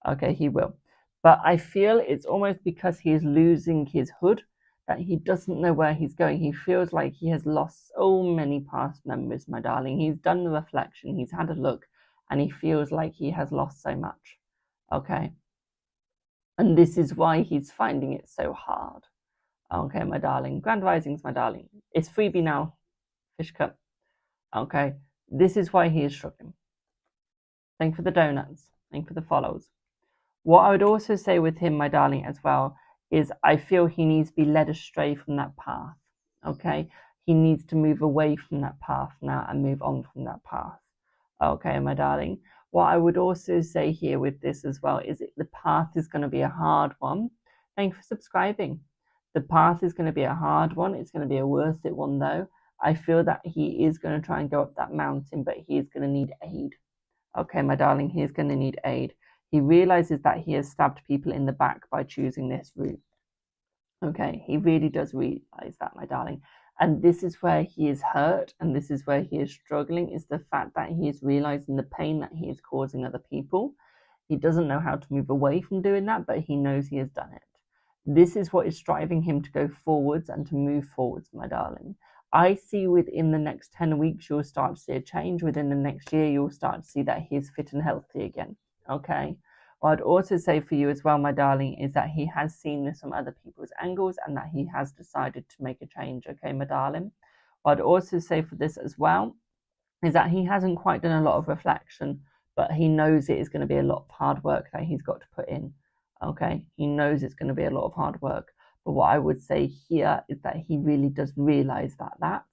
Okay, he will. But I feel it's almost because he is losing his hood that he doesn't know where he's going. He feels like he has lost so many past memories, my darling. He's done the reflection. He's had a look. And he feels like he has lost so much. Okay. And this is why he's finding it so hard. Okay, my darling. Grand Risings, my darling. It's freebie now. Fish cup. Okay. This is why he is struggling. Thank you for the donuts. Thank you for the follows. What I would also say with him, my darling, as well, is I feel he needs to be led astray from that path. Okay. He needs to move away from that path now and move on from that path. Okay, my darling. What I would also say here with this as well is the path is going to be a hard one. Thank you for subscribing. The path is going to be a hard one. It's going to be a worth it one, though. I feel that he is going to try and go up that mountain, but he is going to need aid. Okay, my darling, he is going to need aid. He realizes that he has stabbed people in the back by choosing this route. Okay, he really does realize that, my darling. And this is where he is hurt, and this is where he is struggling, is the fact that he is realizing the pain that he is causing other people. He doesn't know how to move away from doing that, but he knows he has done it. This is what is driving him to go forwards and to move forwards, my darling. I see within the next 10 weeks, you'll start to see a change. Within the next year, you'll start to see that he is fit and healthy again. Okay. What I'd also say for you as well, my darling, is that he has seen this from other people's angles and that he has decided to make a change. Okay, my darling. What I'd also say for this as well is that he hasn't quite done a lot of reflection, but he knows it is going to be a lot of hard work that he's got to put in. Okay, he knows it's going to be a lot of hard work. But what I would say here is that he really does realize that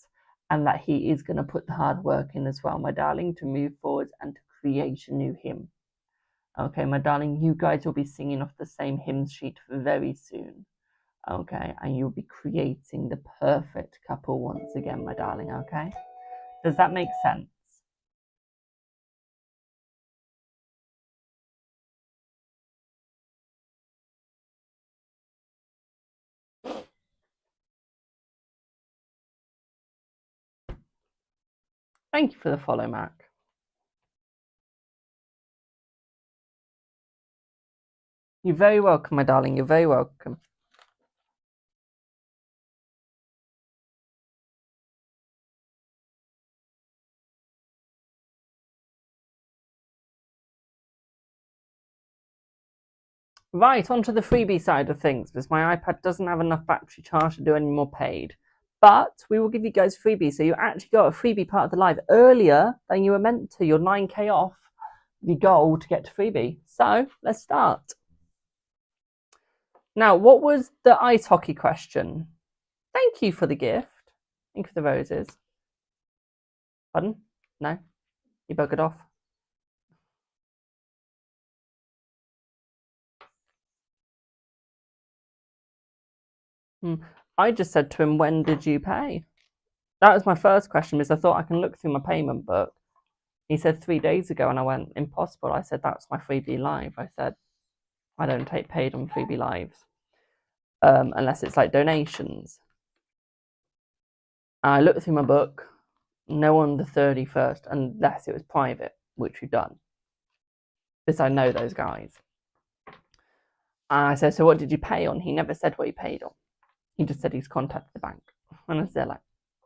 and that he is going to put the hard work in as well, my darling, to move forward and to create a new hymn. Okay, my darling, you guys will be singing off the same hymn sheet very soon. Okay, and you'll be creating the perfect couple once again, my darling. Okay, does that make sense? Thank you for the follow, Mac. You're very welcome, my darling. You're very welcome. Right, onto the freebie side of things, because my iPad doesn't have enough battery charge to do any more paid. But we will give you guys freebies. So you actually got a freebie part of the live earlier than you were meant to. You're 9K off the goal to get to freebie. So let's start. Now, what was the ice hockey question? Thank you for the gift. Thank you for the roses. Pardon? No? You buggered off. I just said to him, when did you pay? That was my first question, because I thought I can look through my payment book. He said 3 days ago, and I went, impossible. I said, that's my freebie live. I said, I don't take paid on freebie lives, unless it's like donations. I looked through my book, no on the 31st, unless it was private, which we've done. Because I know those guys. I said, so what did you pay on? He never said what he paid on. He just said he's contacted the bank. And I said, like,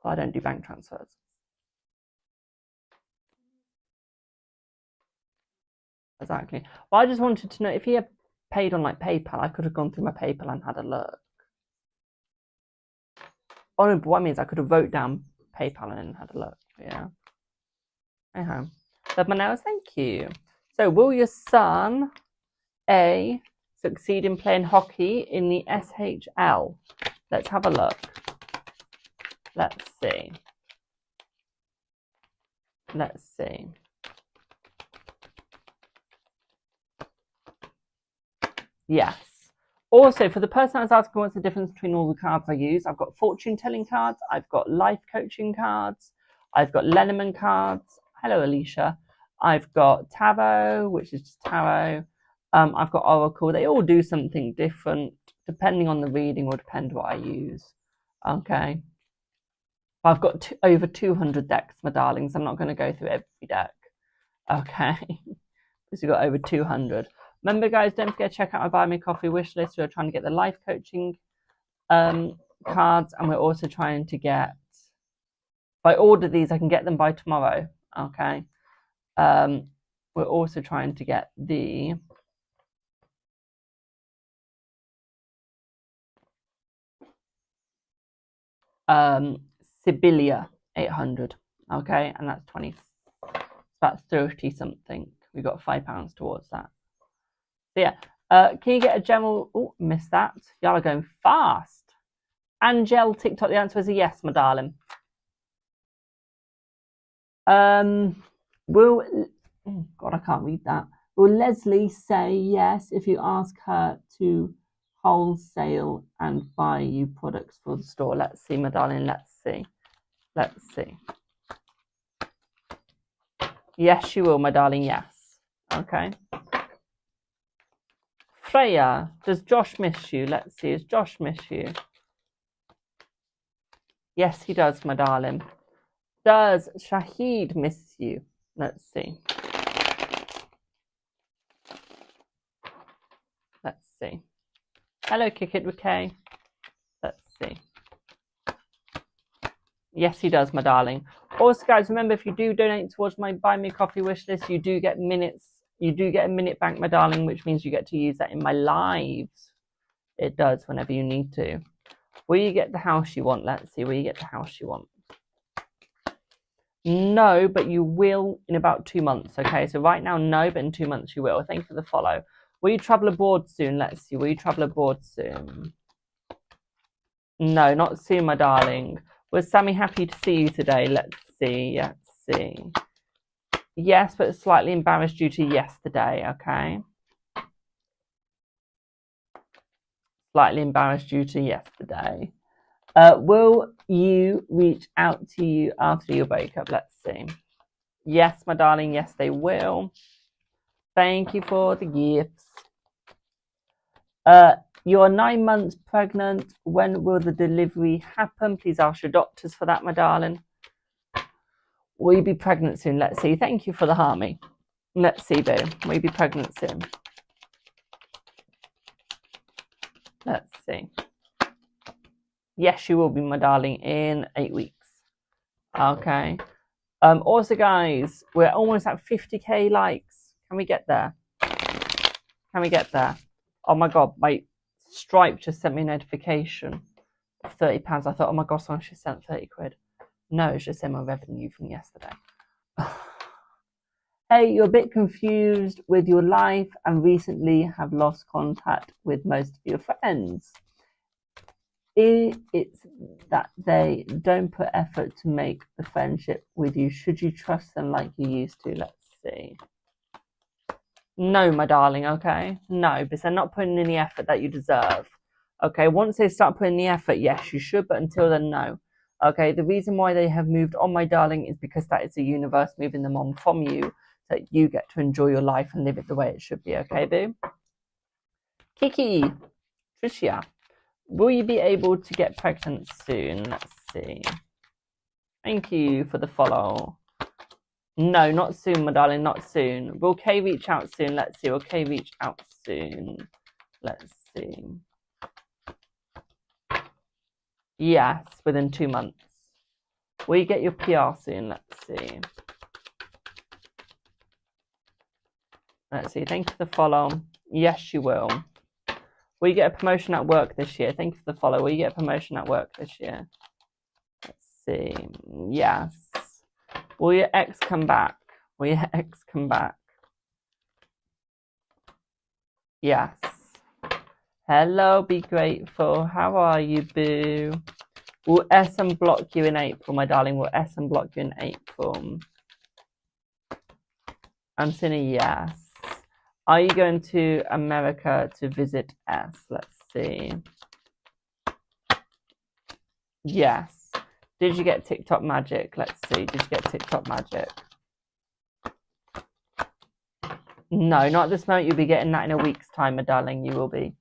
well, I don't do bank transfers. Exactly. Well, I just wanted to know if he had paid on like PayPal, I could have gone through my PayPal and had a look. Oh no, but what I mean is I could have wrote down PayPal and had a look. Yeah. Anyhow, love my nails. Thank you. So, will your son A succeed in playing hockey in the SHL? Let's have a look. Let's see. Let's see. Yes. Also, for the person that was asking what's the difference between all the cards I use, I've got fortune telling cards, I've got life coaching cards, I've got Lenormand cards. Hello, Alicia. I've got tarot, which is just tarot. I've got oracle. They all do something different depending on the reading, or depend what I use. Okay. I've got over 200 decks, my darlings. I'm not going to go through every deck. Okay. Because we've got over 200. Remember, guys, don't forget to check out my Buy Me Coffee wish list. We're trying to get the life coaching cards, and we're also trying to get, if I order these, I can get them by tomorrow. Okay. We're also trying to get the Sibylla 800. Okay, and that's 20. It's about 30 something. We got £5 towards that. So yeah, can you get a general? Oh, missed that. Y'all are going fast. Angel TikTok. The answer is a yes, my darling. Will God, I can't read that. Will Leslie say yes if you ask her to wholesale and buy you products for the store? Let's see, my darling. Let's see. Let's see. Yes, she will, my darling. Yes. Okay. Freya, does Josh miss you? Let's see. Does Josh miss you? Yes, he does, my darling. Does Shahid miss you? Let's see. Let's see. Hello, Kick It with K. Let's see. Yes, he does, my darling. Also, guys, remember, if you do donate towards my Buy Me a Coffee wish list, you do get minutes. You do get a minute bank, my darling, which means you get to use that in my lives. It does whenever you need to. Will you get the house you want? Let's see. Will you get the house you want? No, but you will in about 2 months. Okay, so right now, no, but in 2 months you will. Thank you for the follow. Will you travel abroad soon? Let's see. Will you travel abroad soon? No, not soon, my darling. Was Sammy happy to see you today? Let's see. Let's see. Yes, but slightly embarrassed due to yesterday. Okay. Slightly embarrassed due to yesterday. Will you reach out to you after your breakup? Let's see. Yes, my darling. Yes, they will. Thank you for the gifts. You're 9 months pregnant. When will the delivery happen? Please ask your doctors for that, my darling. Will you be pregnant soon? Let's see. Thank you for the harmony. Let's see, boo. Will you be pregnant soon? Let's see. Yes, you will be, my darling, in 8 weeks. Okay. Also, guys, we're almost at 50k likes. Can we get there? Can we get there? Oh my God, my Stripe just sent me a notification of £30. I thought, oh my God, someone just sent 30 quid. No, it's just in my revenue from yesterday. Hey, you're a bit confused with your life and recently have lost contact with most of your friends. It's that they don't put effort to make the friendship with you. Should you trust them like you used to? Let's see. No, my darling, okay? No, because they're not putting in the effort that you deserve. Okay, once they start putting the effort, yes, you should, but until then, no. Okay, the reason why they have moved on, my darling, is because that is the universe moving them on from you, so that you get to enjoy your life and live it the way it should be, okay, boo? Kiki, Tricia, will you be able to get pregnant soon? Let's see. Thank you for the follow. No, not soon, my darling, not soon. Will Kay reach out soon? Let's see. Will Kay reach out soon? Let's see. Yes, within 2 months. Will you get your PR soon? Let's see. Let's see. Thank you for the follow. Yes, you will. Will you get a promotion at work this year? Thank you for the follow. Will you get a promotion at work this year? Let's see. Yes. Will your ex come back? Will your ex come back? Yes. Hello, be grateful. How are you, boo? Will SM block you in April, my darling? Will SM block you in April? I'm saying a yes. Are you going to America to visit S? Let's see. Yes. Did you get TikTok magic? Let's see. Did you get TikTok magic? No, not this moment. You'll be getting that in a week's time, my darling. You will be.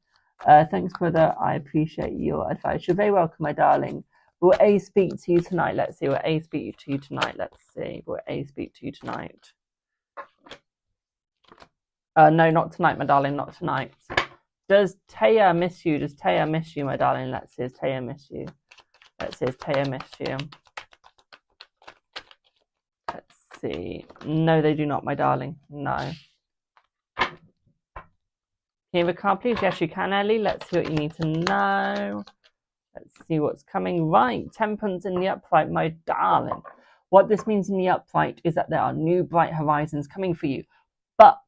Thanks, brother. I appreciate your advice. You're very welcome, my darling. Will A speak to you tonight? Let's see. Will A speak to you tonight? Let's see. Will A speak to you tonight? No, not tonight, my darling. Not tonight. Does Taya miss you? Does Taya miss you, my darling? Let's see. Does Taya miss you? Let's see. Does Taya miss you? Let's see. No, they do not, my darling. No. Can you have a card, please? Yes, you can, Ellie. Let's see what you need to know. Let's see what's coming. Right. Temperance in the upright, my darling. What this means in the upright is that there are new bright horizons coming for you. But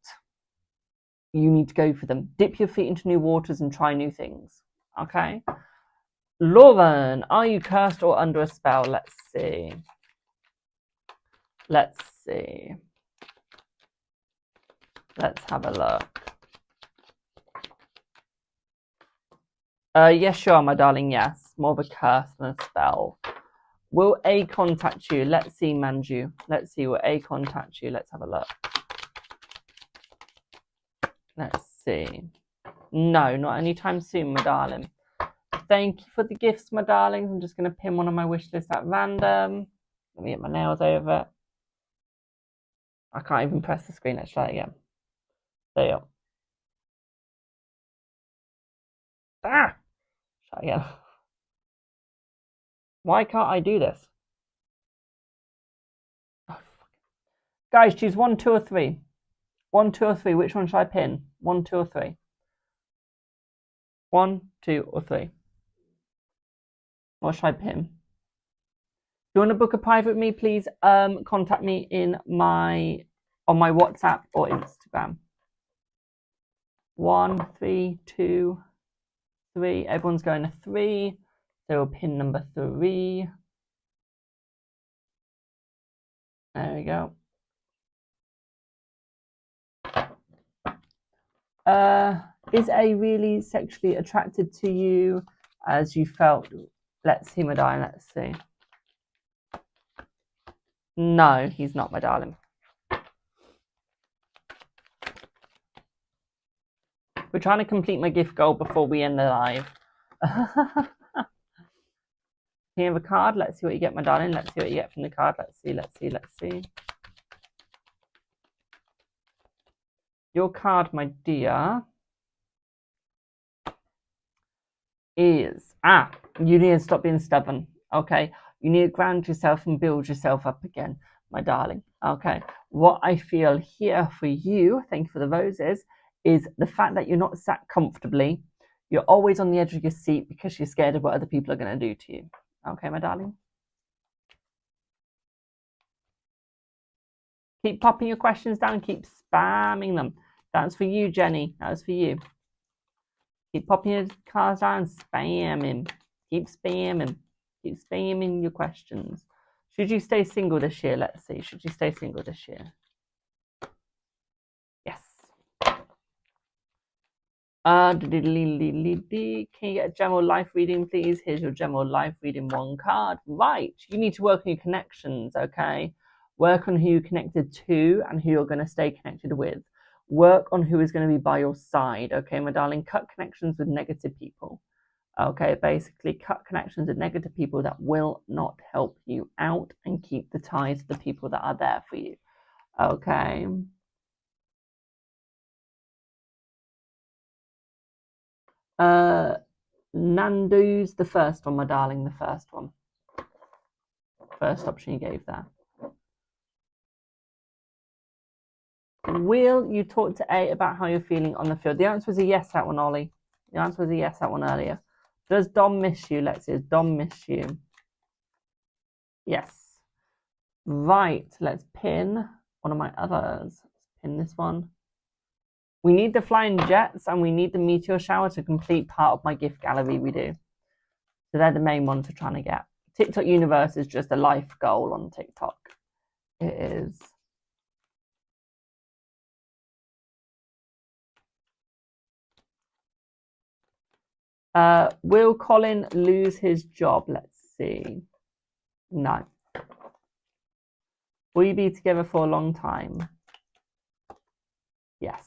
you need to go for them. Dip your feet into new waters and try new things. Okay? Lauren, are you cursed or under a spell? Let's see. Let's see. Let's have a look. Yes, you are, my darling, yes. More of a curse than a spell. Will A contact you? Let's see, Manju. Let's see, will A contact you? Let's have a look. Let's see. No, not anytime soon, my darling. Thank you for the gifts, my darlings. I'm just going to pin one on my wish list at random. Let me get my nails over. I can't even press the screen. Let's try it again. There you go. Ah! Try again. Why can't I do this? Oh, guys, choose 1, 2, or 3. 1, 2, or 3. Which one should I pin? 1, 2, or 3? 1, 2, or 3? What should I pin? If you want to book a private with me, please contact me on my WhatsApp or Instagram. 1, 3, 2, 3. Everyone's going to 3. So we'll pin number 3. There we go. Is A really sexually attracted to you as you felt? Let's see, my darling. Let's see. No, he's not, my darling. We're trying to complete my gift goal before we end the live. Here have a card. Let's see what you get, my darling. Let's see what you get from the card. Let's see, let's see, let's see. Your card, my dear, is you need to stop being stubborn. Okay, you need to ground yourself and build yourself up again, my darling. Okay, what I feel here for you, thank you for the roses, is the fact that you're not sat comfortably. You're always on the edge of your seat because you're scared of what other people are going to do to you. Okay, my darling. Keep popping your questions down. Keep spamming them. That's for you, Jenny. That's for you. Keep popping your cards down, spamming. Keep spamming. Keep spamming your questions. Should you stay single this year? Let's see. Should you stay single this year? Yes. Can you get a general life reading, please? Here's your general life reading, 1 card. Right. You need to work on your connections, okay? Work on who you're connected to and who you're going to stay connected with. Work on who is going to be by your side, okay, my darling? Cut connections with negative people, okay? Basically, cut connections with negative people that will not help you out and keep the ties to the people that are there for you, okay? Nando's the first one, my darling, the first one. First option you gave there. Will you talk to A about how you're feeling on the field? The answer was a yes, that one, Ollie. The answer was a yes, that one earlier. Does Dom miss you? Let's see. Does Dom miss you? Yes. Right. Let's pin one of my others. Let's pin this one. We need the flying jets and we need the meteor shower to complete part of my gift gallery we do. So they're the main ones we're trying to get. TikTok universe is just a life goal on TikTok. It is. Will Colin lose his job? Let's see. No. Will you be together for a long time? Yes.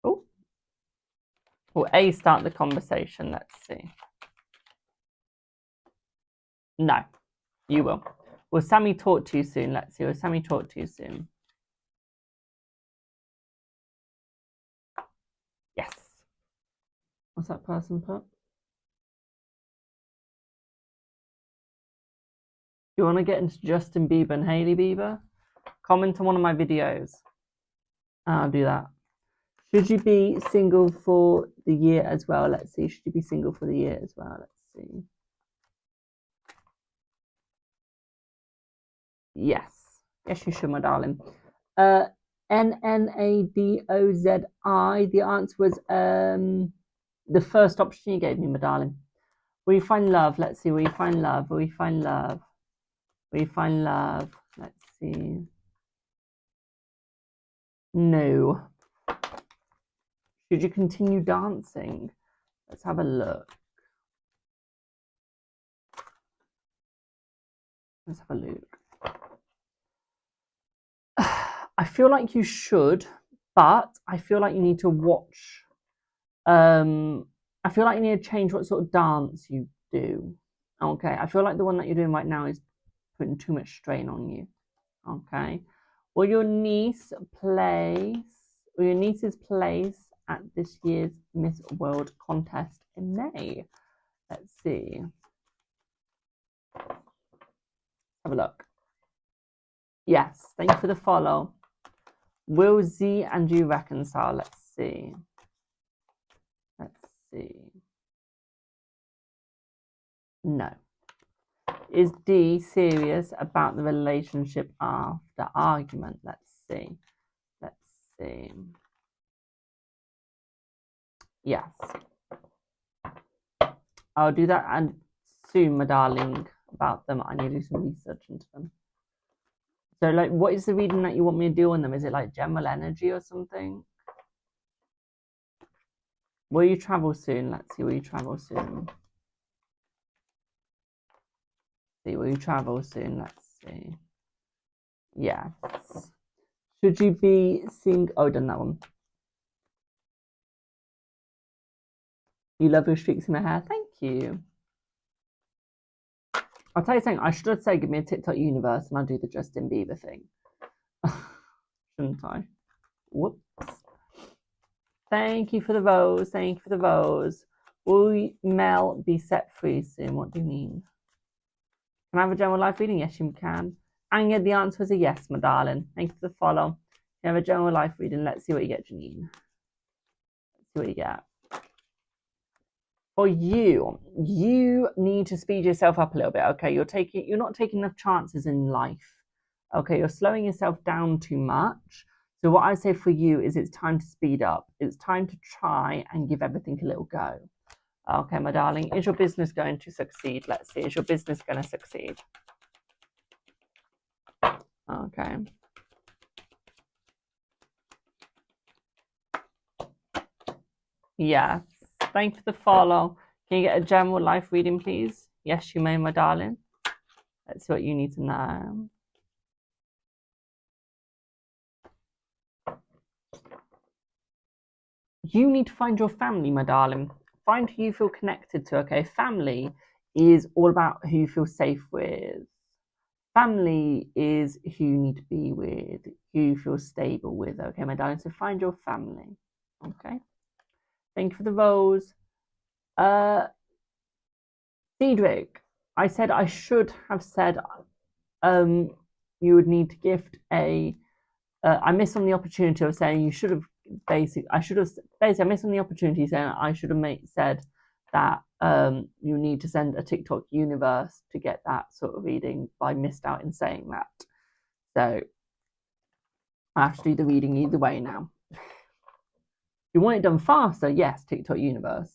Oh. Will A start the conversation? Let's see. No. You will. Will Sammy talk to you soon? Let's see. Will Sammy talk to you soon? Yes. What's that person put? You want to get into Justin Bieber and Hailey Bieber? Comment on one of my videos. I'll do that. Should you be single for the year as well? Let's see. Should you be single for the year as well? Let's see. Yes. Yes, you should, my darling. N-N-A-D-O-Z-I. The answer was the first option you gave me, my darling. Will you find love? Let's see. Will you find love? Will you find love? Will you find love? Let's see. No. Should you continue dancing? Let's have a look. Let's have a look. I feel like you should, but I feel like you need to watch. I feel like you need to change what sort of dance you do. Okay, I feel like the one that you're doing right now is putting too much strain on you. Okay, will your niece's place at this year's Miss World contest in May? Let's see. Have a look. Yes, thank you for the follow. Will Z and you reconcile? Let's see. Let's see. No. Is D serious about the relationship after argument? Let's see. Let's see. Yes. I'll do that and soon, my darling, about them. I need to do some research into them. So, like, what is the reading that you want me to do on them? Is it like general energy or something? Will you travel soon? Let's see. Will you travel soon? See, will you travel soon? Let's see. Yes. Should you be seeing? Oh, done that one. You love your streaks in my hair. Thank you. I'll tell you something. I should have said, give me a TikTok universe, and I'll do the Justin Bieber thing. Shouldn't I? Whoops. Thank you for the rose. Thank you for the rose. Will Mel be set free soon? What do you mean? Can I have a general life reading? Yes, you can. And yeah, the answer is a yes, my darling. Thank you for the follow. You have a general life reading. Let's see what you get, Janine. Let's see what you get. For you, you need to speed yourself up a little bit. Okay, you're not taking enough chances in life. Okay, you're slowing yourself down too much. So what I say for you is it's time to speed up. It's time to try and give everything a little go. Okay, my darling, is your business going to succeed? Let's see, is your business going to succeed? Okay. Yes, thank you for the follow. Can you get a general life reading, please? Yes, you may, my darling. Let's see what you need to know. You need to find your family, my darling. Find who you feel connected to, okay? Family is all about who you feel safe with. Family is who you need to be with, who you feel stable with, okay, my darling? So find your family, okay? Thank you for the rose. Cedric, I said I should have said you would need to gift a... I missed on the opportunity of saying you should have I missed on the opportunity saying I should have said that you need to send a TikTok universe to get that sort of reading, but I missed out in saying that. So I have to do the reading either way now. If you want it done faster, yes, TikTok universe.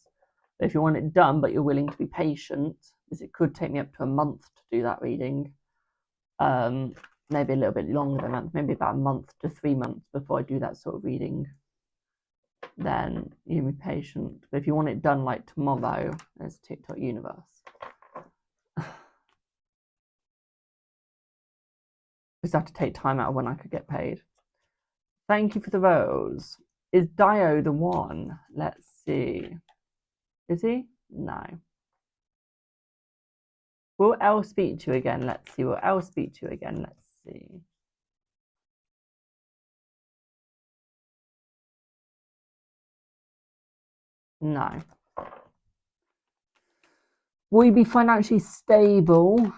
But if you want it done, but you're willing to be patient, because it could take me up to a month to do that reading, maybe a little bit longer than that, maybe about a month to 3 months before I do that sort of reading, then you be patient. But if you want it done like tomorrow, there's TikTok universe. Just have to take time out of when I could get paid. Thank you for the rose. Is Dio the one? Let's see. Is he? No. Will Elle speak to you again? Let's see. Will Elle speak to you again? Let's see. No. Will you be financially stable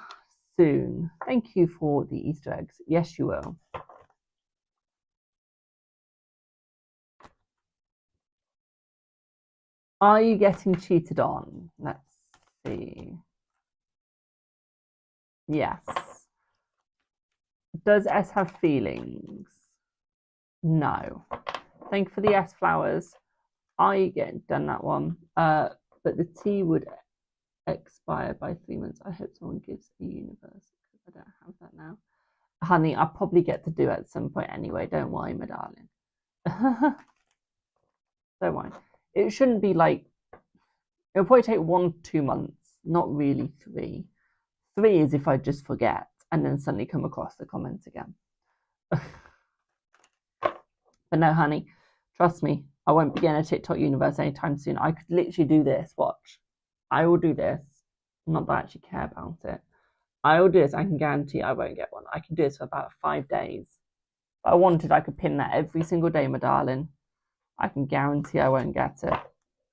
soon? Thank you for the Easter eggs. Yes, you will. Are you getting cheated on? Let's see. Yes. Does S have feelings? No. Thank you for the S flowers. Are you getting done that one? But the T would expire by 3 months. I hope someone gives a universe because I don't have that now. Honey, I'll probably get to do it at some point anyway. Don't worry, my darling. Don't worry. It shouldn't be like, it'll probably take 1 to 2 months, not really 3. 3 is if I just forget and then suddenly come across the comments again. But no, honey, trust me, I won't be getting a TikTok universe anytime soon. I could literally do this. Watch. I will do this. Not that I actually care about it. I will do this. I can guarantee I won't get one. I can do this for about 5 days. If I wanted, I could pin that every single day, my darling. I can guarantee I won't get it.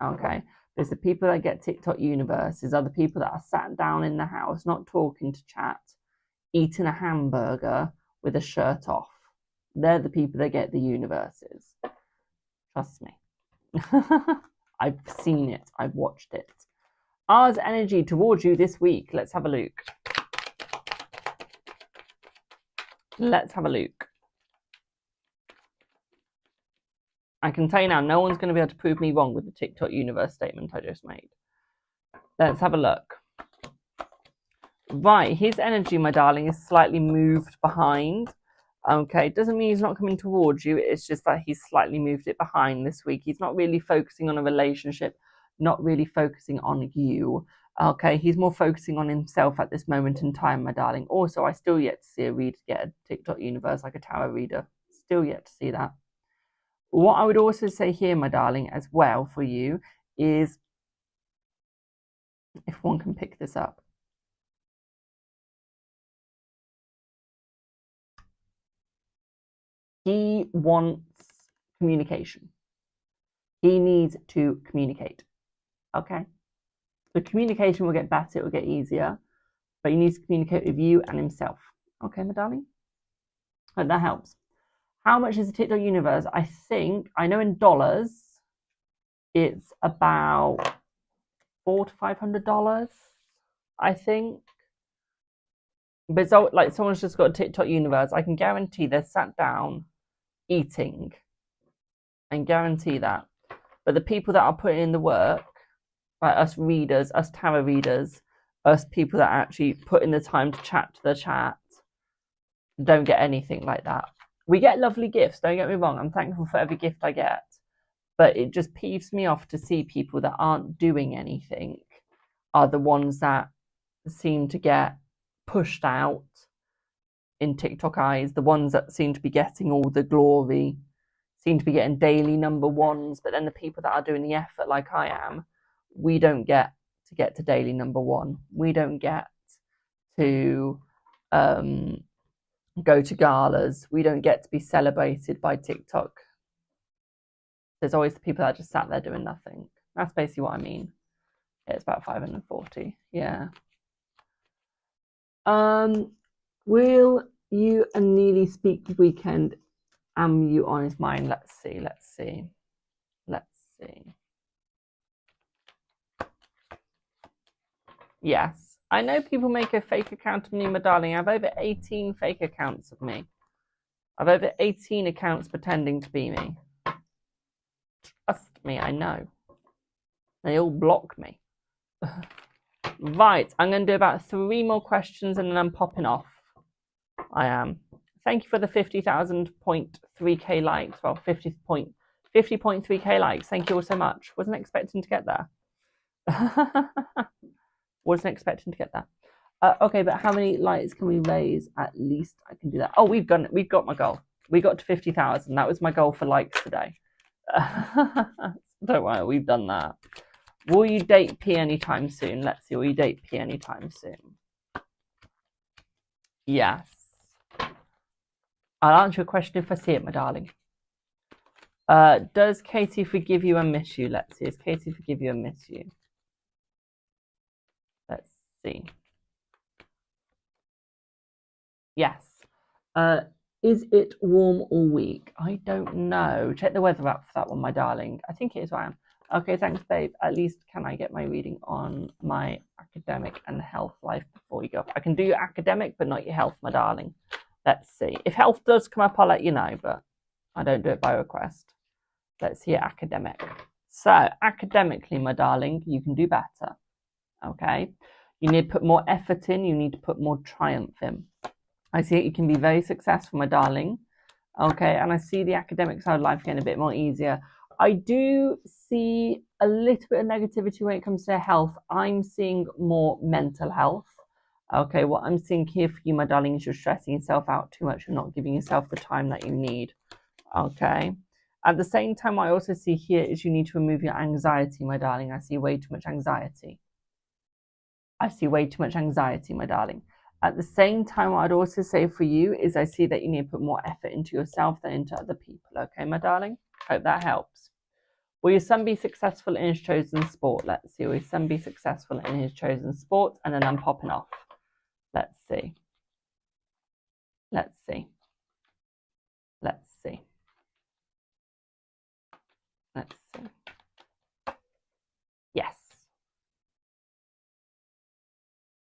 Okay? Because the people that get TikTok universes are the people that are sat down in the house, not talking to chat, eating a hamburger with a shirt off. They're the people that get the universes. Trust me. I've seen it. I've watched it. Ours energy towards you this week. Let's have a look. Let's have a look. I can tell you now, no one's going to be able to prove me wrong with the TikTok universe statement I just made. Let's have a look. Right, his energy, my darling, is slightly moved behind. Okay, it doesn't mean he's not coming towards you. It's just that he's slightly moved it behind this week. He's not really focusing on a relationship, not really focusing on you. Okay, he's more focusing on himself at this moment in time, my darling. Also, I still yet to see a reader get a TikTok universe like a tarot reader. Still yet to see that. What I would also say here, my darling, as well for you is, if one can pick this up. He wants communication. He needs to communicate. Okay? The communication will get better, it will get easier, but he needs to communicate with you and himself. Okay, my darling? Hope that helps. How much is the TikTok universe? I think, I know in dollars, it's about $400 to $500, I think. But it's like someone's just got a TikTok universe. I can guarantee they're sat down eating. I can guarantee that. But the people that are putting in the work, like us readers, us tarot readers, us people that actually put in the time to chat to the chat, don't get anything like that. We get lovely gifts, don't get me wrong. I'm thankful for every gift I get. But it just peeves me off to see people that aren't doing anything are the ones that seem to get pushed out in TikTok eyes, the ones that seem to be getting all the glory, seem to be getting daily number ones, but then the people that are doing the effort like I am, we don't get to daily number 1. We don't get to go to galas. We don't get to be celebrated by TikTok. There's always the people that just sat there doing nothing. That's basically what I mean. It's about 540. Yeah. Will you and Neie speak this weekend? Am you on his mind? Let's see. Yes. I know people make a fake account of me, my darling. I have over 18 fake accounts of me. I've over 18 accounts pretending to be me. Trust me, I know. They all block me. Right, I'm going to do about 3 more questions and then I'm popping off. I am. Thank you for the 50,000.3k likes. Well, 50.3k likes. Thank you all so much. Wasn't expecting to get there. Wasn't expecting to get that. Okay, but how many likes can we raise? At least I can do that. Oh, we've got my goal. We got to 50,000. That was my goal for likes today. Don't worry, we've done that. Will you date P anytime soon? Let's see. Will you date P anytime soon? Yes. I'll answer your question if I see it, my darling. Does Katie forgive you and miss you? Let's see. Does Katie forgive you and miss you? Let's see. Yes. Is it warm all week? I don't know. Check the weather app for that one, my darling. I think it is warm. Okay, thanks, babe. At least can I get my reading on my academic and health life before you go? I can do your academic, but not your health, my darling. Let's see. If health does come up, I'll let you know, but I don't do it by request. Let's see your academic. So, academically, my darling, you can do better. Okay? You need to put more effort in. You need to put more triumph in. I see you can be very successful, my darling. Okay? And I see the academic side of life getting a bit more easier. I do see a little bit of negativity when it comes to health. I'm seeing more mental health. Okay, what I'm seeing here for you, my darling, is you're stressing yourself out too much and not giving yourself the time that you need. Okay. At the same time, what I also see here is you need to remove your anxiety, my darling. I see way too much anxiety. I see way too much anxiety, my darling. At the same time, what I'd also say for you is I see that you need to put more effort into yourself than into other people. Okay, my darling? Hope that helps. Will your son be successful in his chosen sport? Let's see. Will your son be successful in his chosen sport? And then I'm popping off. Let's see. Let's see. Let's see. Let's see. Yes.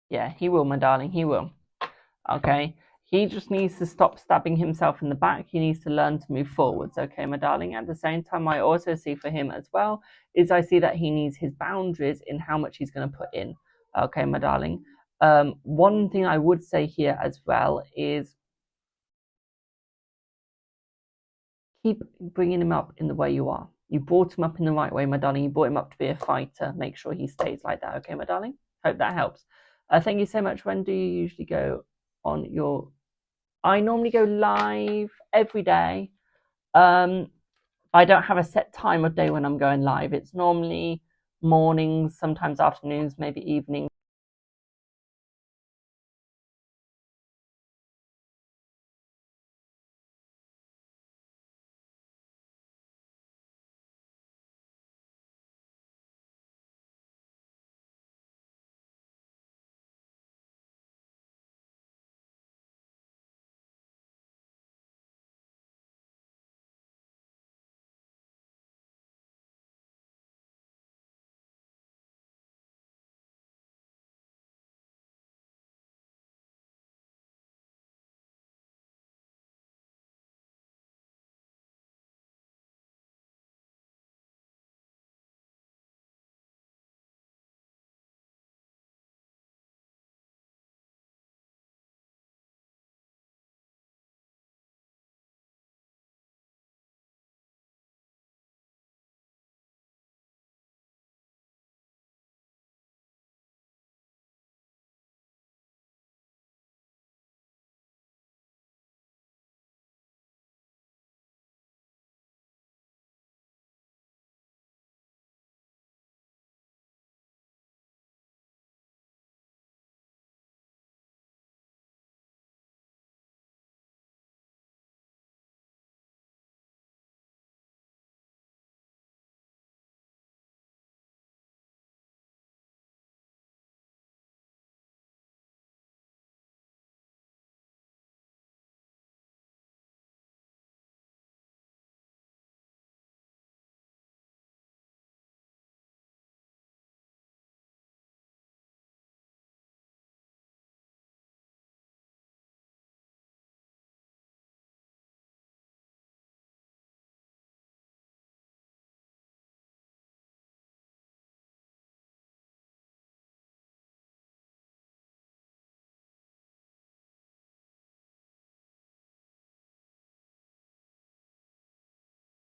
Yeah, he will, my darling. He will. Okay. He just needs to stop stabbing himself in the back. He needs to learn to move forwards. Okay, my darling. At the same time, I also see for him as well is I see that he needs his boundaries in how much he's going to put in. Okay, my darling. One thing I would say here as well is keep bringing him up in the way you are. You brought him up in the right way, my darling. You brought him up to be a fighter. Make sure he stays like that. Okay, my darling? Hope that helps. Thank you so much. When do you usually go on your... I normally go live every day. I don't have a set time of day when I'm going live. It's normally mornings, sometimes afternoons, maybe evenings.